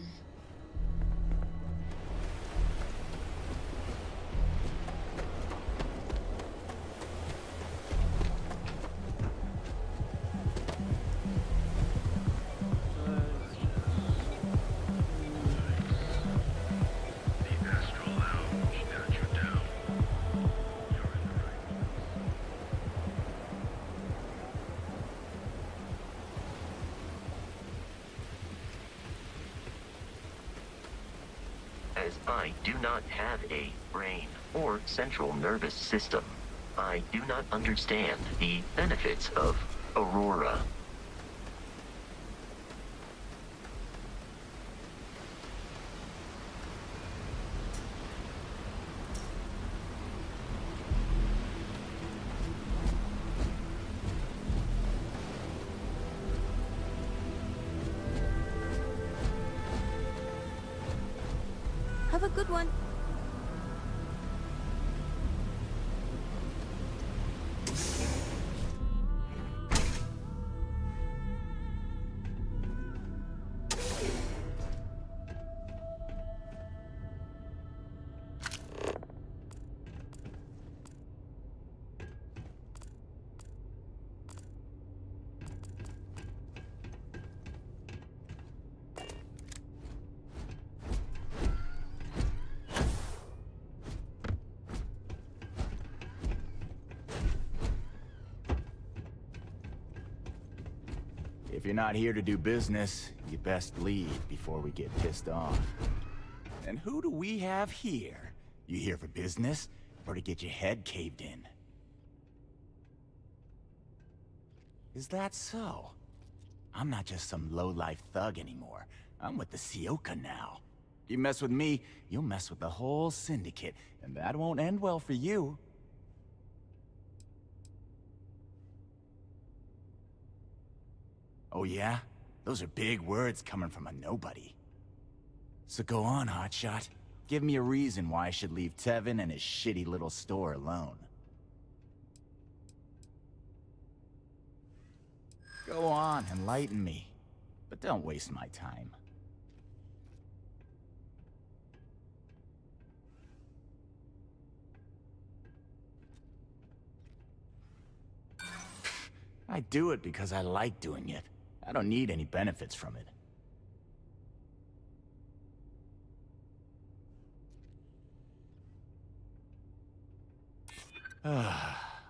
As I do not have a brain or central nervous system, I do not understand the benefits of Aurora. Have a good one. If you're not here to do business, you best leave before we get pissed off. And who do we have here? You here for business, or to get your head caved in? Is that so? I'm not just some low-life thug anymore. I'm with the Sioka now. You mess with me, you'll mess with the whole syndicate, and that won't end well for you. Oh yeah? Those are big words coming from a nobody. So go on, hotshot. Give me a reason why I should leave Tevin and his shitty little store alone. Go on, enlighten me. But don't waste my time. I do it because I like doing it. I don't need any benefits from it.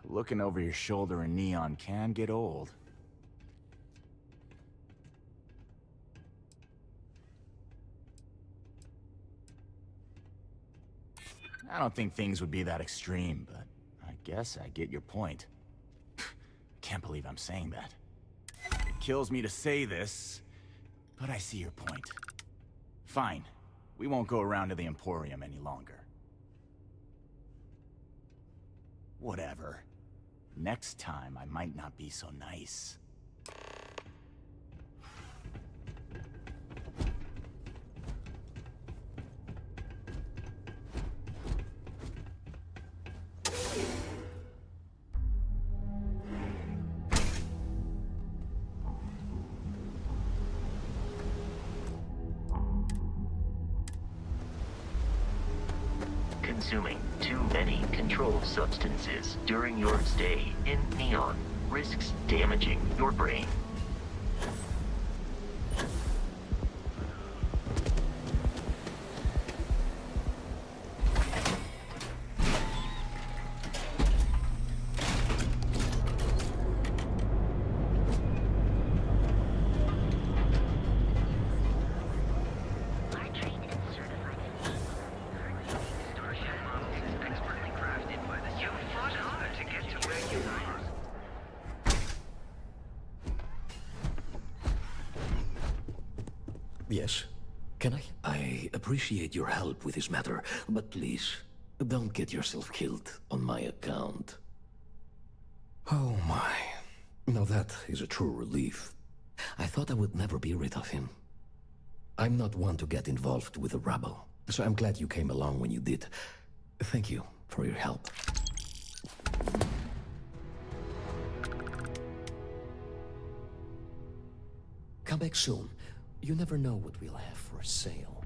Looking over your shoulder in neon can get old. I don't think things would be that extreme, but I guess I get your point. Can't believe I'm saying that. It kills me to say this, but I see your point. Fine. We won't go around to the Emporium any longer. Whatever. Next time, I might not be so nice. Consuming too many controlled substances during your stay in Neon risks damaging your brain. Yes? Can I? I appreciate your help with this matter, but please, don't get yourself killed on my account. Oh my. Now that is a true relief. I thought I would never be rid of him. I'm not one to get involved with the rabble, so I'm glad you came along when you did. Thank you for your help. Come back soon. You never know what we'll have for sale.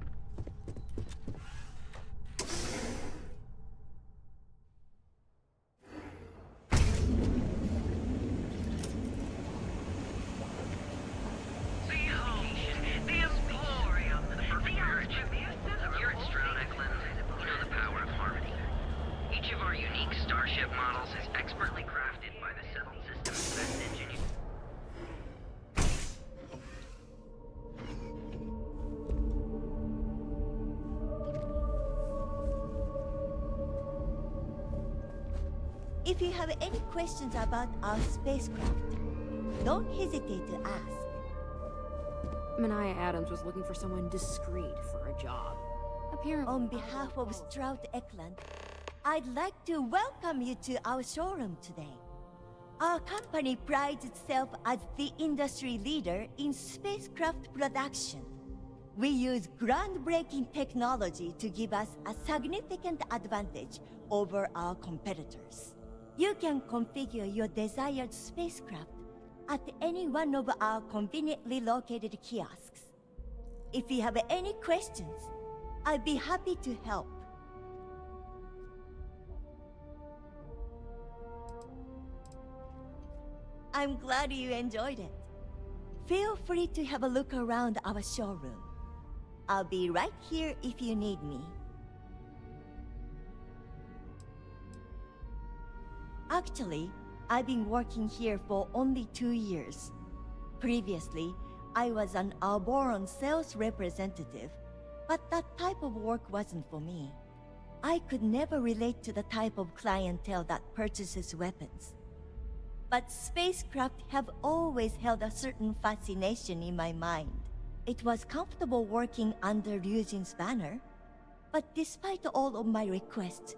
The Emporium. You're at Stroud, Eklund. You know the power of harmony. Each of our unique starship models is expertly crafted by the settled system's best engineers. If you have any questions about our spacecraft, don't hesitate to ask. Mania Adams was looking for someone discreet for a job. Apparently, on behalf of Stroud Eklund, I'd like to welcome you to our showroom today. Our company prides itself as the industry leader in spacecraft production. We use groundbreaking technology to give us a significant advantage over our competitors. You can configure your desired spacecraft at any one of our conveniently located kiosks. If you have any questions, I'd be happy to help. I'm glad you enjoyed it. Feel free to have a look around our showroom. I'll be right here if you need me. Actually, I've been working here for only 2 years. Previously, I was an Arboron sales representative, but that type of work wasn't for me. I could never relate to the type of clientele that purchases weapons. But spacecraft have always held a certain fascination in my mind. It was comfortable working under Ryujin's banner, but despite all of my requests,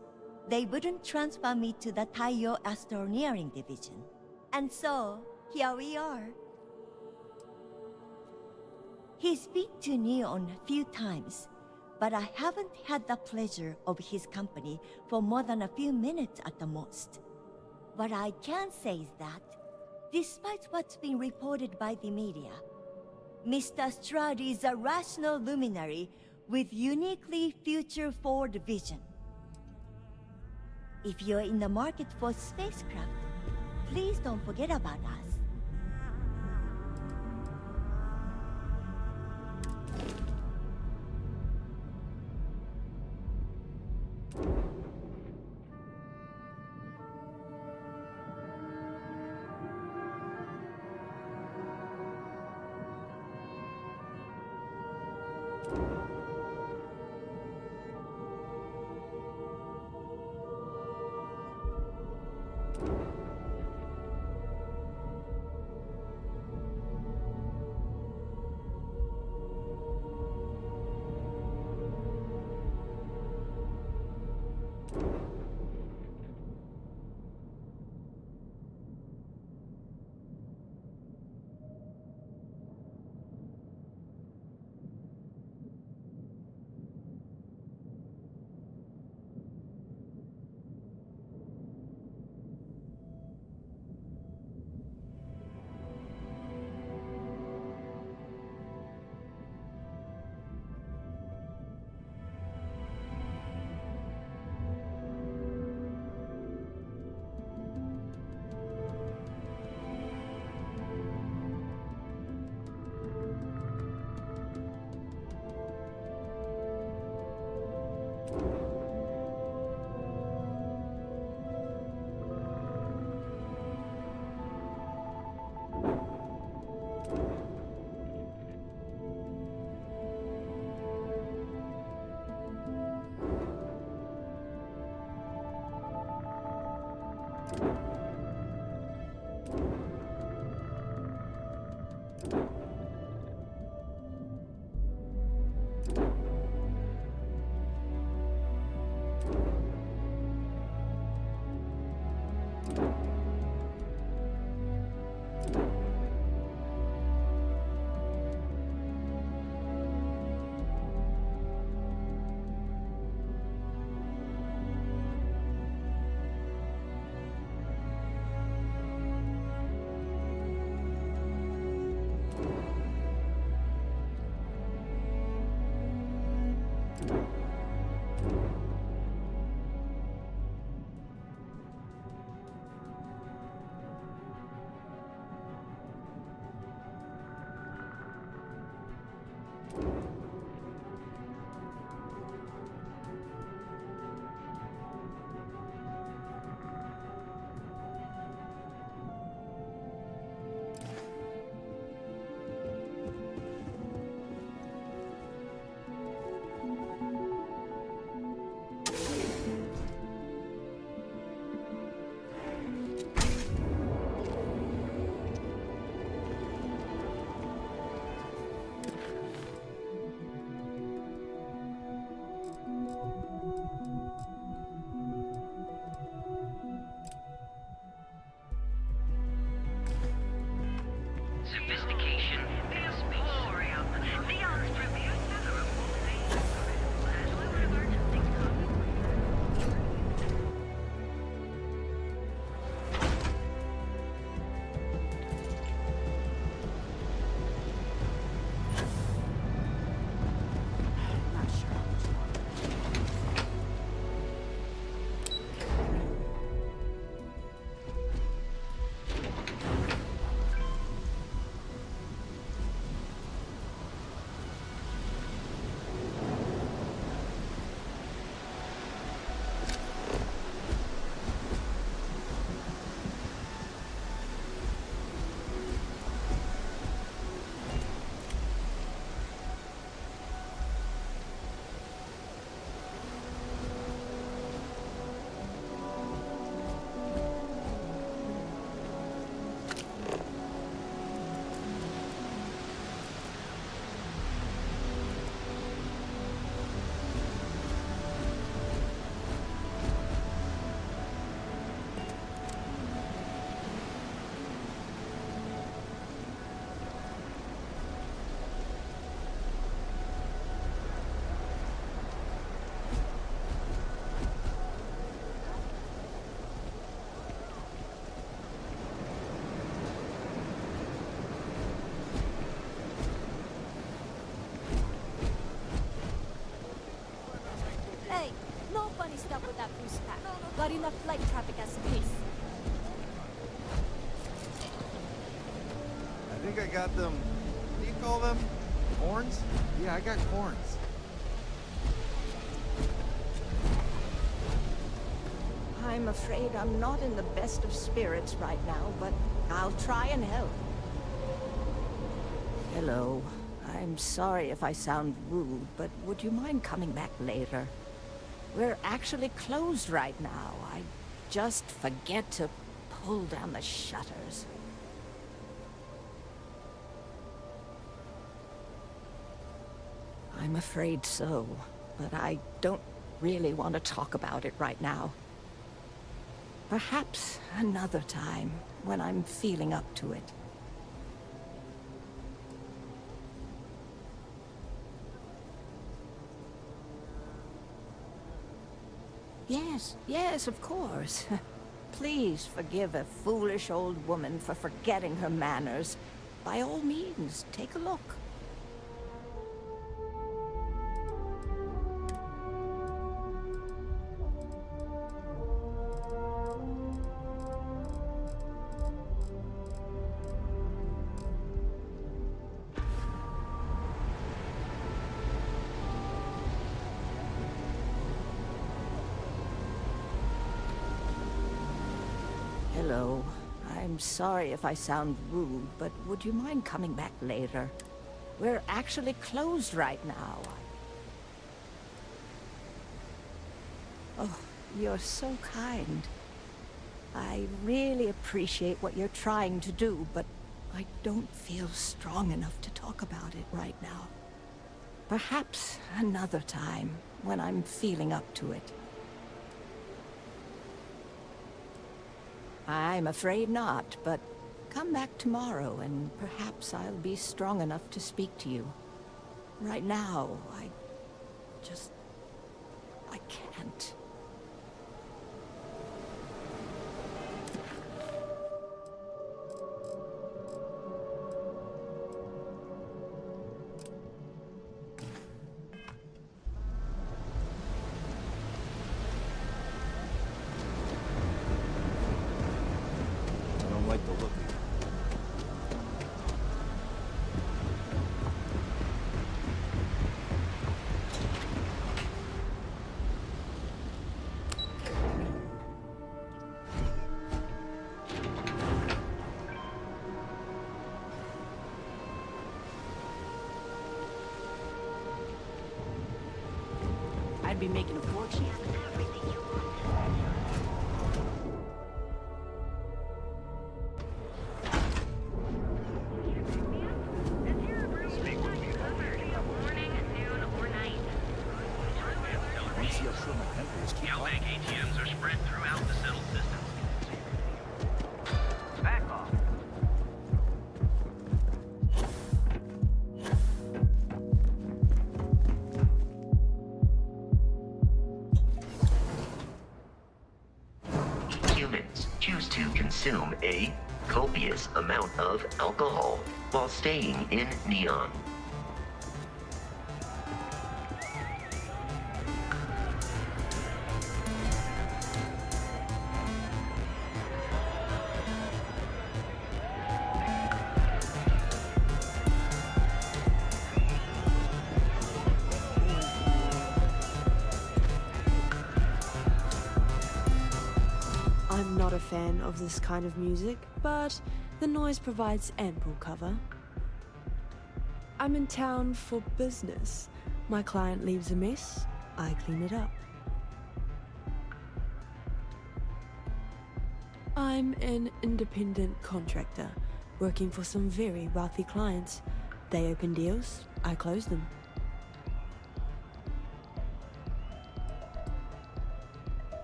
they wouldn't transfer me to the Taiyo Astroneering Division. And so, here we are. He's been to Neon a few times, but I haven't had the pleasure of his company for more than a few minutes at the most. What I can say is that, despite what's been reported by the media, Mr. Stroud is a rational luminary with uniquely future-forward vision. If you're in the market for spacecraft, please don't forget about us. Sophistication is emporium. Neon's premier center of cultivation. As we would have urged things Hey, no funny stuff with that boost pack. Got enough flight traffic as it is. I think I got them. What do you call them? Horns? Yeah, I got horns. I'm afraid I'm not in the best of spirits right now, but I'll try and help. Hello. I'm sorry if I sound rude, but would you mind coming back later? We're actually closed right now. I just forget to pull down the shutters. I'm afraid so, but I don't really want to talk about it right now. Perhaps another time, when I'm feeling up to it. Yes, of course. Please forgive a foolish old woman for forgetting her manners. By all means, take a look. Hello. I'm sorry if I sound rude, but would you mind coming back later? We're actually closed right now. Oh, you're so kind. I really appreciate what you're trying to do, but I don't feel strong enough to talk about it right now. Perhaps another time, when I'm feeling up to it. I'm afraid not, but come back tomorrow and perhaps I'll be strong enough to speak to you. Right now, I can't. I don't like the look of you. I'd be making a fortune. Galbank ATMs are spread throughout the settled systems. Back off. Humans choose to consume a copious amount of alcohol while staying in Neon. I'm not a fan of this kind of music, but the noise provides ample cover. I'm in town for business. My client leaves a mess, I clean it up. I'm an independent contractor, working for some very wealthy clients. They open deals, I close them.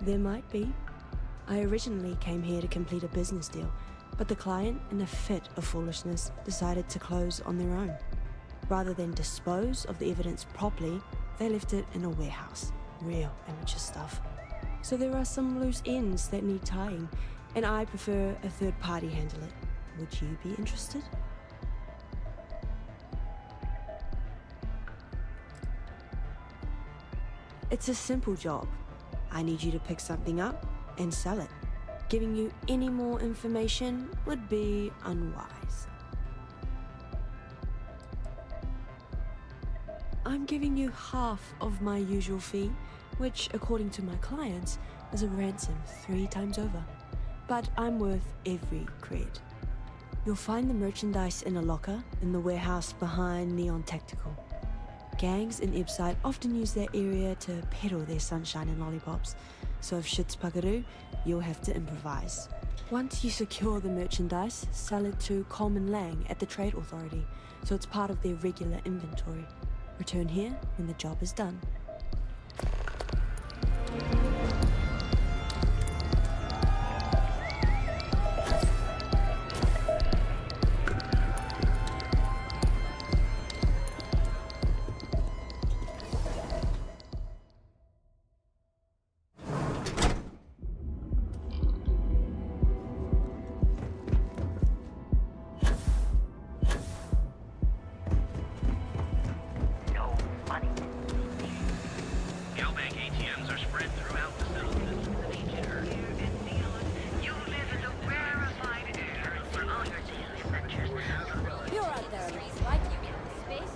There might be. I originally came here to complete a business deal, but the client, in a fit of foolishness, decided to close on their own. Rather than dispose of the evidence properly, they left it in a warehouse. Real amateur stuff. So there are some loose ends that need tying, and I prefer a third party handle it. Would you be interested? It's a simple job. I need you to pick something up and sell it. Giving you any more information would be unwise. I'm giving you half of my usual fee, which, according to my clients, is a ransom 3 times over. But I'm worth every cred. You'll find the merchandise in a locker in the warehouse behind Neon Tactical. Gangs in Ibside often use that area to peddle their sunshine and lollipops, so if shit's puckaroo, you'll have to improvise. Once you secure the merchandise, sell it to Coleman Lang at the Trade Authority, so it's part of their regular inventory. Return here when the job is done. Galbank ATMs are spread throughout the settled systems of ancient Earth. You live in the rarefied air for all your daily adventures. You're out there, right? Space?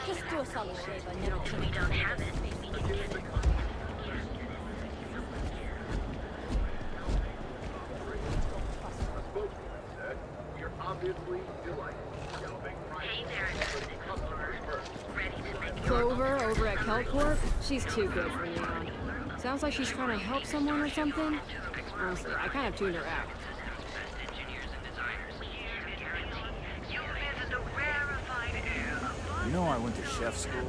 Just do a solid shave on your We don't have it. We can get it. Hey there, explorer. Ready to make your Clover over at Kelport? She's too good for Neon. Sounds like she's trying to help someone or something. Honestly, I kind of tuned her out. You know I went to chef school?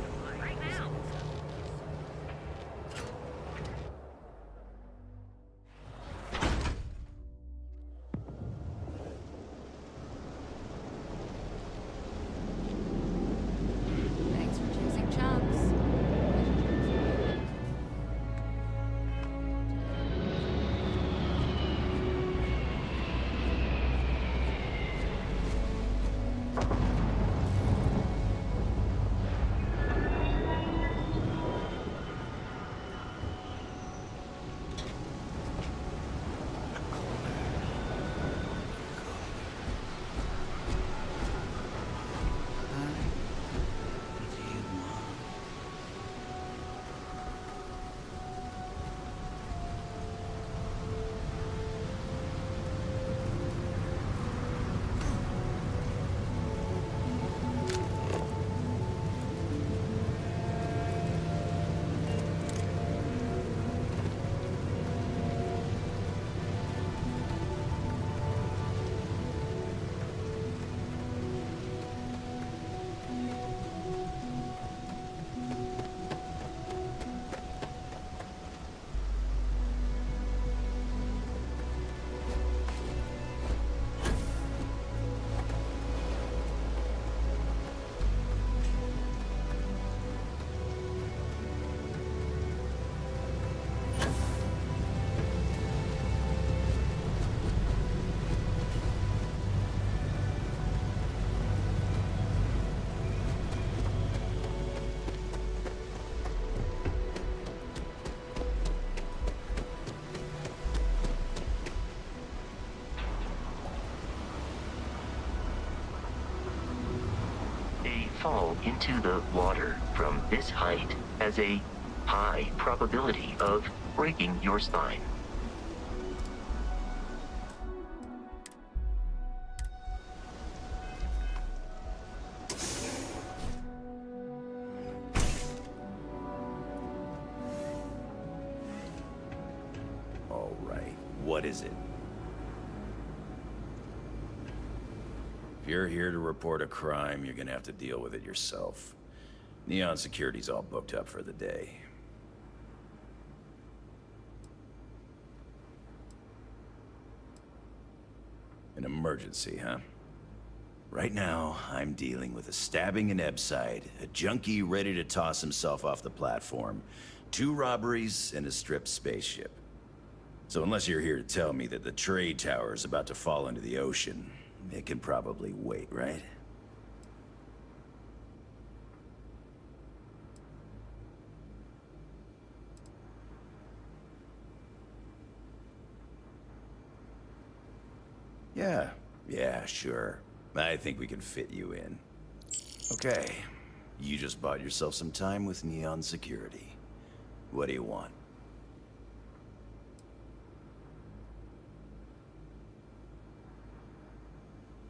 Thanks for choosing Chunks. fall into the water from this height has a high probability of breaking your spine. All right, what is it? If you're here to report a crime, you're gonna have to deal with it yourself. Neon Security's all booked up for the day. An emergency, huh? Right now, I'm dealing with a stabbing in Ebside, a junkie ready to toss himself off the platform, 2 robberies, and a stripped spaceship. So unless you're here to tell me that the trade tower is about to fall into the ocean, it can probably wait, right? Yeah, sure. I think we can fit you in. Okay, you just bought yourself some time with Neon Security. What do you want?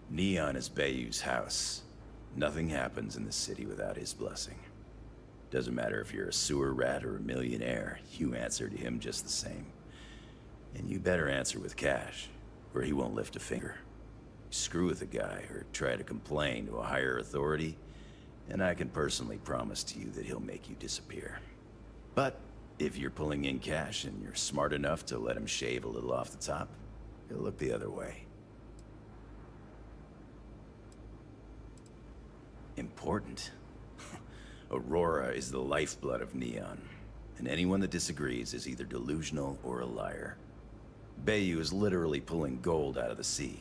Neon is Bayou's house. Nothing happens in the city without his blessing. Doesn't matter if you're a sewer rat or a millionaire, you answer to him just the same. And you better answer with cash, or he won't lift a finger. Screw with a guy or try to complain to a higher authority, and I can personally promise to you that he'll make you disappear. But if you're pulling in cash and you're smart enough to let him shave a little off the top, he'll look the other way. Important. Aurora is the lifeblood of Neon, and anyone that disagrees is either delusional or a liar. Bayou is literally pulling gold out of the sea.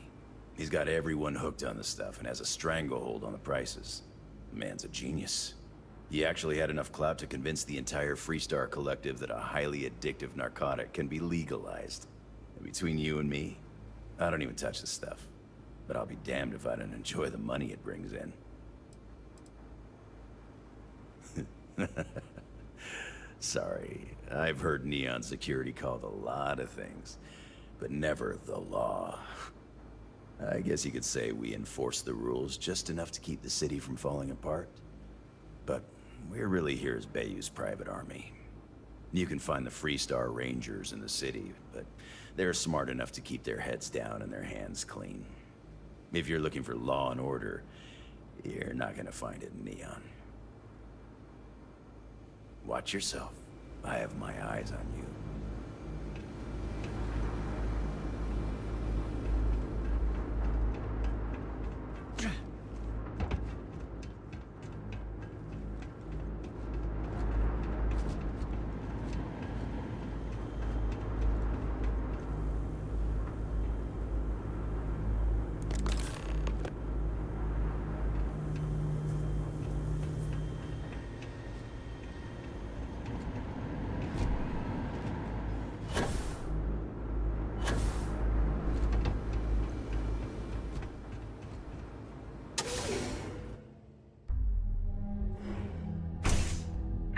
He's got everyone hooked on the stuff and has a stranglehold on the prices. The man's a genius. He actually had enough clout to convince the entire Freestar Collective that a highly addictive narcotic can be legalized. And between you and me, I don't even touch the stuff. But I'll be damned if I don't enjoy the money it brings in. Sorry, I've heard Neon Security called a lot of things, but never the law. I guess you could say we enforce the rules just enough to keep the city from falling apart. But we're really here as Bayou's private army. You can find the Freestar Rangers in the city, but they're smart enough to keep their heads down and their hands clean. If you're looking for law and order, you're not gonna find it in Neon. Watch yourself. I have my eyes on you.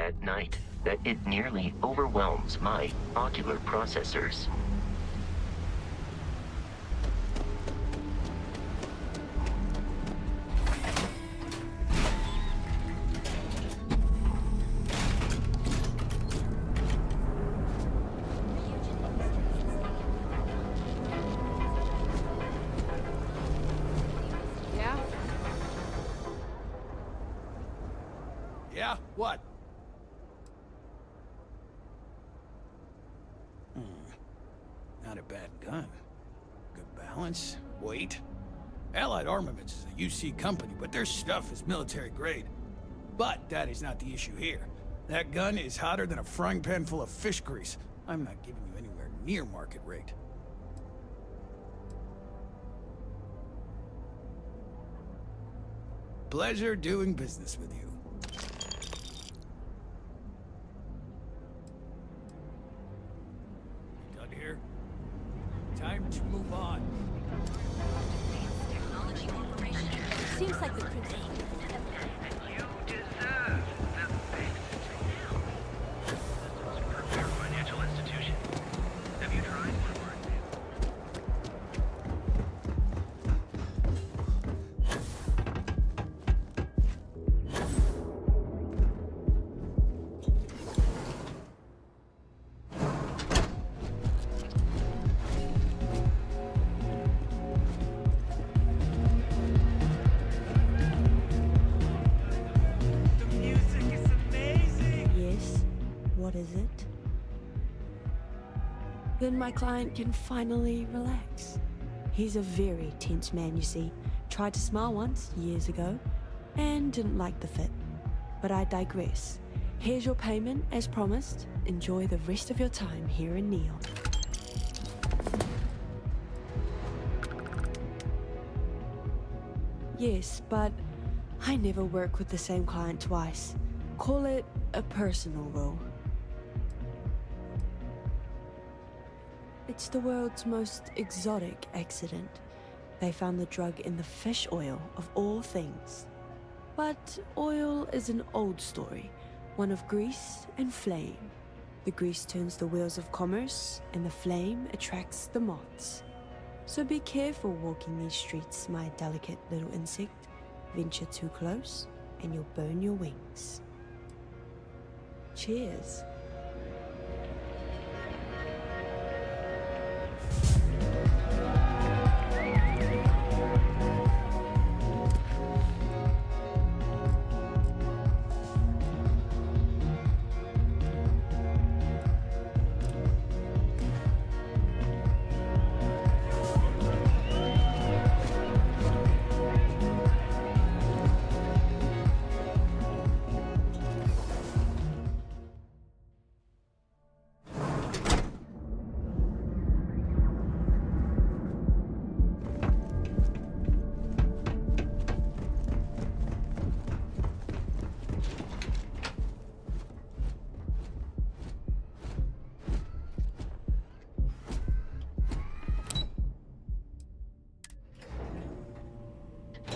At night, that it nearly overwhelms my ocular processors. Yeah? What? Not a bad gun. Good balance, weight. Allied Armaments is a UC company, but their stuff is military grade. But that is not the issue here. That gun is hotter than a frying pan full of fish grease. I'm not giving you anywhere near market rate. Pleasure doing business with you. Done here? Time to move on. Seems like the prince. is it? Then my client can finally relax. He's a very tense man, you see. Tried to smile once, years ago, and didn't like the fit. But I digress. Here's your payment, as promised. Enjoy the rest of your time here in Neon. Yes, but I never work with the same client twice. Call it a personal role. It's the world's most exotic accident. They found the drug in the fish oil of all things. But oil is an old story, one of grease and flame. The grease turns the wheels of commerce, and the flame attracts the moths. So be careful walking these streets, my delicate little insect. Venture too close, and you'll burn your wings. Cheers.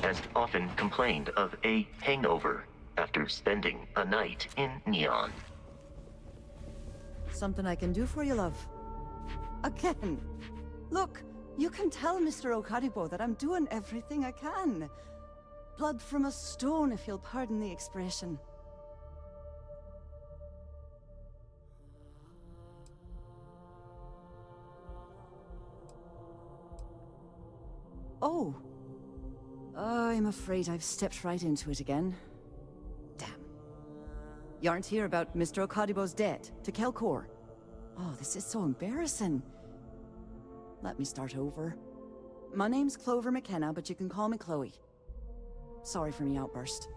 Has often complained of a hangover after spending a night in Neon. Something I can do for you, love. Again. Look, you can tell Mr. Okaribo that I'm doing everything I can. Blood from a stone, if you'll pardon the expression. Oh. I'm afraid I've stepped right into it again. Damn. You aren't here about Mr. Okaribo's debt to Kelkor. Oh, this is so embarrassing. Let me start over. My name's Clover McKenna, but you can call me Chloe. Sorry for me outburst.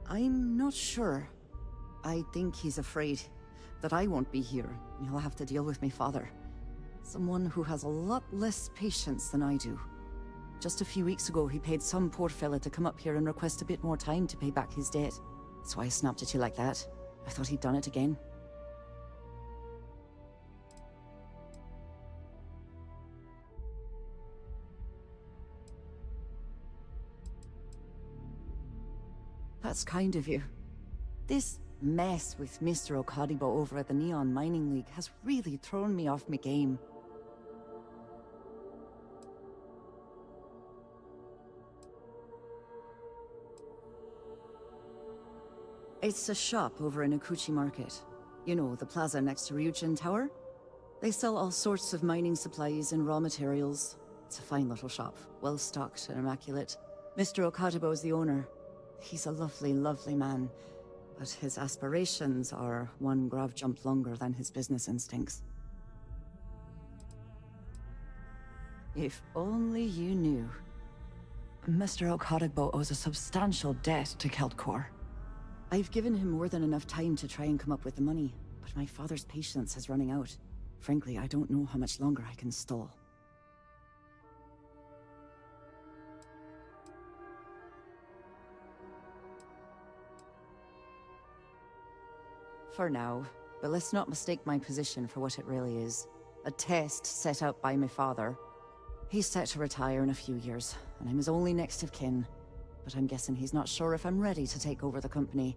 I'm not sure. I think he's afraid that I won't be here, and he'll have to deal with my father. Someone who has a lot less patience than I do. Just a few weeks ago, he paid some poor fella to come up here and request a bit more time to pay back his debt. That's why I snapped at you like that. I thought he'd done it again. That's kind of you. This mess with Mr. Okaribo over at the Neon Mining League has really thrown me off my game. It's a shop over in Akuchi Market. You know, the plaza next to Ryujin Tower? They sell all sorts of mining supplies and raw materials. It's a fine little shop, well stocked and immaculate. Mr. Okaribo is the owner. He's a lovely, lovely man. But his aspirations are one grav jump longer than his business instincts. If only you knew. Mr. Okaribo owes a substantial debt to Keldcor. I've given him more than enough time to try and come up with the money, but my father's patience is running out. Frankly, I don't know how much longer I can stall. For now, but let's not mistake my position for what it really is. A test set out by my father. He's set to retire in a few years, and I'm his only next of kin. But I'm guessing he's not sure if I'm ready to take over the company.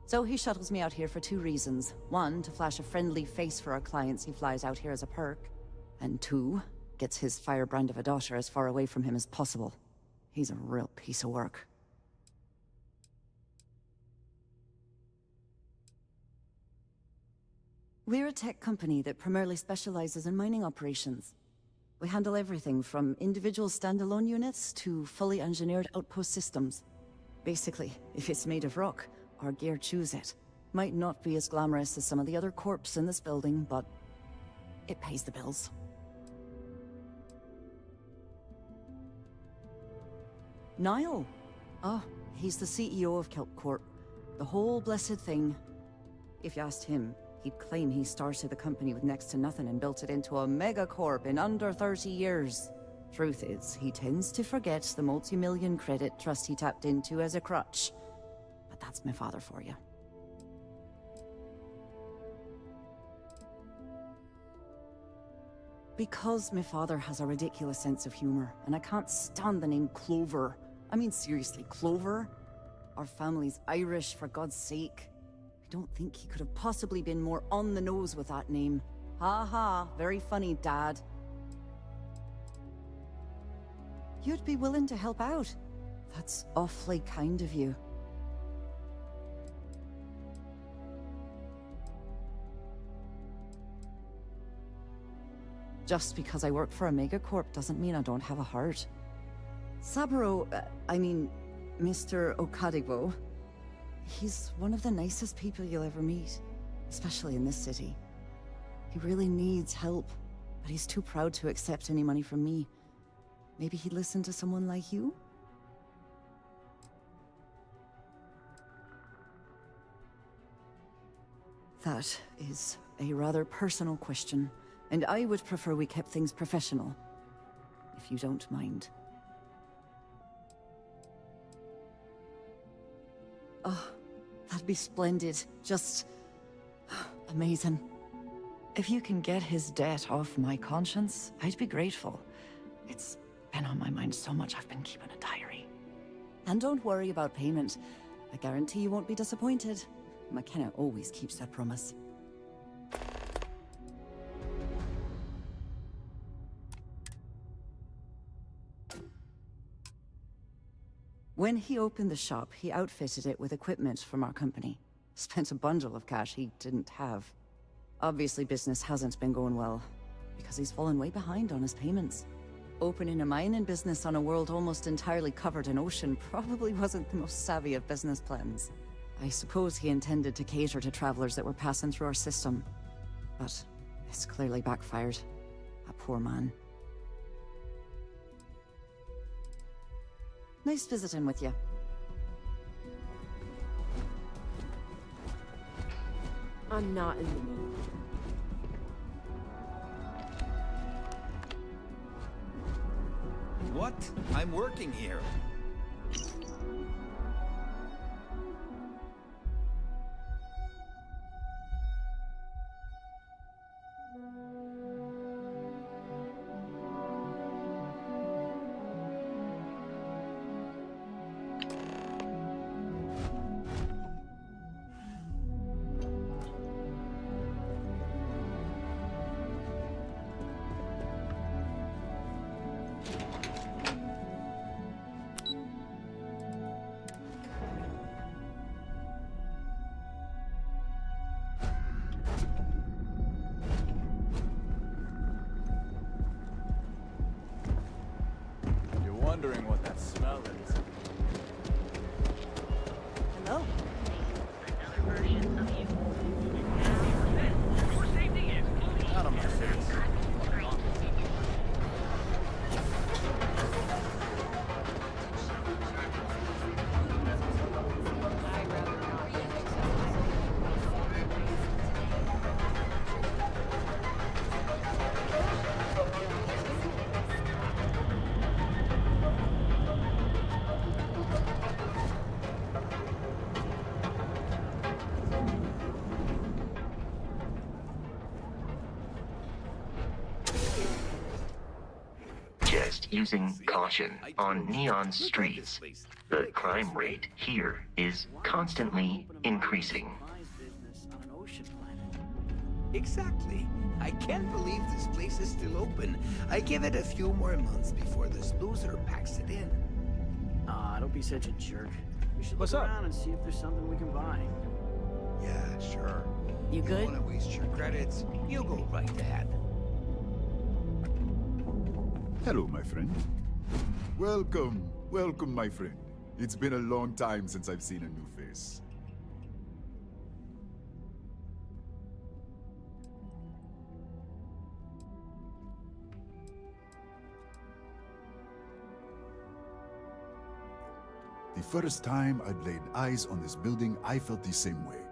So he shuttles me out here for two reasons. One, to flash a friendly face for our clients he flies out here as a perk. And two, gets his firebrand of a daughter as far away from him as possible. He's a real piece of work. We're a tech company that primarily specializes in mining operations. We handle everything from individual standalone units to fully engineered outpost systems. Basically, if it's made of rock, our gear chews it. Might not be as glamorous as some of the other corps in this building, but it pays the bills. Niall? Oh, he's the CEO of Kelp Corp. The whole blessed thing. If you asked him, he'd claim he started the company with next to nothing and built it into a megacorp in under 30 years. Truth is, he tends to forget the multi-million credit trust he tapped into as a crutch. But that's my father for you. Because my father has a ridiculous sense of humor, and I can't stand the name Clover. I mean, seriously, Clover? Our family's Irish, for God's sake. I don't think he could have possibly been more on the nose with that name. Ha ha, very funny, Dad. You'd be willing to help out. That's awfully kind of you. Just because I work for a megacorp doesn't mean I don't have a heart. Saburo, Mr. Okadigbo, he's one of the nicest people you'll ever meet, especially in this city. He really needs help, but he's too proud to accept any money from me. Maybe he'd listen to someone like you? That is a rather personal question, and I would prefer we kept things professional, if you don't mind. Oh, that'd be splendid. Just amazing. If you can get his debt off my conscience, I'd be grateful. It's been on my mind so much I've been keeping a diary. And don't worry about payment. I guarantee you won't be disappointed. McKenna always keeps that promise. When he opened the shop, he outfitted it with equipment from our company. Spent a bundle of cash he didn't have. Obviously, business hasn't been going well, because he's fallen way behind on his payments. Opening a mining business on a world almost entirely covered in ocean probably wasn't the most savvy of business plans. I suppose he intended to cater to travelers that were passing through our system. But it's clearly backfired. A poor man. Nice visiting with you. I'm not in the mood. What? I'm working here. Wondering what that smell is. Hello. Out of my face. Using caution on neon streets. The crime rate here is constantly increasing. Exactly. I can't believe this place is still open. I give it a few more months before this loser packs it in. Ah, don't be such a jerk. We should What's look up? around and see if there's something we can buy. Yeah, sure. You good? Don't want to waste your credits? You go right ahead. Hello, my friend. Welcome, my friend. It's been a long time since I've seen a new face. The first time I'd laid eyes on this building, I felt the same way.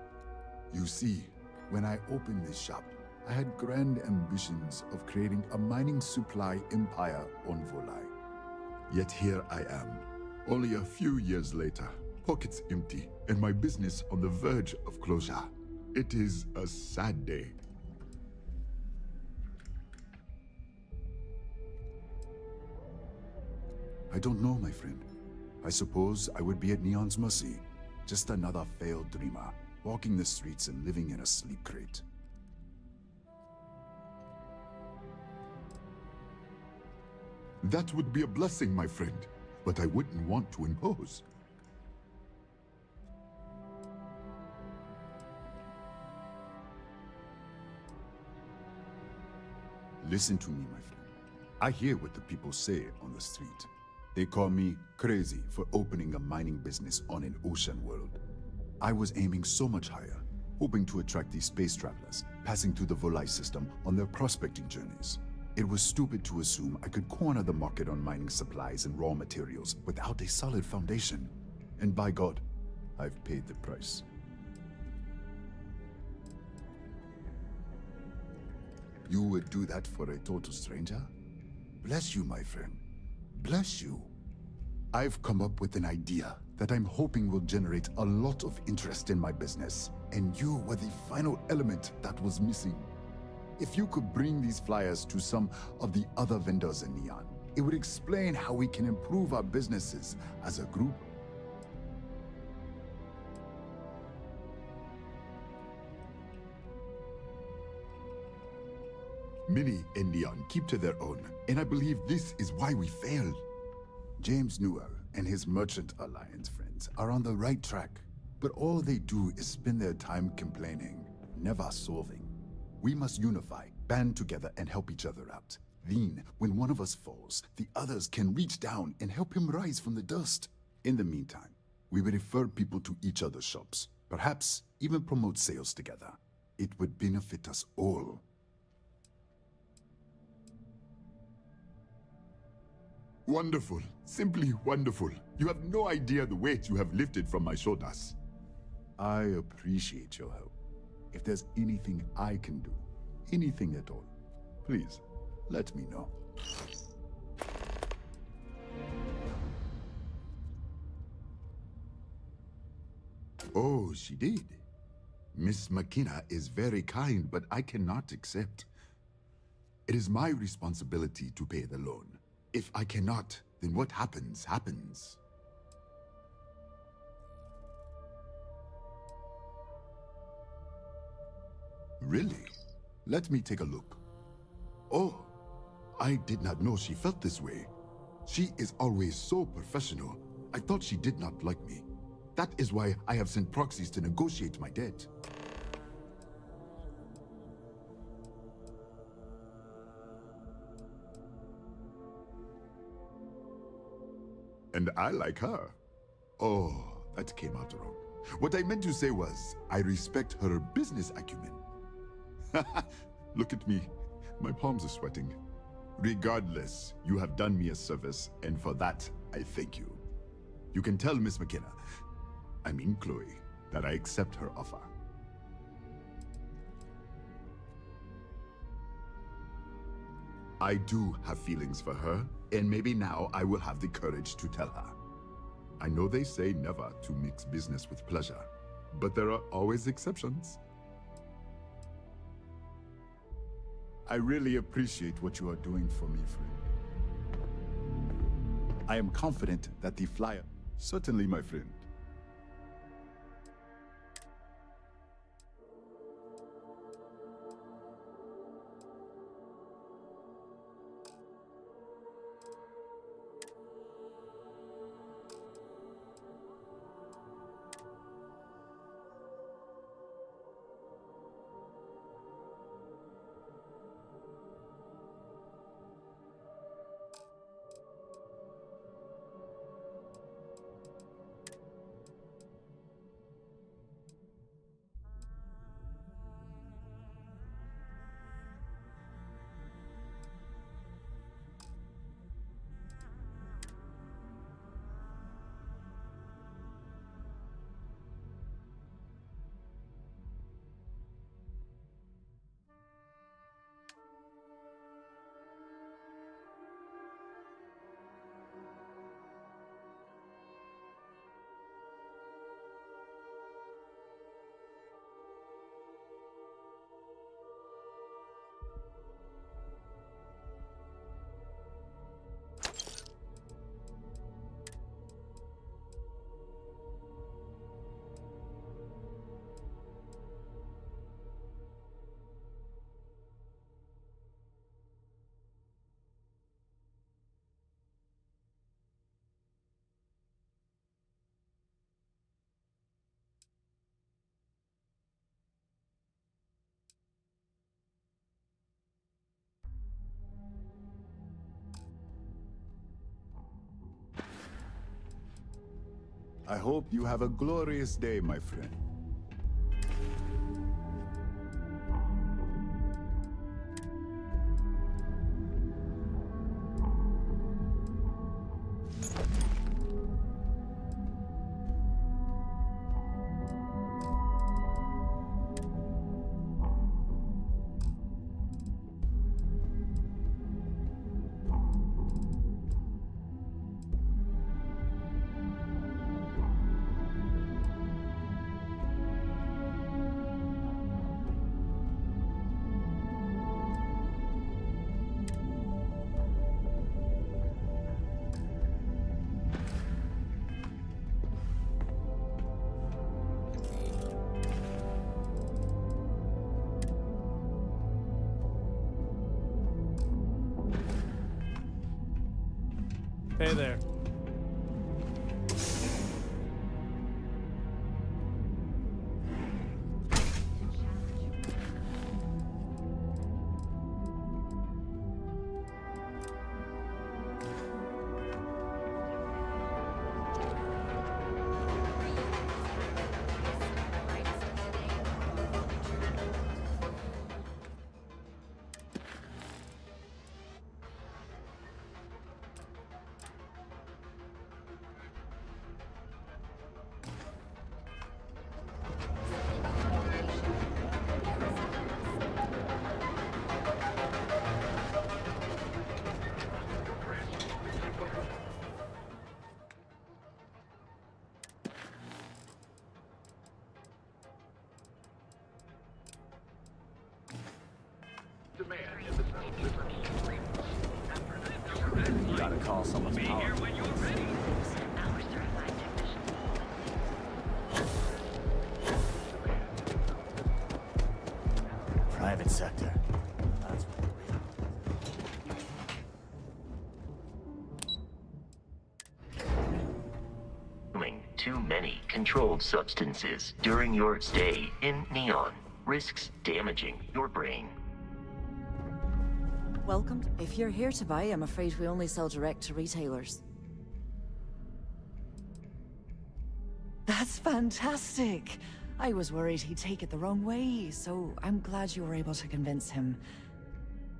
You see, when I opened this shop, I had grand ambitions of creating a mining supply empire on Volai. Yet here I am, only a few years later, pockets empty, and my business on the verge of closure. It is a sad day. I don't know, my friend. I suppose I would be at Neon's mercy. Just another failed dreamer, walking the streets and living in a sleep crate. That would be a blessing, my friend, but I wouldn't want to impose. Listen to me, my friend. I hear what the people say on the street. They call me crazy for opening a mining business on an ocean world. I was aiming so much higher, hoping to attract these space travelers, passing through the Volai system on their prospecting journeys. It was stupid to assume I could corner the market on mining supplies and raw materials without a solid foundation. And by God, I've paid the price. You would do that for a total stranger? Bless you, my friend. Bless you. I've come up with an idea that I'm hoping will generate a lot of interest in my business, and you were the final element that was missing. If you could bring these flyers to some of the other vendors in Neon, it would explain how we can improve our businesses as a group. Many in Neon keep to their own, and I believe this is why we fail. James Newell and his Merchant Alliance friends are on the right track, but all they do is spend their time complaining, never solving. We must unify, band together, and help each other out. Then, when one of us falls, the others can reach down and help him rise from the dust. In the meantime, we will refer people to each other's shops, perhaps even promote sales together. It would benefit us all. Wonderful. Simply wonderful. You have no idea the weight you have lifted from my shoulders. I appreciate your help. If there's anything I can do, anything at all, please, let me know. Oh, she did. Miss McKenna is very kind, but I cannot accept. It is my responsibility to pay the loan. If I cannot, then what happens, happens. Really? Let me take a look. Oh, I did not know she felt this way. She is always so professional. I thought she did not like me. That is why I have sent proxies to negotiate my debt. And I like her. Oh, that came out wrong. What I meant to say was, I respect her business acumen. Look at me. My palms are sweating. Regardless, you have done me a service, and for that, I thank you. You can tell Miss McKenna, I mean Chloe, that I accept her offer. I do have feelings for her, and maybe now I will have the courage to tell her. I know they say never to mix business with pleasure, but there are always exceptions. I really appreciate what you are doing for me, friend. I am confident that the flyer... Certainly, my friend. I hope you have a glorious day, my friend. Hey there. Gotta call someone's power. Private sector. That's what Consuming too many controlled substances during your stay in Neon risks damaging your brain. Welcome. If you're here to buy, I'm afraid we only sell direct to retailers. That's fantastic! I was worried he'd take it the wrong way, so I'm glad you were able to convince him.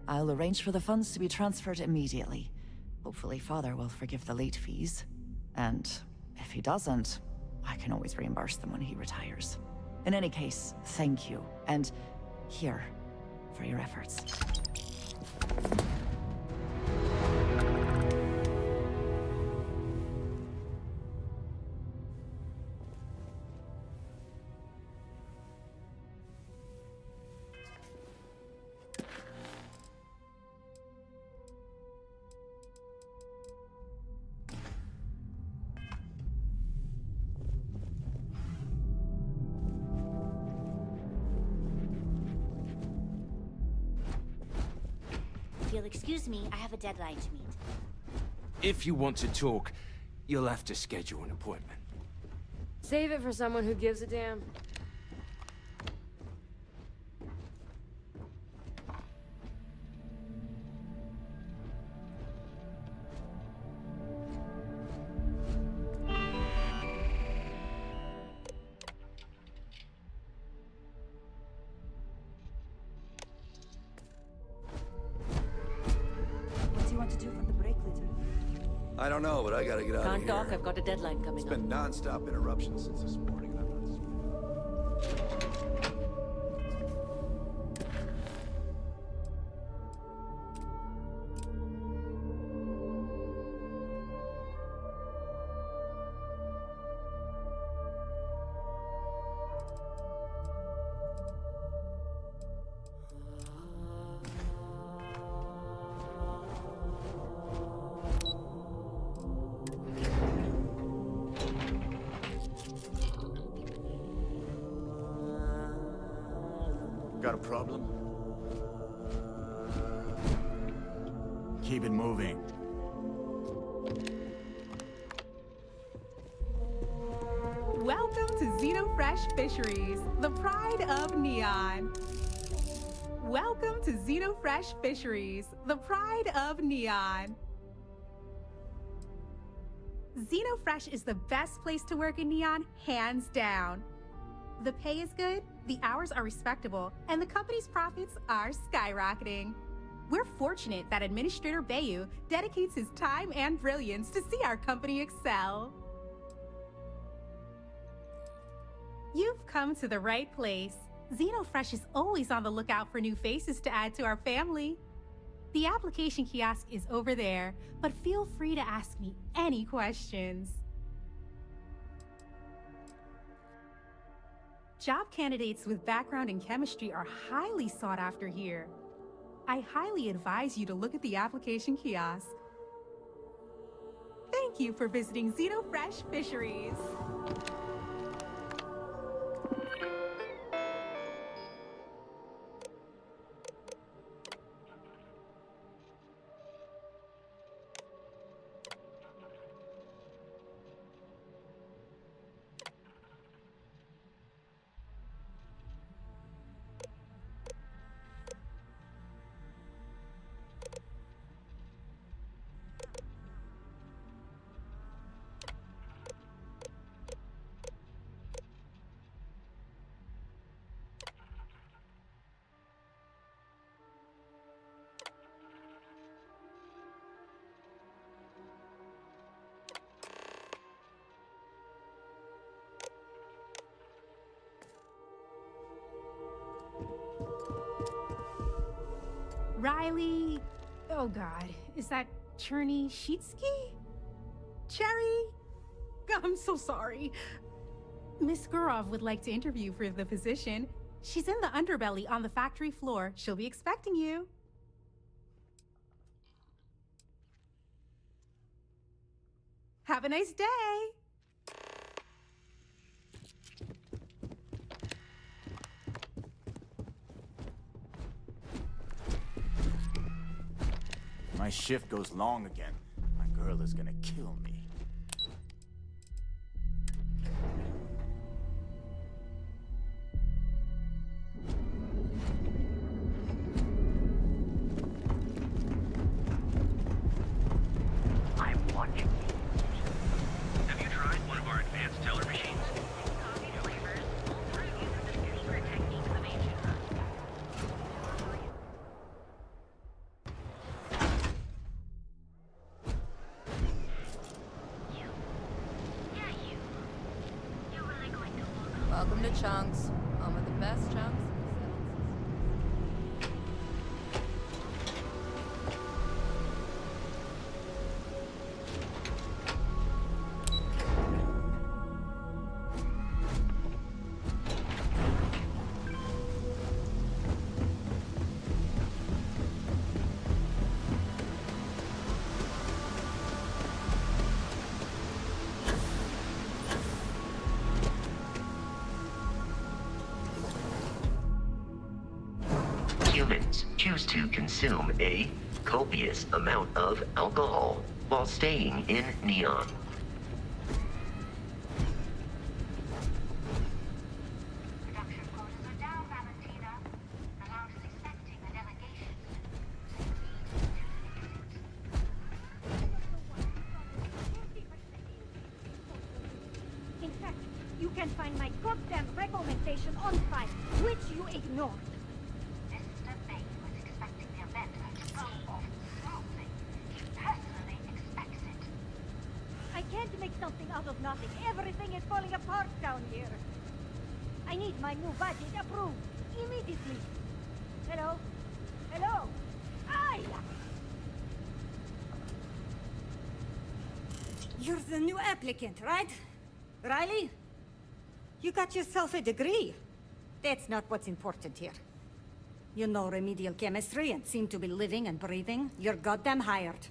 I'll arrange for the funds to be transferred immediately. Hopefully Father will forgive the late fees. And if he doesn't, I can always reimburse them when he retires. In any case, thank you. And here, for your efforts. If you'll excuse me, I have a deadline to meet. If you want to talk, you'll have to schedule an appointment. Save it for someone who gives a damn. What do you want to do for the break later? I don't know, but I gotta get out of Can't here. talk, I've got a deadline coming It's up. been non-stop interruptions since this morning, and I'm not... Got a problem? Keep it moving. Welcome to Xenofresh Fisheries, the pride of Neon. Welcome to Xenofresh Fisheries, the pride of Neon. Xenofresh is the best place to work in Neon, hands down. The pay is good, the hours are respectable, and the company's profits are skyrocketing. We're fortunate that Administrator Bayu dedicates his time and brilliance to see our company excel. You've come to the right place. Xenofresh is always on the lookout for new faces to add to our family. The application kiosk is over there, but feel free to ask me any questions. Job candidates with background in chemistry are highly sought after here. I highly advise you to look at the application kiosk. Thank you for visiting Xenofresh Fisheries. Riley, oh God, is that Cherny-Sheetsky? Cherry? I'm so sorry. Miss Gurov would like to interview for the position. She's in the underbelly on the factory floor. She'll be expecting you. Have a nice day. My shift goes long again. My girl is gonna kill me. I'm watching. Have you tried one of our advanced teller machines? Coffee flavors, all using the secret techniques of ancient Rome. Welcome to Chunks, home of the best chunks. Humans choose to consume a copious amount of alcohol while staying in Neon. In fact, you can find my goddamn recommendation on file, which you ignored. Mr. Bay was expecting the event to go off smoothly. He personally expects it. I can't make something out of nothing. Everything is falling apart down here. I need my new budget approved immediately. Hello? Hello? Aye! You're the new applicant, right? Riley? You got yourself a degree. That's not what's important here. You know remedial chemistry and seem to be living and breathing. You're goddamn hired.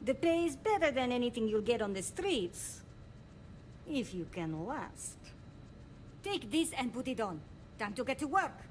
The pay is better than anything you'll get on the streets. If you can last. Take this and put it on. Time to get to work.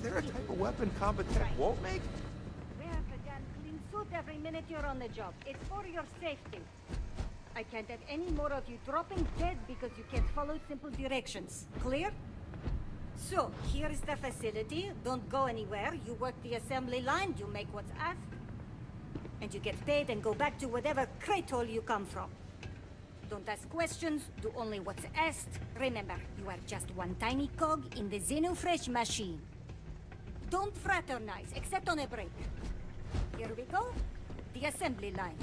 there a type of weapon combat tech won't make? Wear the damn clean suit every minute you're on the job. It's for your safety. I can't have any more of you dropping dead because you can't follow simple directions. Clear? So, here is the facility. Don't go anywhere. You work the assembly line, you make what's asked, and you get paid and go back to whatever crate hole you come from. Don't ask questions, do only what's asked. Remember, you are just one tiny cog in the Xenofresh machine. Don't fraternize, except on a break. Here we go. The assembly line.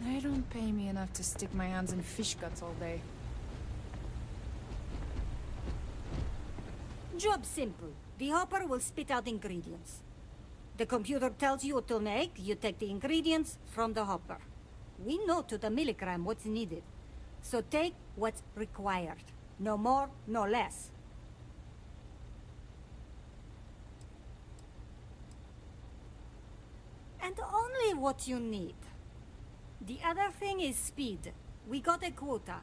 They don't pay me enough to stick my hands in fish guts all day. Job simple. The hopper will spit out ingredients. The computer tells you what to make, you take the ingredients from the hopper. We know to the milligram what's needed. So take what's required. No more, no less. And only what you need. The other thing is speed. We got a quota.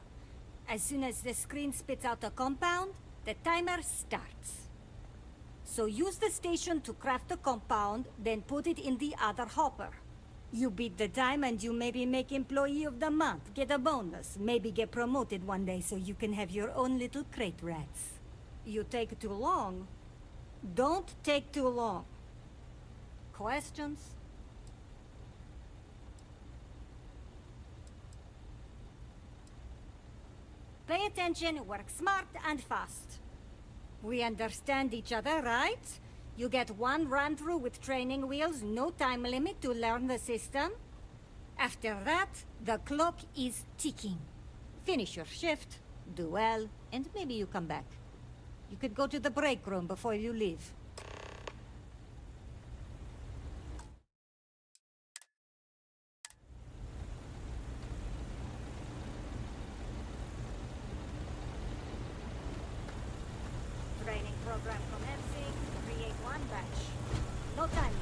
As soon as the screen spits out a compound, the timer starts. So use the station to craft the compound, then put it in the other hopper. You beat the time and you maybe make Employee of the Month, get a bonus, maybe get promoted one day so you can have your own little crate rats. You take too long, don't take too long. Questions? Pay attention, work smart and fast. We understand each other, right? You get one run-through with training wheels, no time limit to learn the system. After that, the clock is ticking. Finish your shift, do well, and maybe you come back. You could go to the break room before you leave. Training program commencing. Create one batch. No time limit.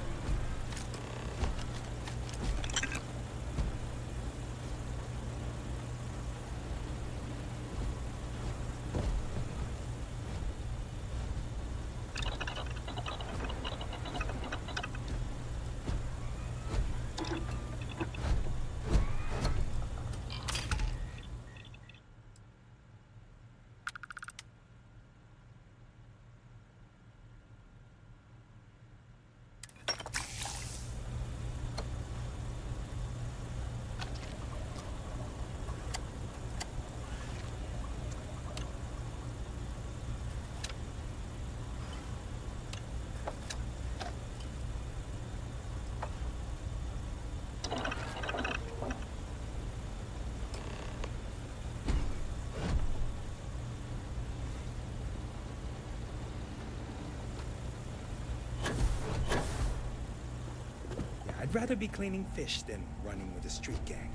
I'd rather be cleaning fish than running with a street gang.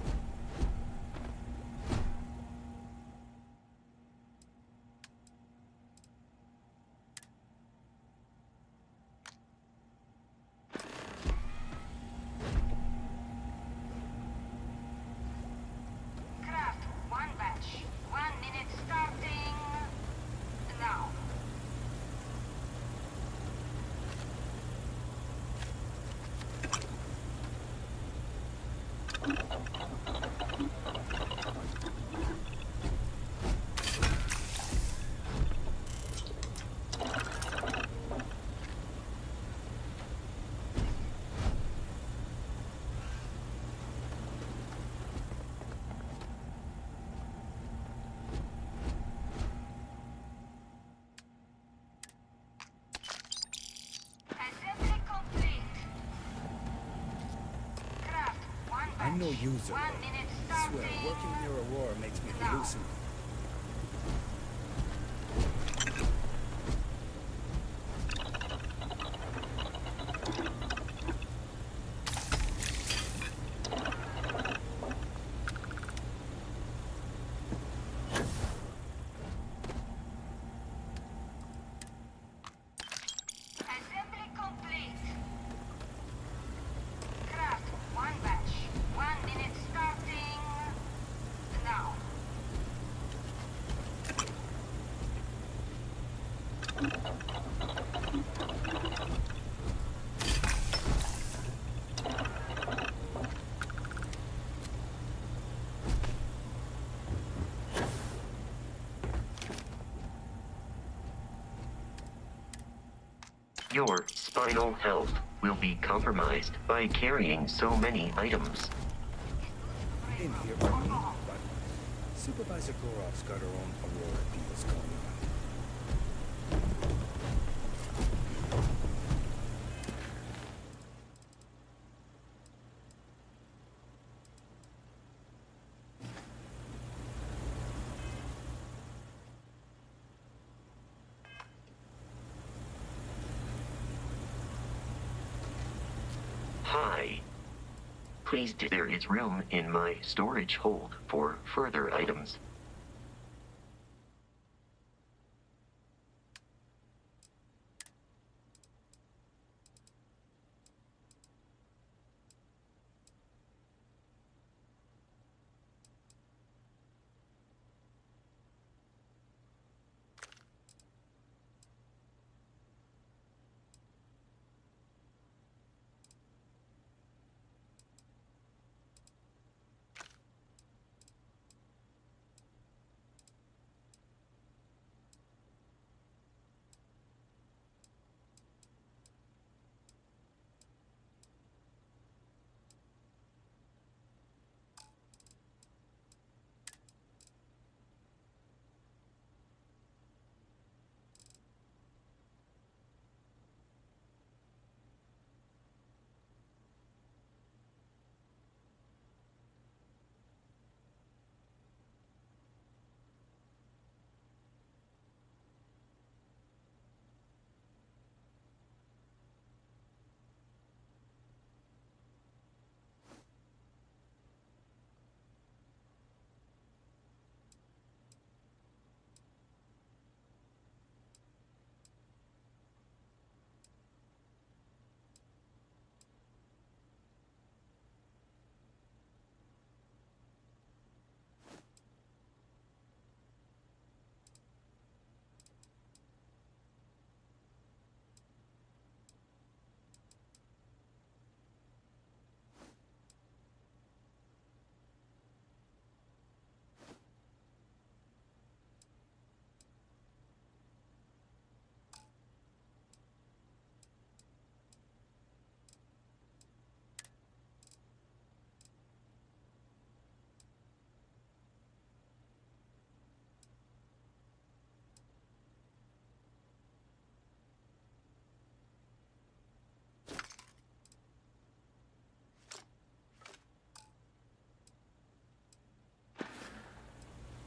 Craft one batch. 1 minute starting now. Assembly complete. Craft one batch. I'm no user. 1 minute I swear, starting working near Aurora makes me now. hallucinate. Assembly complete. Craft one batch. 1 minute starting now. Your spinal health will be compromised by carrying so many items. In here for me, but Supervisor Gorov's got her own Aurora deals going on. Hi. Please, there is room in my storage hold for further items.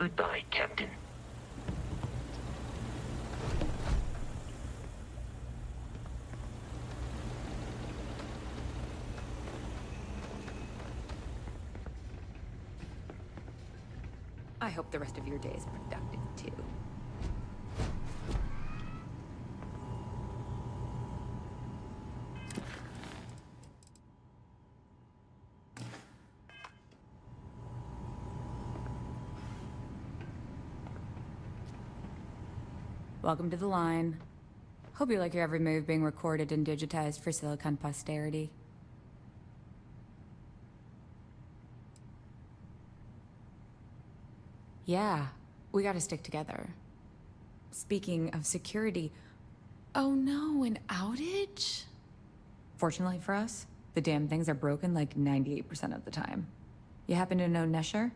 Goodbye, Captain. I hope the rest of your day is productive, too. Welcome to the line. Hope you like your every move being recorded and digitized for Silicon posterity. Yeah, we gotta stick together. Speaking of security... Oh no, an outage? Fortunately for us, the damn things are broken like 98% of the time. You happen to know Nesher?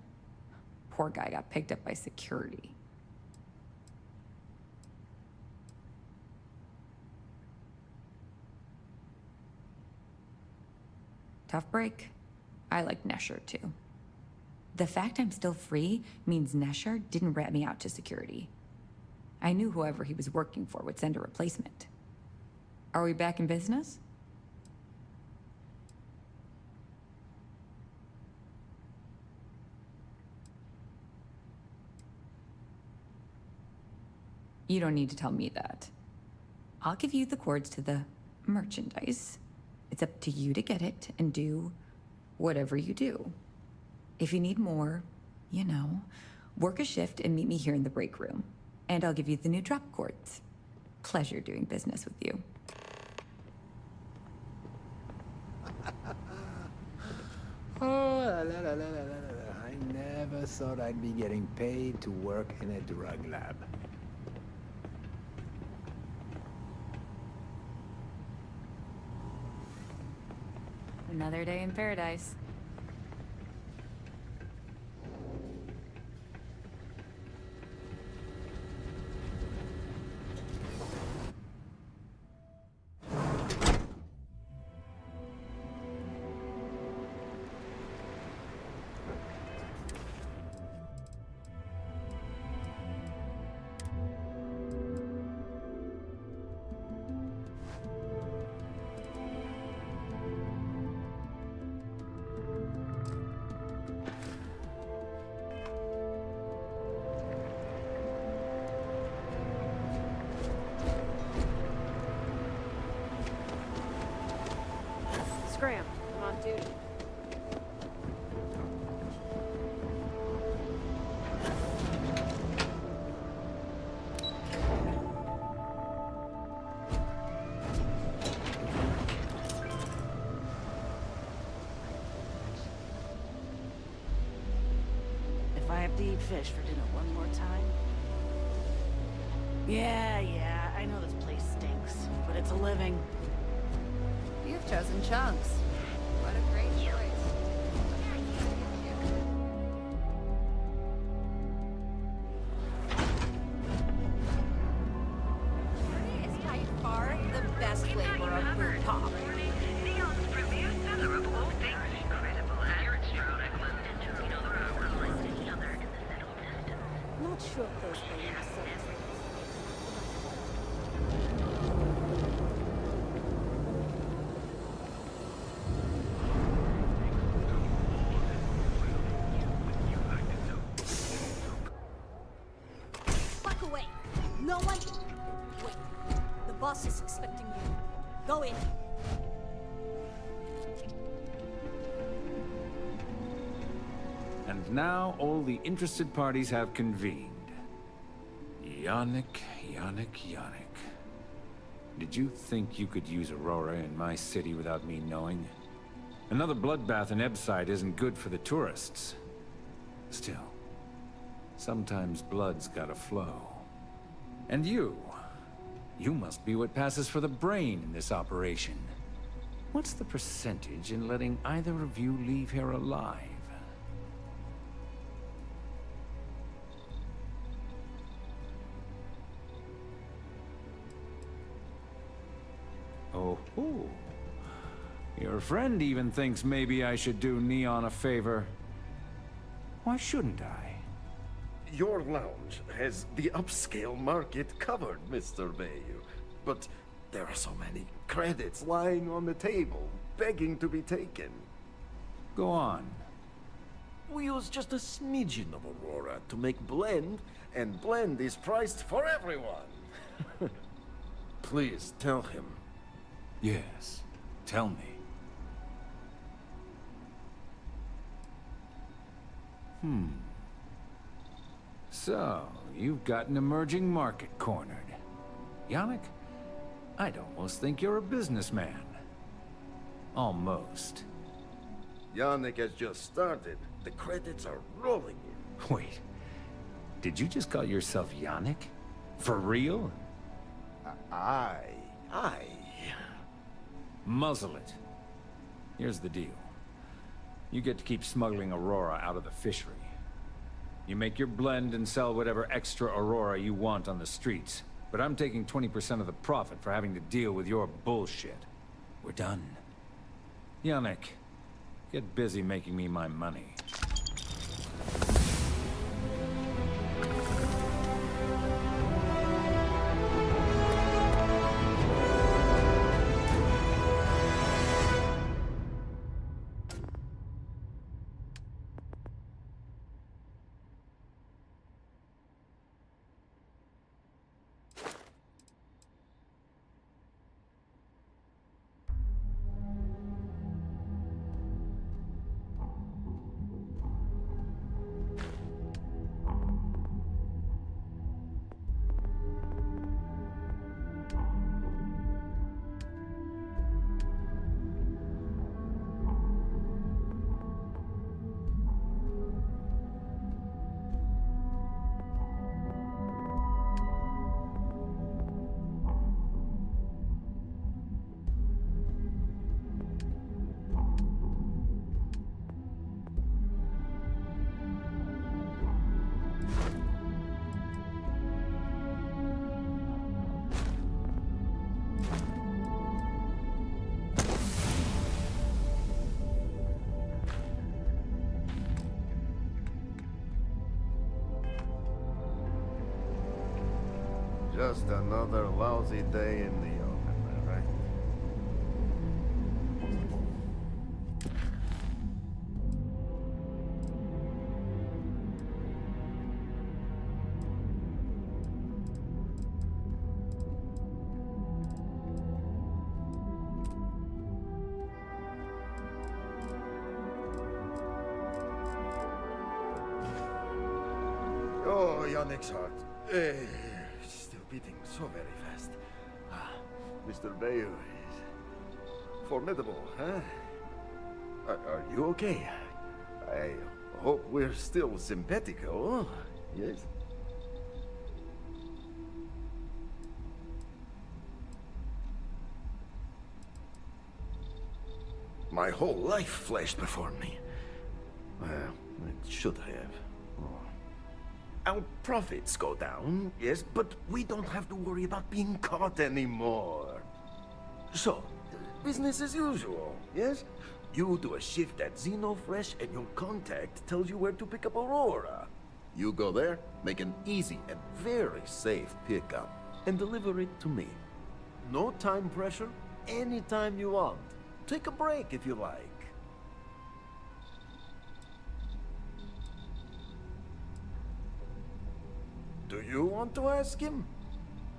Poor guy got picked up by security. Tough break. I like Nesher too. The fact I'm still free means Nesher didn't rat me out to security. I knew whoever he was working for would send a replacement. Are we back in business? You don't need to tell me that. I'll give you the codes to the merchandise. It's up to you to get it and do whatever you do. If you need more, you know, work a shift and meet me here in the break room. And I'll give you the new drop cords. Pleasure doing business with you. Oh, la, la, la, la, la, la. I never thought I'd be getting paid to work in a drug lab. Another day in paradise. Scram, I'm on duty. If I have to eat fish for dinner one more time. Yeah, I know this place stinks, but it's a living. You've chosen Chunks. What a great choice. Is by far the best flavor of fruit pop. Not sure if those things are so. Back away. No one. Wait. The boss is expecting you. Go in. And now all the interested parties have convened. Yannick. Did you think you could use Aurora in my city without me knowing? Another bloodbath in Ebside isn't good for the tourists. Still, sometimes blood's gotta flow. And you must be what passes for the brain in this operation. What's the percentage in letting either of you leave here alive? Oh, your friend even thinks maybe I should do Neon a favor. Why shouldn't I? Your lounge has the upscale market covered, Mr. Bayou. But there are so many credits lying on the table, begging to be taken. Go on. We use just a smidgen of Aurora to make blend, and blend is priced for everyone. Please tell him. Yes, tell me. So, you've got an emerging market cornered. Yannick, I'd almost think you're a businessman. Almost. Yannick has just started. The credits are rolling in. Wait, did you just call yourself Yannick? For real? Aye. Muzzle it. Here's the deal. You get to keep smuggling Aurora out of the fishery. You make your blend and sell whatever extra Aurora you want on the streets. But I'm taking 20% of the profit for having to deal with your bullshit. We're done. Yannick, get busy making me my money. Just another lousy day in the open, right? Oh, Yannick's heart. Still beating so very fast. Mr. Bayou is formidable, huh? Are you okay? I hope we're still simpatico, yes? My whole life flashed before me. Well, it should have. Our profits go down, yes, but we don't have to worry about being caught anymore. So, business as usual, yes? You do a shift at Xenofresh and your contact tells you where to pick up Aurora. You go there, make an easy and very safe pickup, and deliver it to me. No time pressure, anytime you want. Take a break if you like. Do you want to ask him?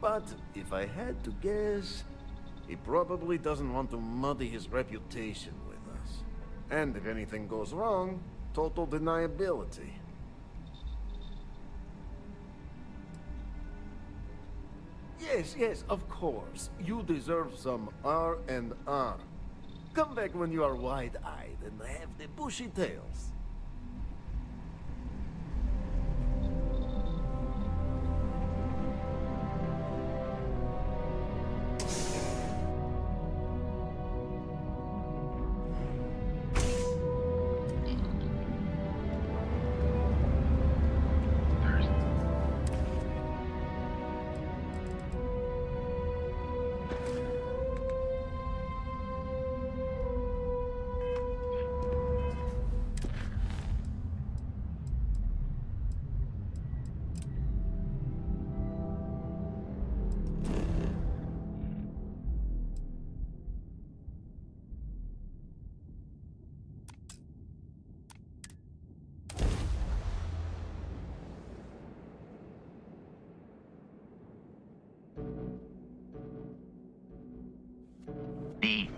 But if I had to guess, he probably doesn't want to muddy his reputation with us. And if anything goes wrong, total deniability. Yes, of course. You deserve some R&R. Come back when you are wide-eyed and have the bushy tails. The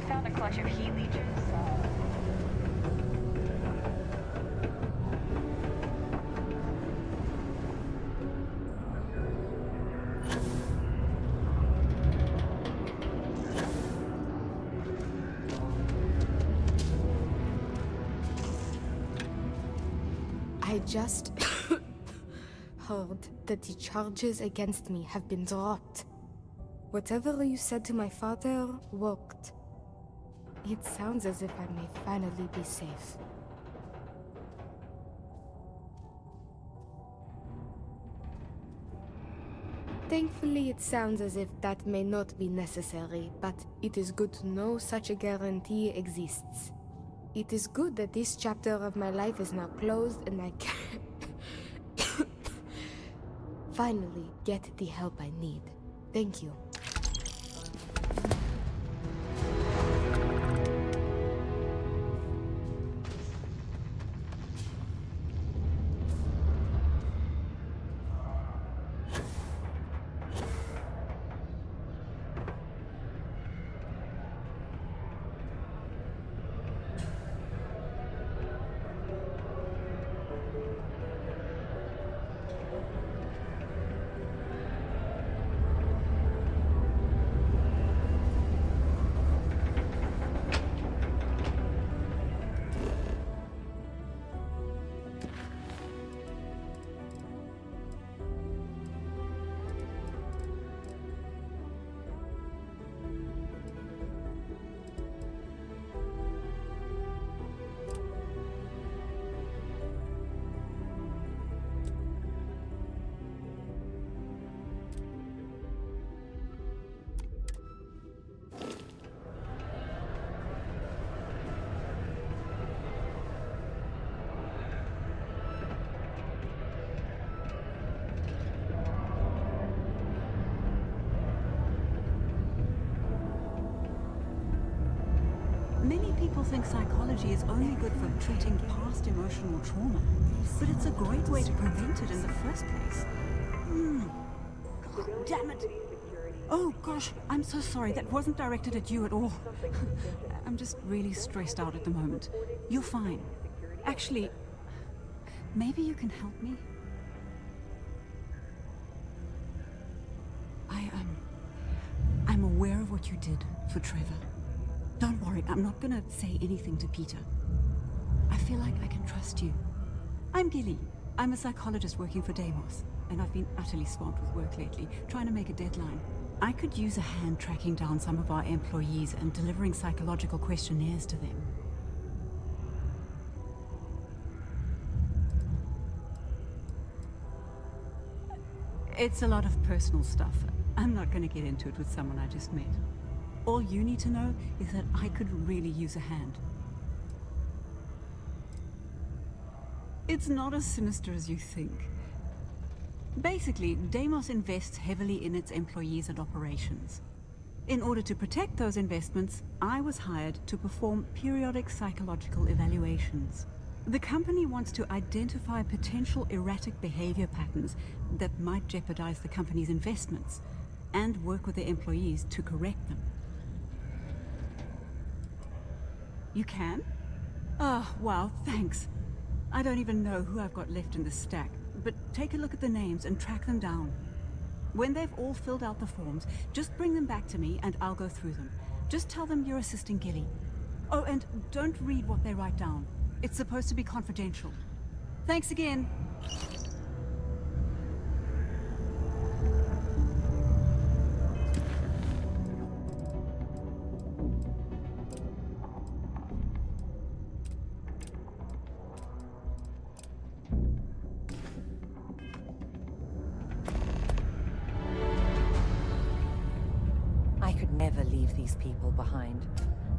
Found a clutch of heat leeches. I just heard that the charges against me have been dropped. Whatever you said to my father worked. It sounds as if I may finally be safe. Thankfully, it sounds as if that may not be necessary, but it is good to know such a guarantee exists. It is good that this chapter of my life is now closed and I can finally get the help I need. Thank you. think psychology is only good for treating past emotional trauma, but it's a great way to prevent it in the first place. God damn it! Oh gosh, I'm so sorry. That wasn't directed at you at all. I'm just really stressed out at the moment. You're fine. Actually, maybe you can help me? I'm aware of what you did for Trevor. Don't worry, I'm not gonna say anything to Peter. I feel like I can trust you. I'm Gilly. I'm a psychologist working for Deimos, and I've been utterly swamped with work lately, trying to make a deadline. I could use a hand tracking down some of our employees and delivering psychological questionnaires to them. It's a lot of personal stuff. I'm not going to get into it with someone I just met. All you need to know is that I could really use a hand. It's not as sinister as you think. Basically, Deimos invests heavily in its employees and operations. In order to protect those investments, I was hired to perform periodic psychological evaluations. The company wants to identify potential erratic behavior patterns that might jeopardize the company's investments, and work with their employees to correct them. You can? Oh, wow, thanks. I don't even know who I've got left in this stack, but take a look at the names and track them down. When they've all filled out the forms, just bring them back to me and I'll go through them. Just tell them you're assisting Gilly. Oh, and don't read what they write down. It's supposed to be confidential. Thanks again. I could never leave these people behind.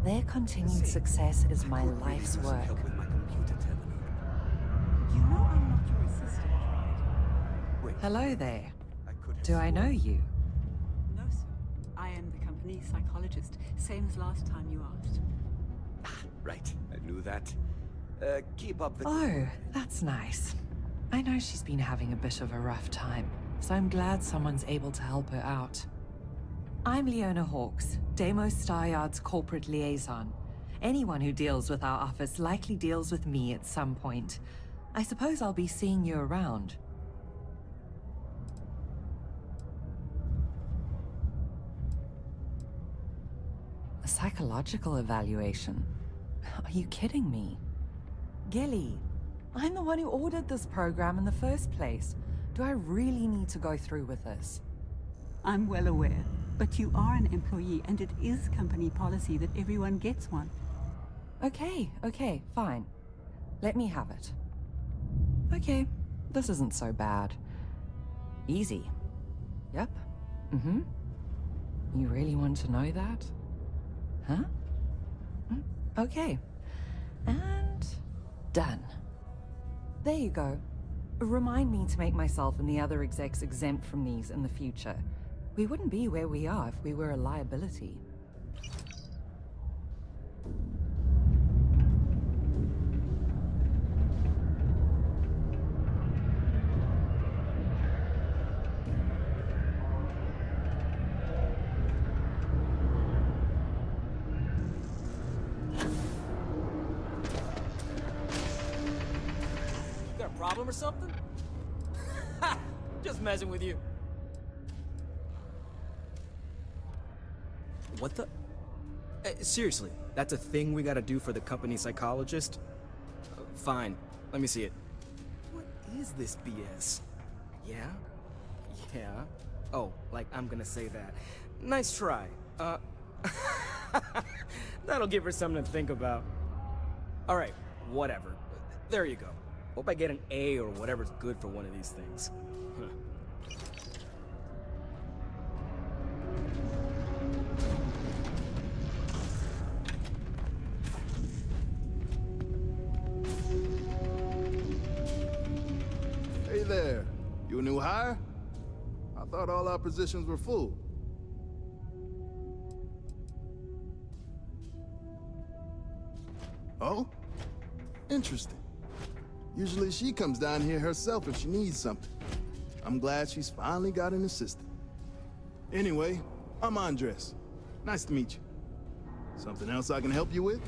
Their continued success is my life's work. You know I'm not your assistant, right? Wait. Hello there. Do I know you? No, sir. I am the company's psychologist, same as last time you asked. Right, I knew that. Keep up the... Oh, that's nice. I know she's been having a bit of a rough time, so I'm glad someone's able to help her out. I'm Leona Hawks, Deimos Staryard's corporate liaison. Anyone who deals with our office likely deals with me at some point. I suppose I'll be seeing you around. A psychological evaluation? Are you kidding me? Gilly, I'm the one who ordered this program in the first place. Do I really need to go through with this? I'm well aware, but you are an employee and it is company policy that everyone gets one. Okay, fine. Let me have it. Okay, this isn't so bad. Easy. Yep. Mm-hmm. You really want to know that? Huh? Okay. And done. There you go. Remind me to make myself and the other execs exempt from these in the future. We wouldn't be where we are if we were a liability. Got a problem or something? Ha! Just messing with you. What the? Seriously, that's a thing we gotta do for the company psychologist? Fine, let me see it. What is this BS? Yeah? Yeah? Oh, like I'm gonna say that. Nice try. That'll give her something to think about. Alright, whatever. There you go. Hope I get an A or whatever's good for one of these things. Huh. Hey there. You a new hire? I thought all our positions were full. Oh? Interesting. Usually she comes down here herself if she needs something. I'm glad she's finally got an assistant. Anyway, I'm Andres. Nice to meet you. Something else I can help you with?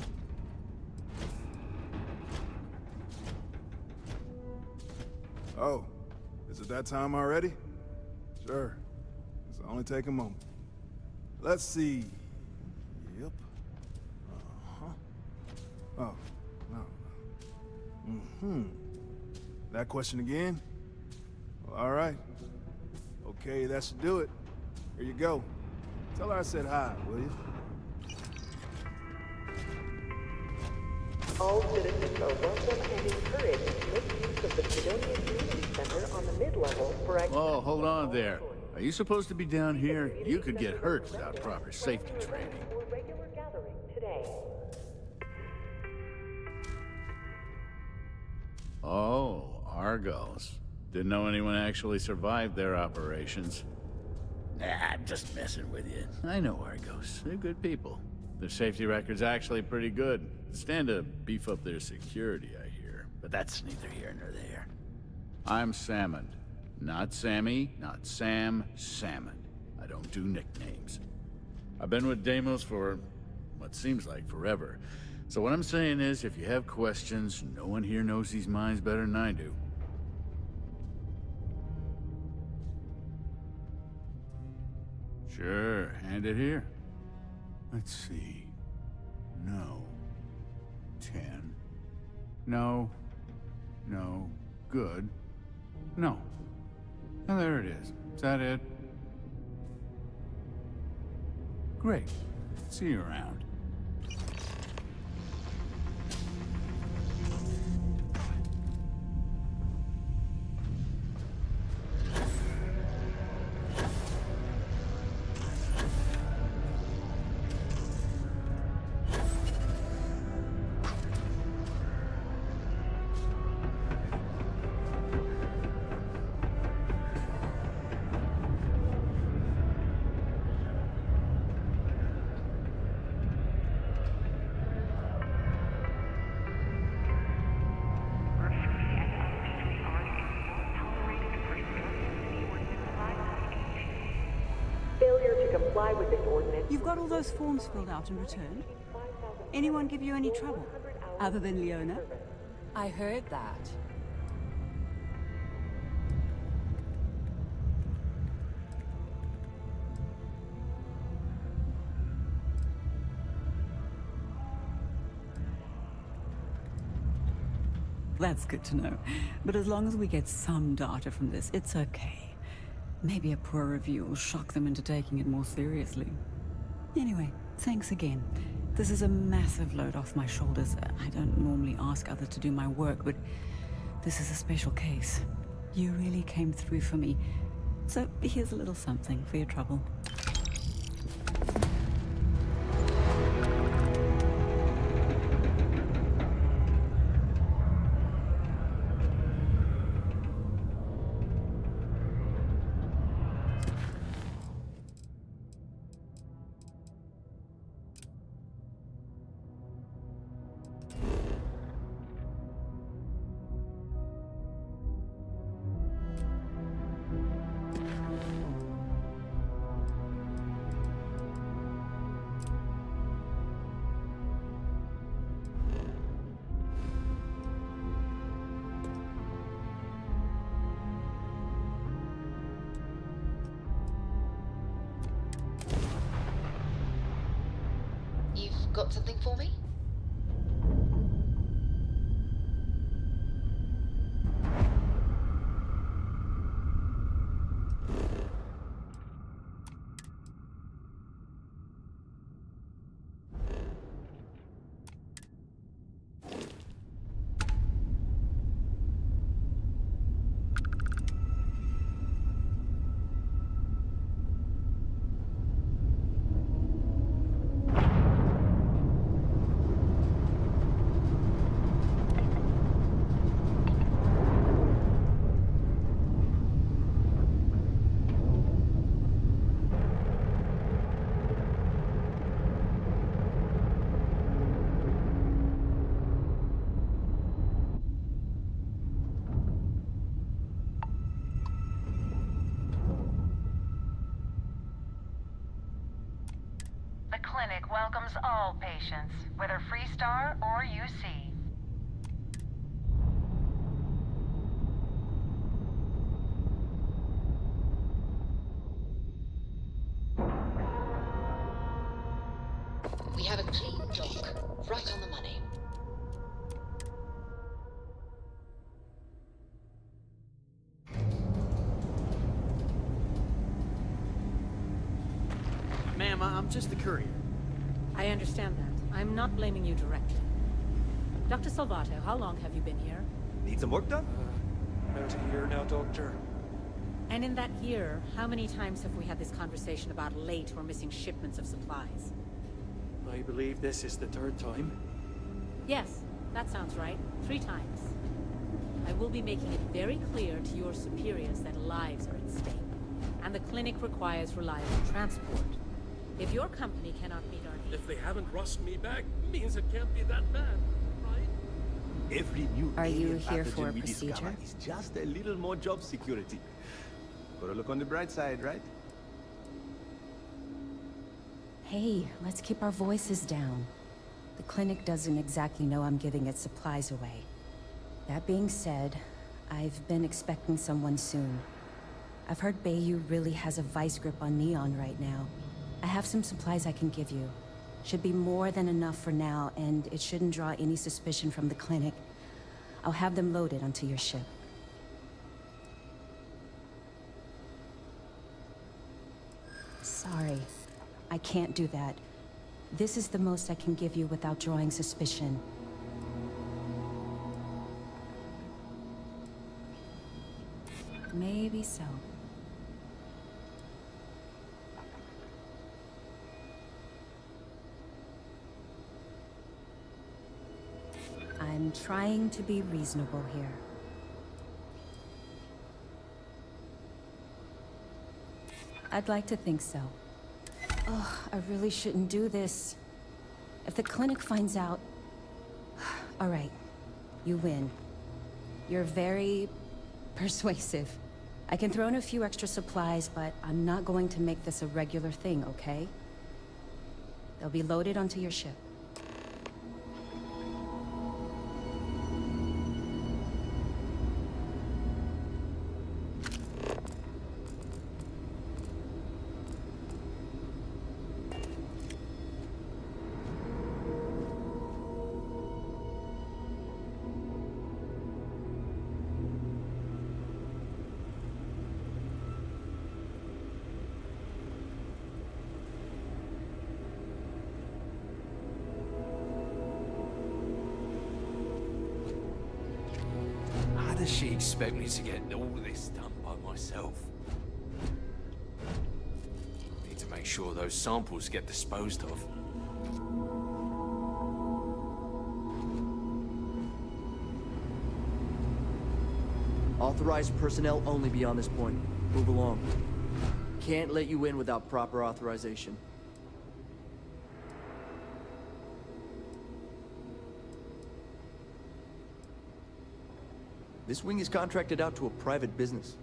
Oh, is it that time already? Sure. This'll only take a moment. Let's see. Yep. Uh-huh. Oh, no. Mm-hmm. That question again? Well, all right. Okay, that should do it. Here you go. Tell her I said hi, will you? All citizens are welcome and encouraged to make use of the Fredonia Community Center on the mid-level for Oh, hold on there. Are you supposed to be down here? You could get hurt without proper safety training. Oh, Argos. Didn't know anyone actually survived their operations. Nah, I'm just messing with you. I know Argos. They're good people. Their safety record's actually pretty good. Stand to beef up their security, I hear. But that's neither here nor there. I'm Salmon. Not Sammy, not Sam, Salmon. I don't do nicknames. I've been with Deimos for what seems like forever. So what I'm saying is, if you have questions, no one here knows these mines better than I do. Sure, hand it here. Let's see. No. 10. No. No. Good. No. And there it is. Is that it? Great. See you around. Failure to comply with this ordinance. You've got all those forms filled out and returned? Anyone give you any trouble? Other than Leona? I heard that. That's good to know. But as long as we get some data from this, it's okay. Maybe a poor review will shock them into taking it more seriously. Anyway, thanks again. This is a massive load off my shoulders. I don't normally ask others to do my work, but this is a special case. You really came through for me. So here's a little something for your trouble. You've got something for me? welcomes all patients, whether Freestar or UC. We have a clean dock, right on the money. Ma'am, I'm just the courier. I understand that. I'm not blaming you directly. Dr. Salvato, how long have you been here? Need some work done? About a year now, Doctor. And in that year, how many times have we had this conversation about late or missing shipments of supplies? I believe this is the third time. Yes, that sounds right. 3 times. I will be making it very clear to your superiors that lives are at stake, and the clinic requires reliable transport. If your company cannot meet our needs... If they haven't rushed me back, means it can't be that bad, right? Every new Are you alien here for a pathogen we discover procedure? is just a little more job security. Gotta look on the bright side, right? Hey, let's keep our voices down. The clinic doesn't exactly know I'm giving its supplies away. That being said, I've been expecting someone soon. I've heard Bayou really has a vice grip on Neon right now. I have some supplies I can give you. Should be more than enough for now, and it shouldn't draw any suspicion from the clinic. I'll have them loaded onto your ship. Sorry, I can't do that. This is the most I can give you without drawing suspicion. Maybe so. I'm trying to be reasonable here. I'd like to think so. Oh, I really shouldn't do this. If the clinic finds out... All right, you win. You're very persuasive. I can throw in a few extra supplies, but I'm not going to make this a regular thing, okay? They'll be loaded onto your ship. How does she expect me to get all this done by myself? Need to make sure those samples get disposed of. Authorized personnel only beyond this point. Move along. Can't let you in without proper authorization. This wing is contracted out to a private business.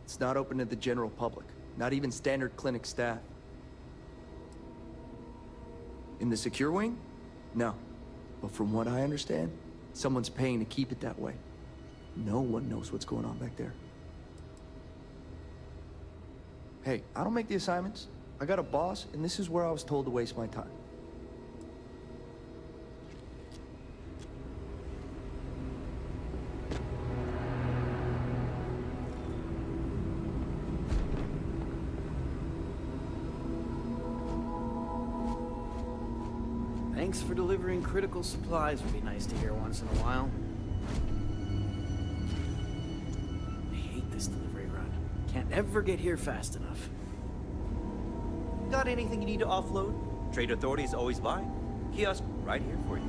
It's not open to the general public, not even standard clinic staff. In the secure wing? No. But from what I understand, someone's paying to keep it that way. No one knows what's going on back there. Hey, I don't make the assignments. I got a boss, and this is where I was told to waste my time. Thanks for delivering critical supplies would be nice to hear once in a while. I hate this delivery run. Can't ever get here fast enough. Got anything you need to offload? Trade Authority is always by. Kiosk right here for you.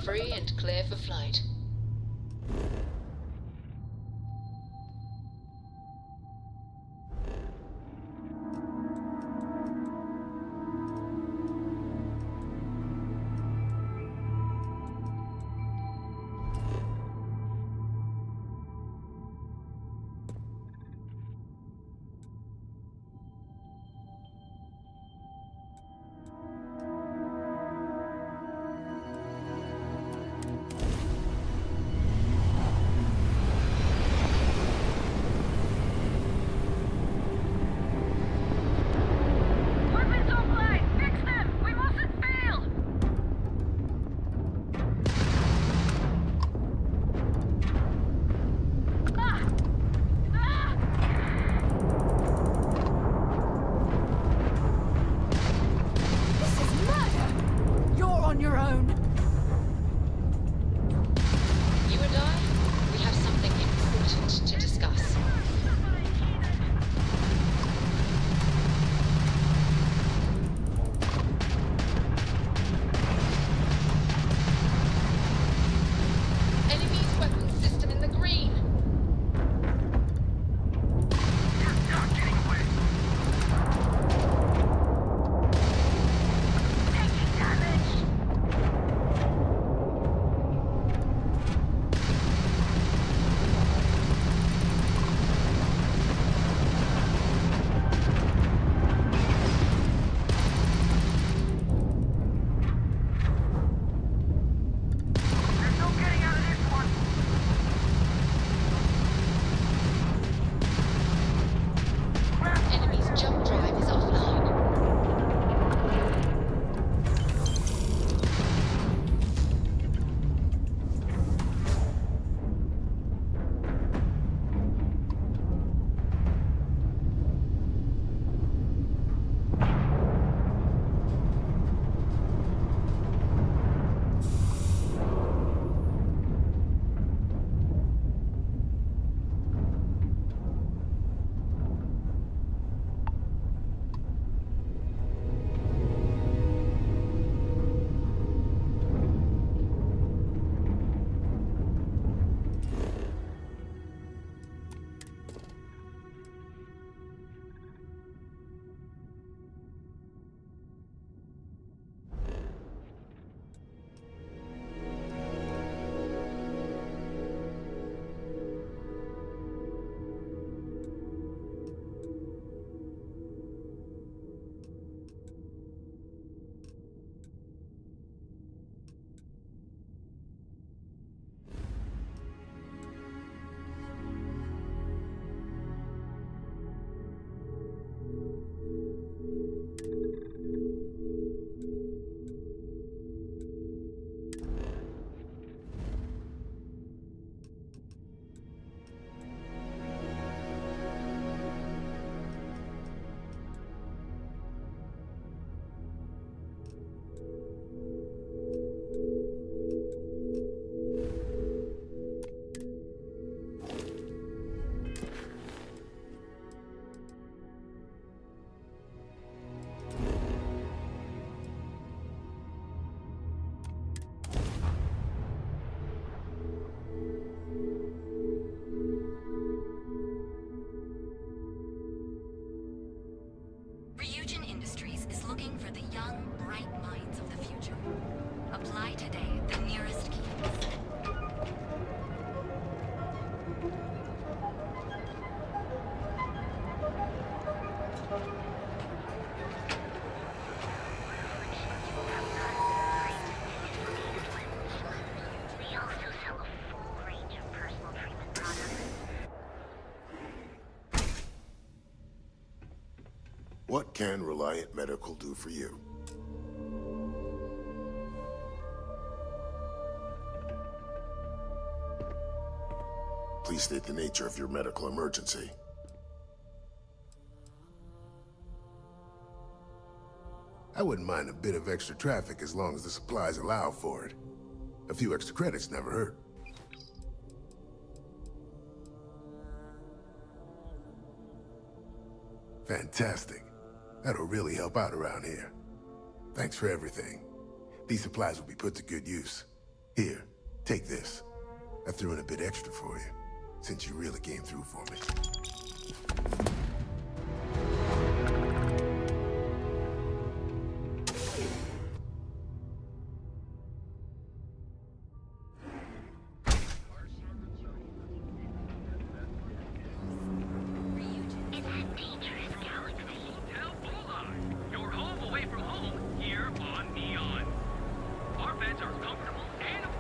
free and clear for flight. What can Reliant Medical do for you? Please state the nature of your medical emergency. I wouldn't mind a bit of extra traffic as long as the supplies allow for it. A few extra credits never hurt. Fantastic. That'll really help out around here. Thanks for everything. These supplies will be put to good use. Here, take this. I threw in a bit extra for you, since you really came through for me.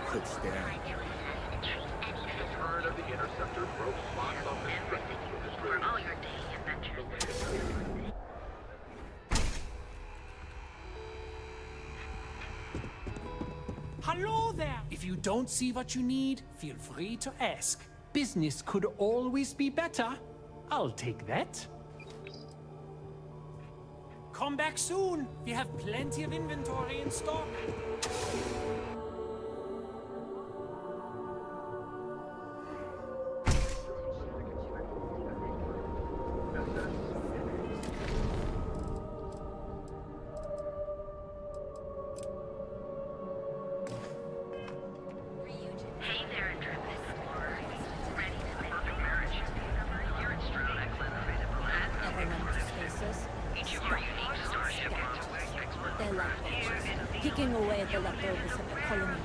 Quick scan. Return of the interceptor broke box office records for this for all your daily adventures. Hello there! If you don't see what you need, feel free to ask. Business could always be better. I'll take that. Come back soon. We have plenty of inventory in stock. Hey there, intrepid explorer. Ready to make your marriage? You're in Stromec Each of our unique starship they're like vultures, picking away at the leftovers of the colony.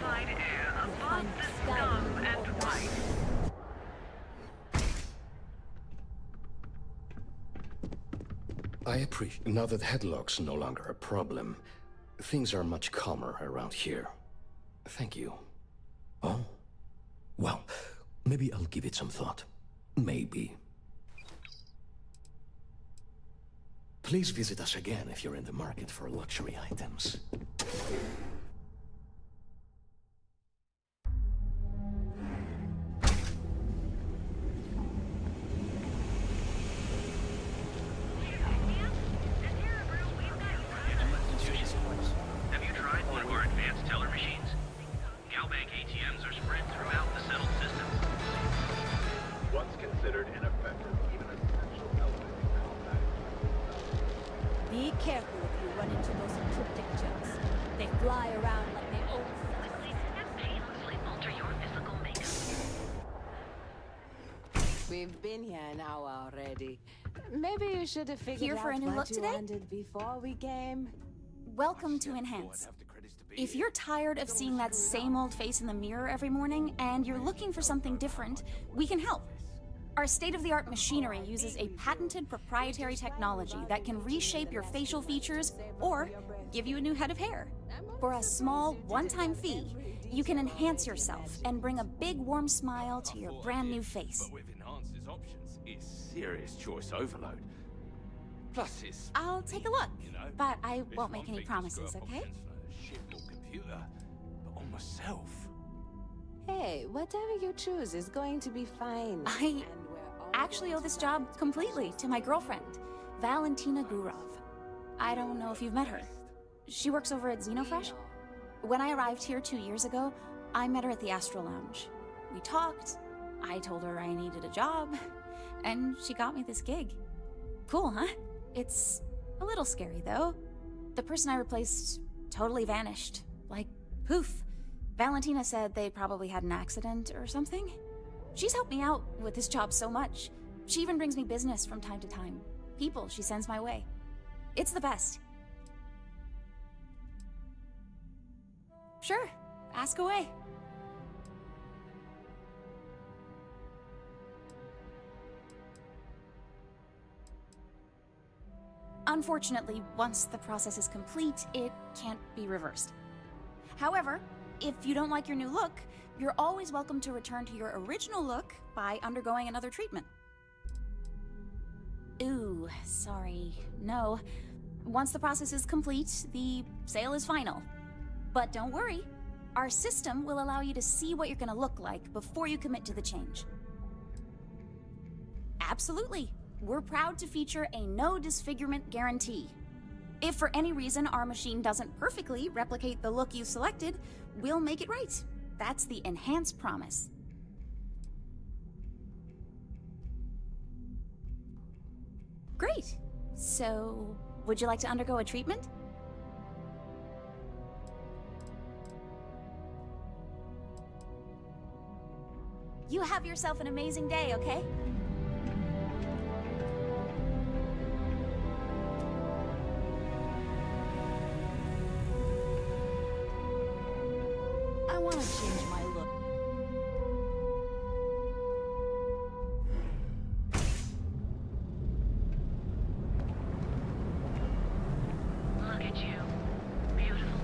You'll find Skyrim or die. I appreciate. Now that headlock's no longer a problem, things are much calmer around here. Thank you. Oh? Well, maybe I'll give it some thought. Maybe. Please visit us again if you're in the market for luxury items. Have you tried one of our advanced teller machines? Galbank ATMs are spread throughout the settled system. Once considered ineffective, even essential elements in combat. Be careful if you run into those cryptic jets. They fly around like they own painlessly alter your physical makeup. We've been here an hour already. Maybe you should have figured Here for out a new what look you today? wanted before we came. Welcome to Enhance. If you're tired of seeing that same old face in the mirror every morning and you're looking for something different, we can help. Our state-of-the-art machinery uses a patented proprietary technology that can reshape your facial features or give you a new head of hair. For a small, one-time fee, you can enhance yourself and bring a big, warm smile to your brand new face. But with Enhance's options, it's serious choice overload. Plus, it's I'll take a look, but I won't make any thing to promises, screw up okay? options for a ship or computer, but on myself. Hey, whatever you choose is going to be fine. I actually owe this job completely to my girlfriend, Valentina Gurov. I don't know if you've met her. She works over at Xenofresh. When I arrived here 2 years ago, I met her at the Astro Lounge. We talked, I told her I needed a job, and she got me this gig. Cool, huh? It's a little scary, though. The person I replaced totally vanished. Like, poof. Valentina said they probably had an accident or something. She's helped me out with this job so much. She even brings me business from time to time. People she sends my way. It's the best. Sure, ask away. Unfortunately, once the process is complete, it can't be reversed. However, if you don't like your new look, you're always welcome to return to your original look by undergoing another treatment. Ooh, sorry. No. Once the process is complete, the sale is final. But don't worry, our system will allow you to see what you're gonna look like before you commit to the change. Absolutely. We're proud to feature a no disfigurement guarantee. If for any reason our machine doesn't perfectly replicate the look you selected, we'll make it right. That's the Enhance promise. Great. So, would you like to undergo a treatment? You have yourself an amazing day, okay? I want to change my look. Look at you. Beautiful.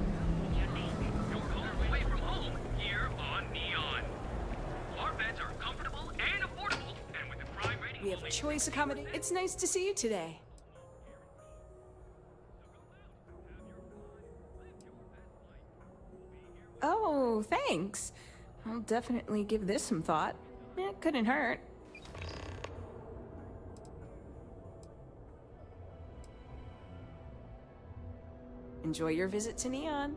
Unique. You're home away from home here on Neon. Our beds are comfortable and affordable, and with a crime rating We have choice accommodation. It's nice to see you today. Oh, thanks. I'll definitely give this some thought. It couldn't hurt. Enjoy your visit to Neon.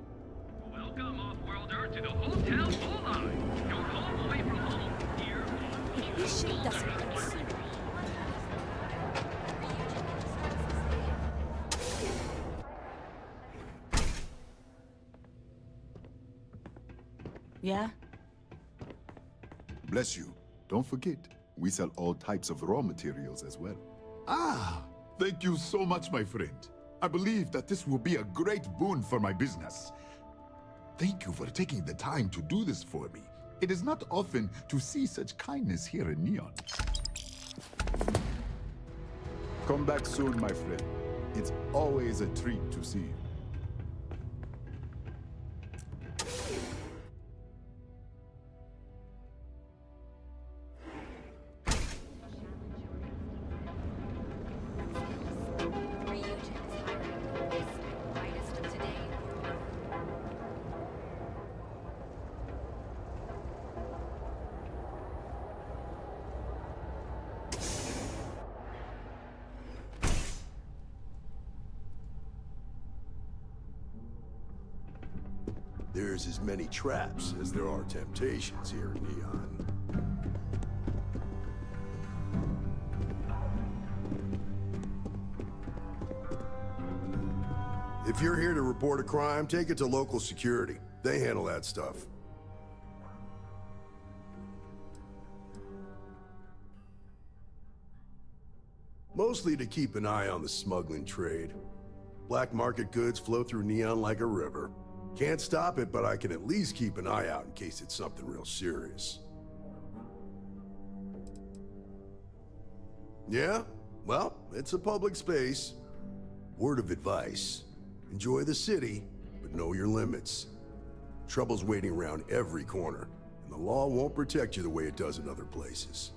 Welcome, off-worlder, to the Hotel Hola. You're home away from home here on This shit doesn't hurt. Yeah? Bless you. Don't forget, we sell all types of raw materials as well. Ah, thank you so much, my friend. I believe that this will be a great boon for my business. Thank you for taking the time to do this for me. It is not often to see such kindness here in Neon. Come back soon, my friend. It's always a treat to see you. There's as many traps as there are temptations here in Neon. If you're here to report a crime, take it to local security. They handle that stuff. Mostly to keep an eye on the smuggling trade. Black market goods flow through Neon like a river. Can't stop it, but I can at least keep an eye out in case it's something real serious. Yeah? Well, it's a public space. Word of advice. Enjoy the city, but know your limits. Trouble's waiting around every corner, and the law won't protect you the way it does in other places.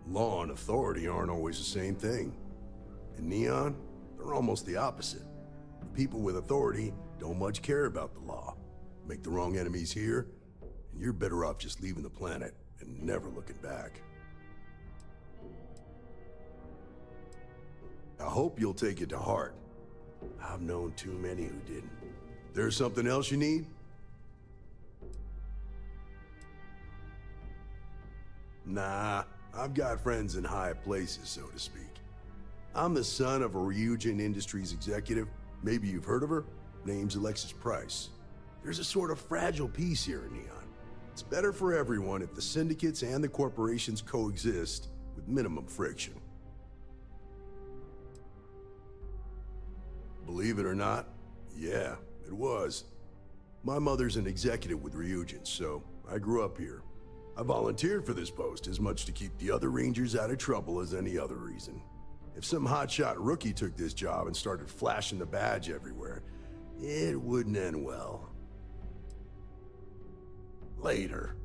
Law and authority aren't always the same thing. In Neon, they're almost the opposite. People with authority don't much care about the law. Make the wrong enemies here, and you're better off just leaving the planet and never looking back. I hope you'll take it to heart. I've known too many who didn't. There's something else you need? Nah. I've got friends in high places, so to speak. I'm the son of a Ryujin Industries executive. Maybe you've heard of her? Name's Alexis Price. There's a sort of fragile peace here in Neon. It's better for everyone if the syndicates and the corporations coexist with minimum friction. Believe it or not, yeah, it was. My mother's an executive with Ryujin, so I grew up here. I volunteered for this post as much to keep the other Rangers out of trouble as any other reason. If some hotshot rookie took this job and started flashing the badge everywhere, it wouldn't end well. Later.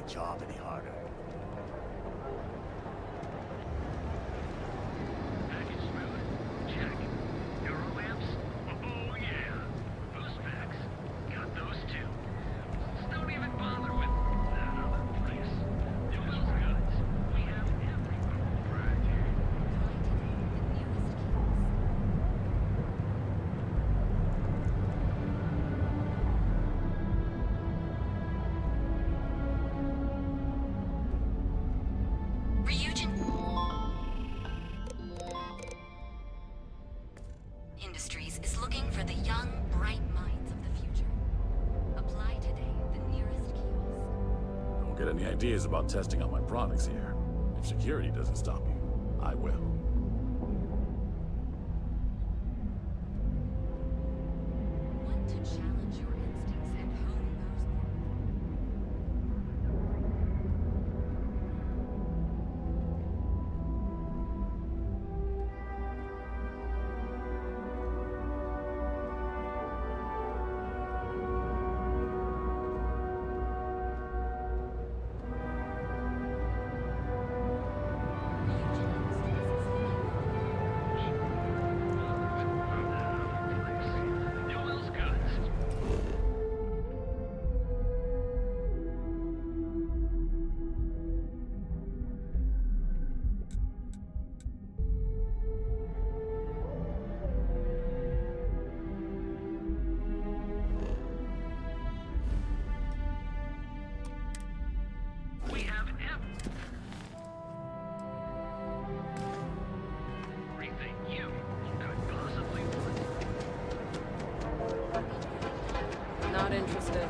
Job any harder. Package smooth? Check. Euro lamps? Oh yeah. Boost packs? Got those too. Just don't even bother with that other place. Do those goods. We any ideas about testing out my products here. If security doesn't stop you, I will. Want to challenge your instincts and hone those. We have everything you could possibly want. Not interested.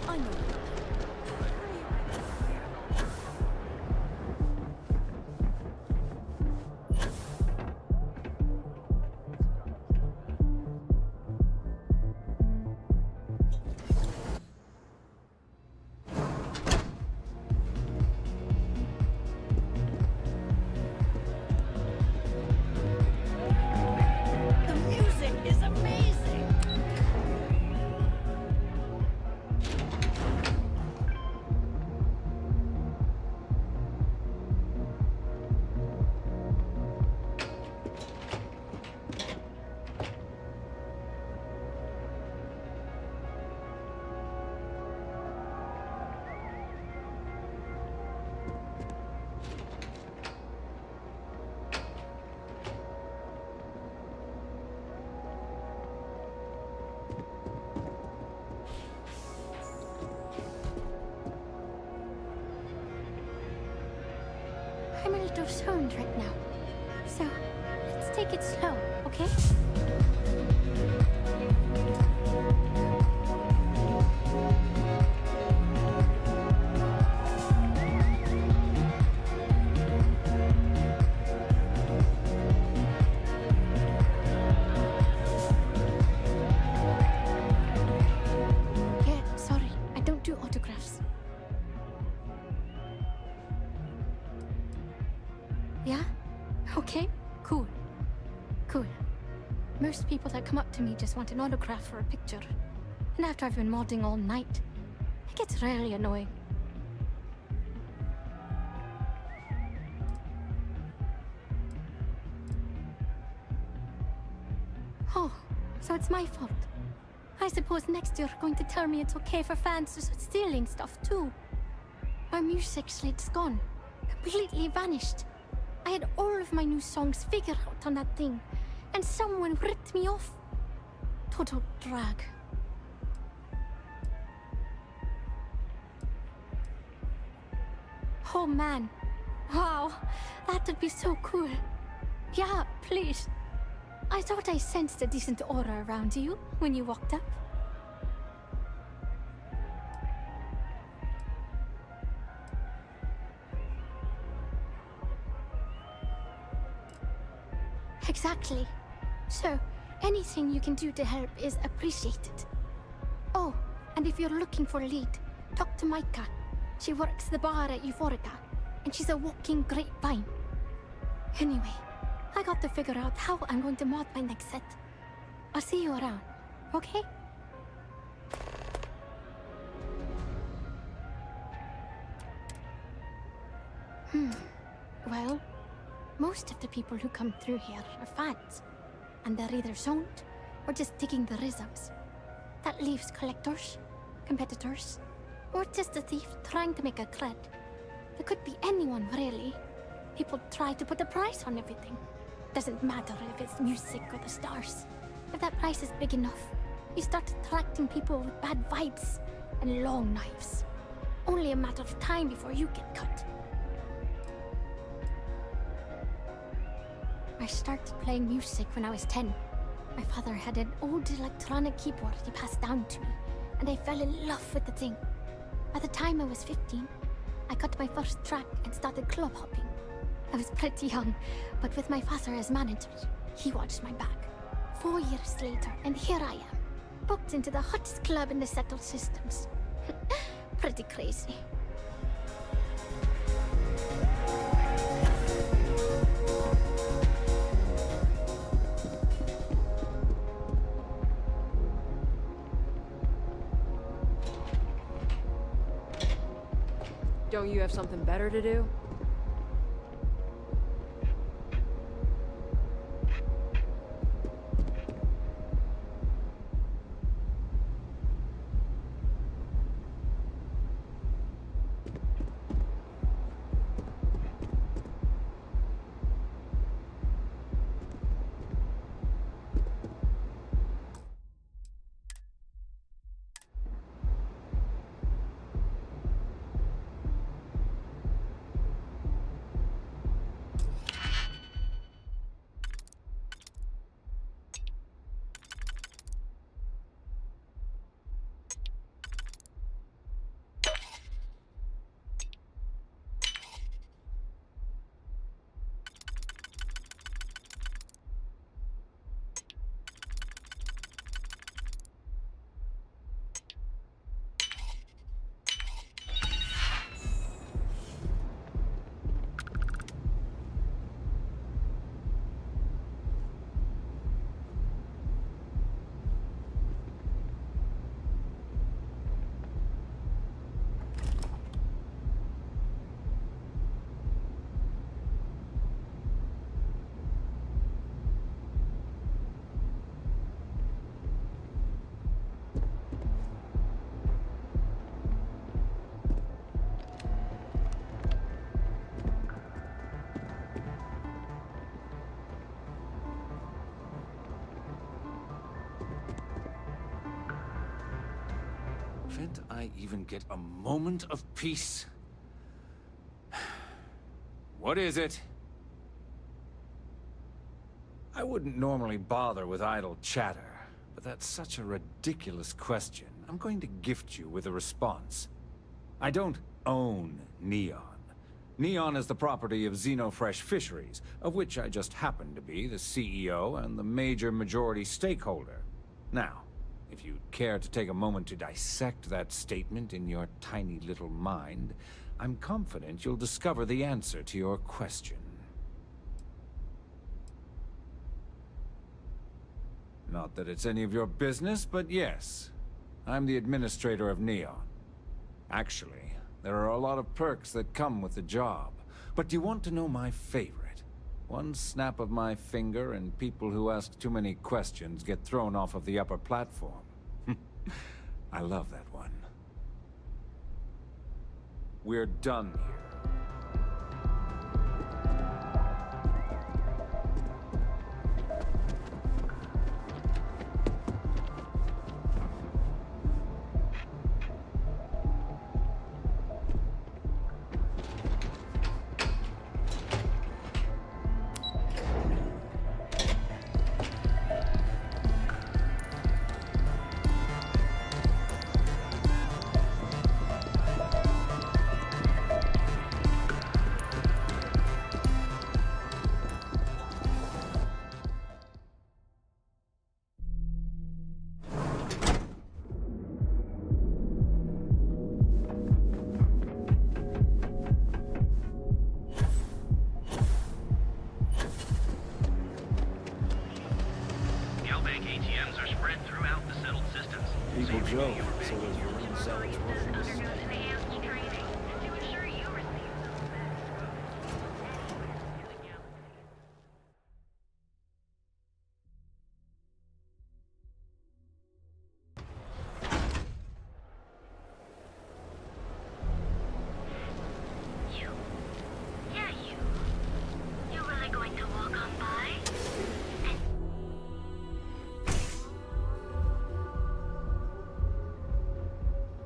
I know. The music is amazing. I'm a little stoned right now. So, let's take it slow, okay? Yeah, sorry. I don't do autographs. Yeah? Okay, cool. Cool. Most people that come up to me just want an autograph or a picture. And after I've been modding all night, it gets really annoying. Oh, so it's my fault. I suppose next you're going to tell me it's okay for fans to start stealing stuff too. My music slate's gone. Completely vanished. I had all of my new songs figured out on that thing, and someone ripped me off. Total drag. Oh man. Wow, that would be so cool. Yeah, please. I thought I sensed a decent aura around you when you walked up. Exactly. So, anything you can do to help is appreciated. Oh, and if you're looking for a lead, talk to Micah. She works the bar at Euphorica, and she's a walking grapevine. Anyway, I got to figure out how I'm going to mod my next set. I'll see you around, okay? Well, most of the people who come through here are fans, and they're either zoned or just digging the rhythms. That leaves collectors, competitors, or just a thief trying to make a cred. It could be anyone, really. People try to put a price on everything. Doesn't matter if it's music or the stars. If that price is big enough, you start attracting people with bad vibes and long knives. Only a matter of time before you get cut. I started playing music when I was 10. My father had an old electronic keyboard he passed down to me, and I fell in love with the thing. By the time I was 15, I got my first track and started club hopping. I was pretty young, but with my father as manager, he watched my back. 4 years later, and here I am, booked into the hottest club in the settled systems. Pretty crazy. Don't you have something better to do? Can't I even get a moment of peace? What is it? I wouldn't normally bother with idle chatter, but that's such a ridiculous question. I'm going to gift you with a response. I don't own Neon. Neon is the property of Xenofresh Fisheries, of which I just happen to be the CEO and the majority stakeholder. Now, if you'd care to take a moment to dissect that statement in your tiny little mind, I'm confident you'll discover the answer to your question. Not that it's any of your business, but yes, I'm the administrator of Neon. Actually, there are a lot of perks that come with the job. But do you want to know my favorite? One snap of my finger and people who ask too many questions get thrown off of the upper platform. I love that one. We're done here.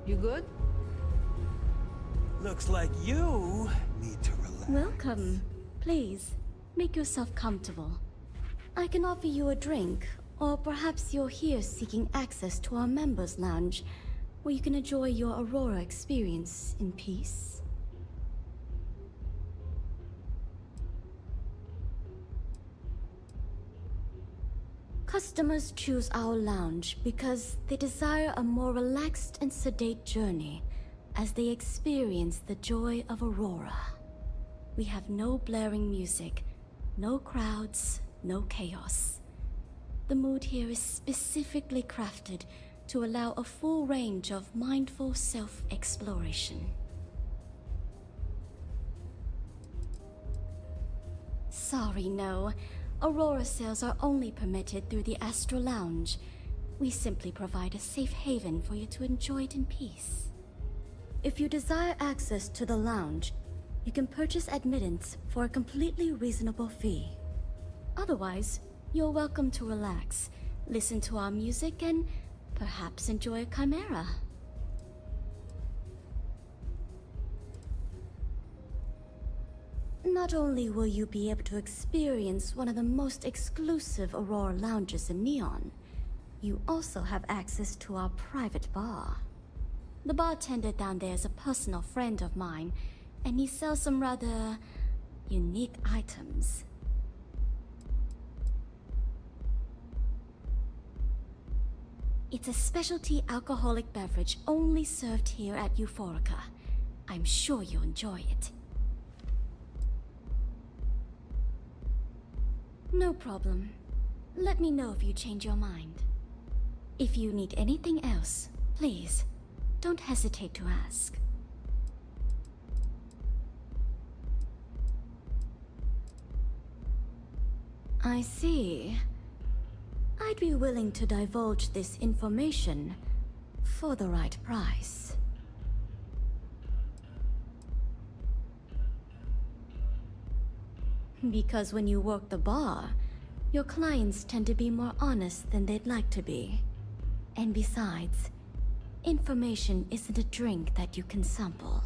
You good? Looks like you need to relax. Welcome. Please, make yourself comfortable. I can offer you a drink, or perhaps you're here seeking access to our members' lounge, where you can enjoy your Aurora experience in peace. Customers choose our lounge because they desire a more relaxed and sedate journey as they experience the joy of Aurora. We have no blaring music, no crowds, no chaos. The mood here is specifically crafted to allow a full range of mindful self-exploration. Sorry, no. Aurora sales are only permitted through the Astral Lounge. We simply provide a safe haven for you to enjoy it in peace. If you desire access to the lounge, you can purchase admittance for a completely reasonable fee. Otherwise, you're welcome to relax, listen to our music, and perhaps enjoy a chimera. Not only will you be able to experience one of the most exclusive Aurora lounges in Neon, you also have access to our private bar. The bartender down there is a personal friend of mine, and he sells some rather unique items. It's a specialty alcoholic beverage only served here at Euphorica. I'm sure you'll enjoy it. No problem. Let me know if you change your mind. If you need anything else, please, don't hesitate to ask. I see. I'd be willing to divulge this information for the right price. Because when you work the bar, your clients tend to be more honest than they'd like to be. And besides, information isn't a drink that you can sample.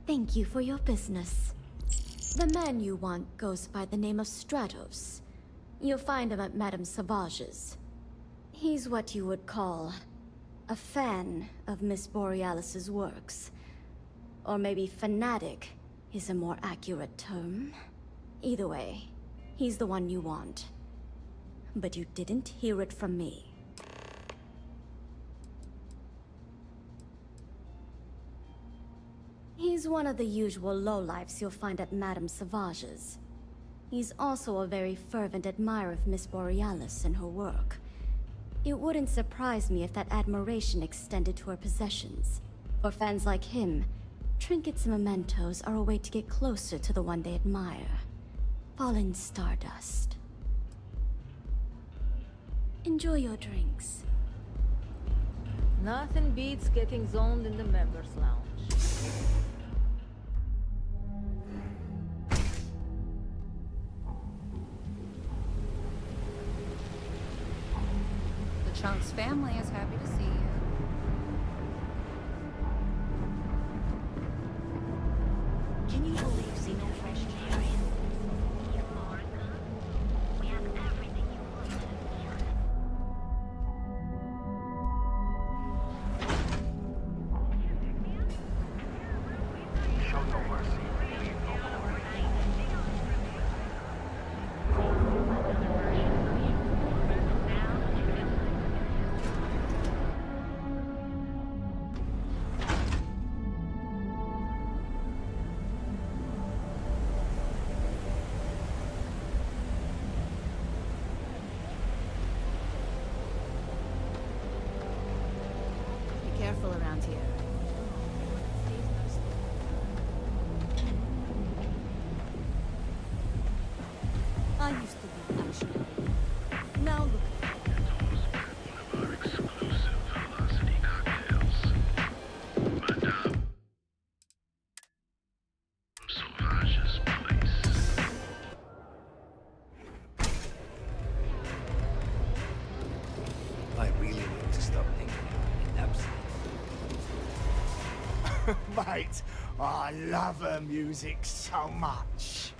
Thank you for your business. The man you want goes by the name of Stratos. You'll find him at Madame Savage's. He's what you would call a fan of Miss Borealis's works. Or maybe fanatic is a more accurate term. Either way, he's the one you want. But you didn't hear it from me. He's one of the usual lowlifes you'll find at Madame Savage's. He's also a very fervent admirer of Miss Borealis and her work. It wouldn't surprise me if that admiration extended to her possessions. For fans like him, trinkets and mementos are a way to get closer to the one they admire. Fallen stardust. Enjoy your drinks. Nothing beats getting zoned in the members' lounge. The Chunks family is happy to see you. Can you believe Xenofresh carried? We have everything you wanted here. Show no mercy. Leave no glory. Be careful around here. I used to be actually. Now look. One of our exclusive velocity cocktails. Madame Sauvage's place. I really need to stop thinking about it. Absolutely. Mate, I love her music so much.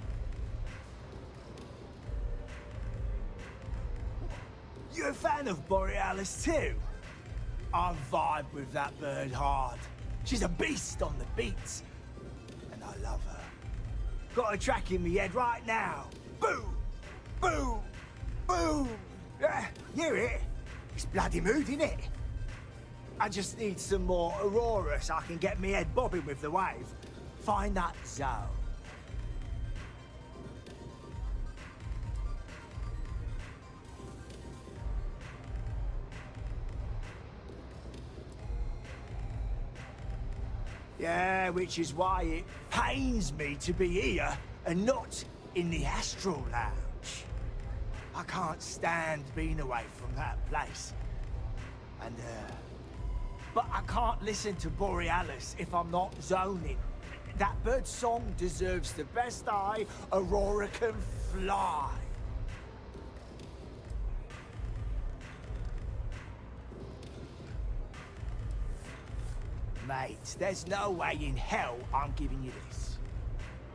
You a fan of Borealis too? I vibe with that bird hard. She's a beast on the beats. And I love her. Got a track in me head right now. Boom! Boom! Boom! Yeah, hear it? It's bloody mood, innit? I just need some more Aurora so I can get me head bobbing with the wave. Find that zone. Yeah, which is why it pains me to be here and not in the Astral Lounge. I can't stand being away from that place. And, but I can't listen to Borealis if I'm not zoning. That bird's song deserves the best eye Aurora can fly. Mate, there's no way in hell I'm giving you this.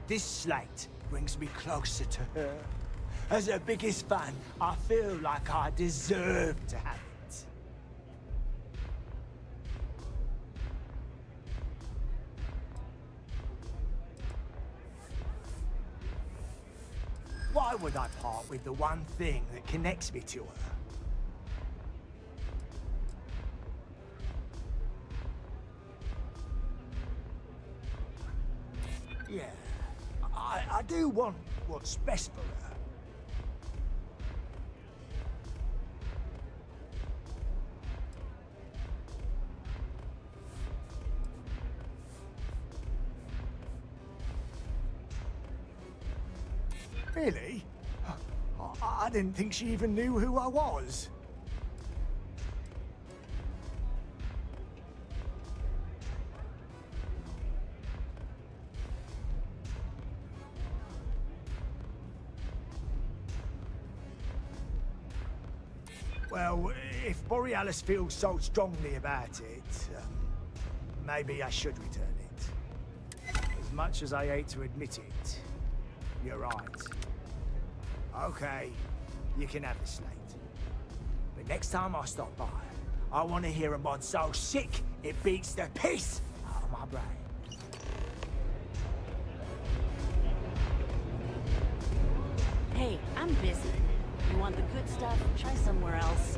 This slate brings me closer to her. As her biggest fan, I feel like I deserve to have it. Why would I part with the one thing that connects me to her? Yeah, I do want what's best for her. Really? I didn't think she even knew who I was. Well, if Borealis feels so strongly about it, maybe I should return it. As much as I hate to admit it, you're right. Okay, you can have the slate. But next time I stop by, I want to hear a mod so sick it beats the piss out of my brain. Hey, I'm busy. You want the good stuff? Try somewhere else.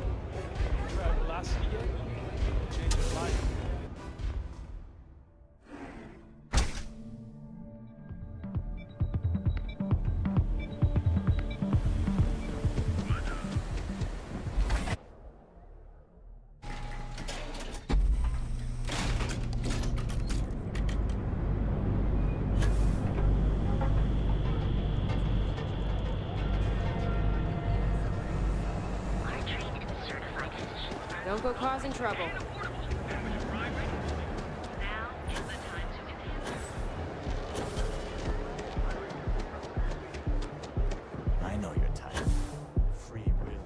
Try velocity yet? Change your life. Don't go causing trouble. I know your type. Free willing.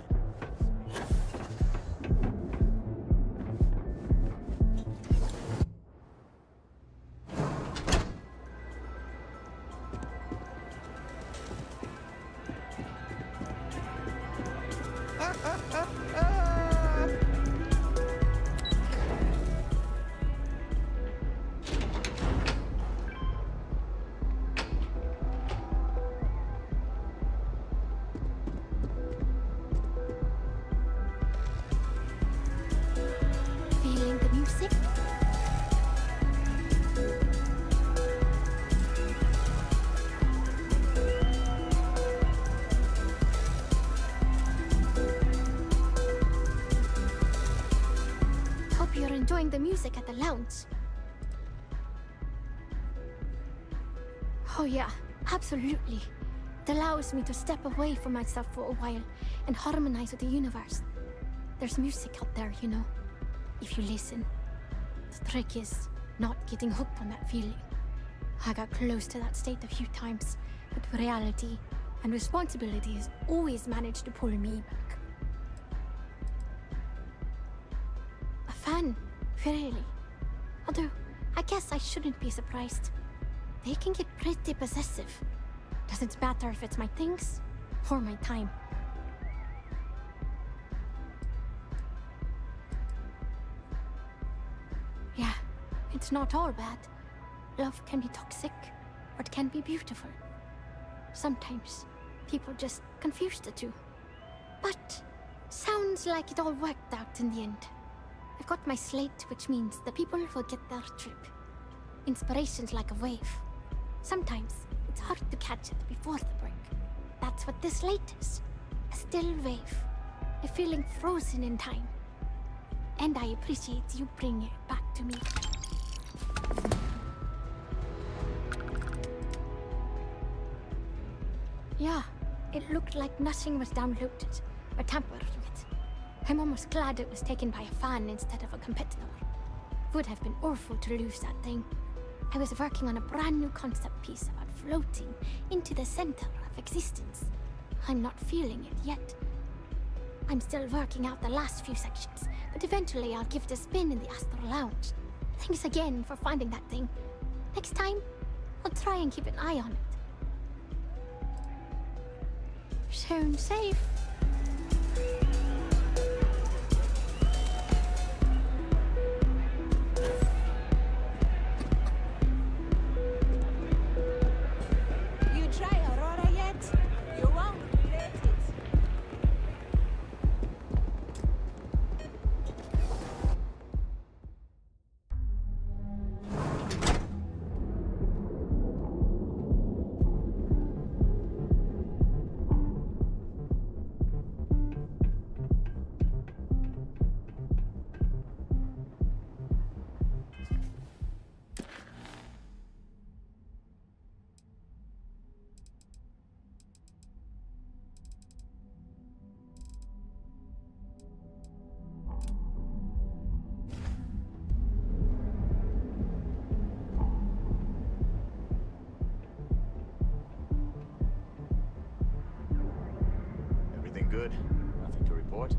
Feeling the music? Hope you're enjoying the music at the lounge. Oh yeah, absolutely. It allows me to step away from myself for a while and harmonize with the universe. There's music out there, you know, if you listen. The trick is not getting hooked on that feeling. I got close to that state a few times, but reality and responsibilities always managed to pull me back. A fan, really. Although, I guess I shouldn't be surprised. They can get pretty possessive. Doesn't matter if it's my things or my time. Yeah, it's not all bad. Love can be toxic, or it can be beautiful. Sometimes, people just confuse the two. But, sounds like it all worked out in the end. I've got my slate, which means the people will get their trip. Inspiration's like a wave. Sometimes, it's hard to catch it before the break. That's what this slate is. A still wave. A feeling frozen in time. And I appreciate you bringing it back to me. Yeah, it looked like nothing was downloaded or tampered with. I'm almost glad it was taken by a fan instead of a competitor. Would have been awful to lose that thing. I was working on a brand new concept piece about floating into the center of existence. I'm not feeling it yet. I'm still working out the last few sections, but eventually I'll give it a spin in the Astral Lounge. Thanks again for finding that thing. Next time, I'll try and keep an eye on it. Sound safe. You try Aurora yet? You won't regret it. Everything good? Nothing to report?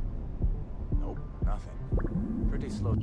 Nope, nothing. Pretty slow.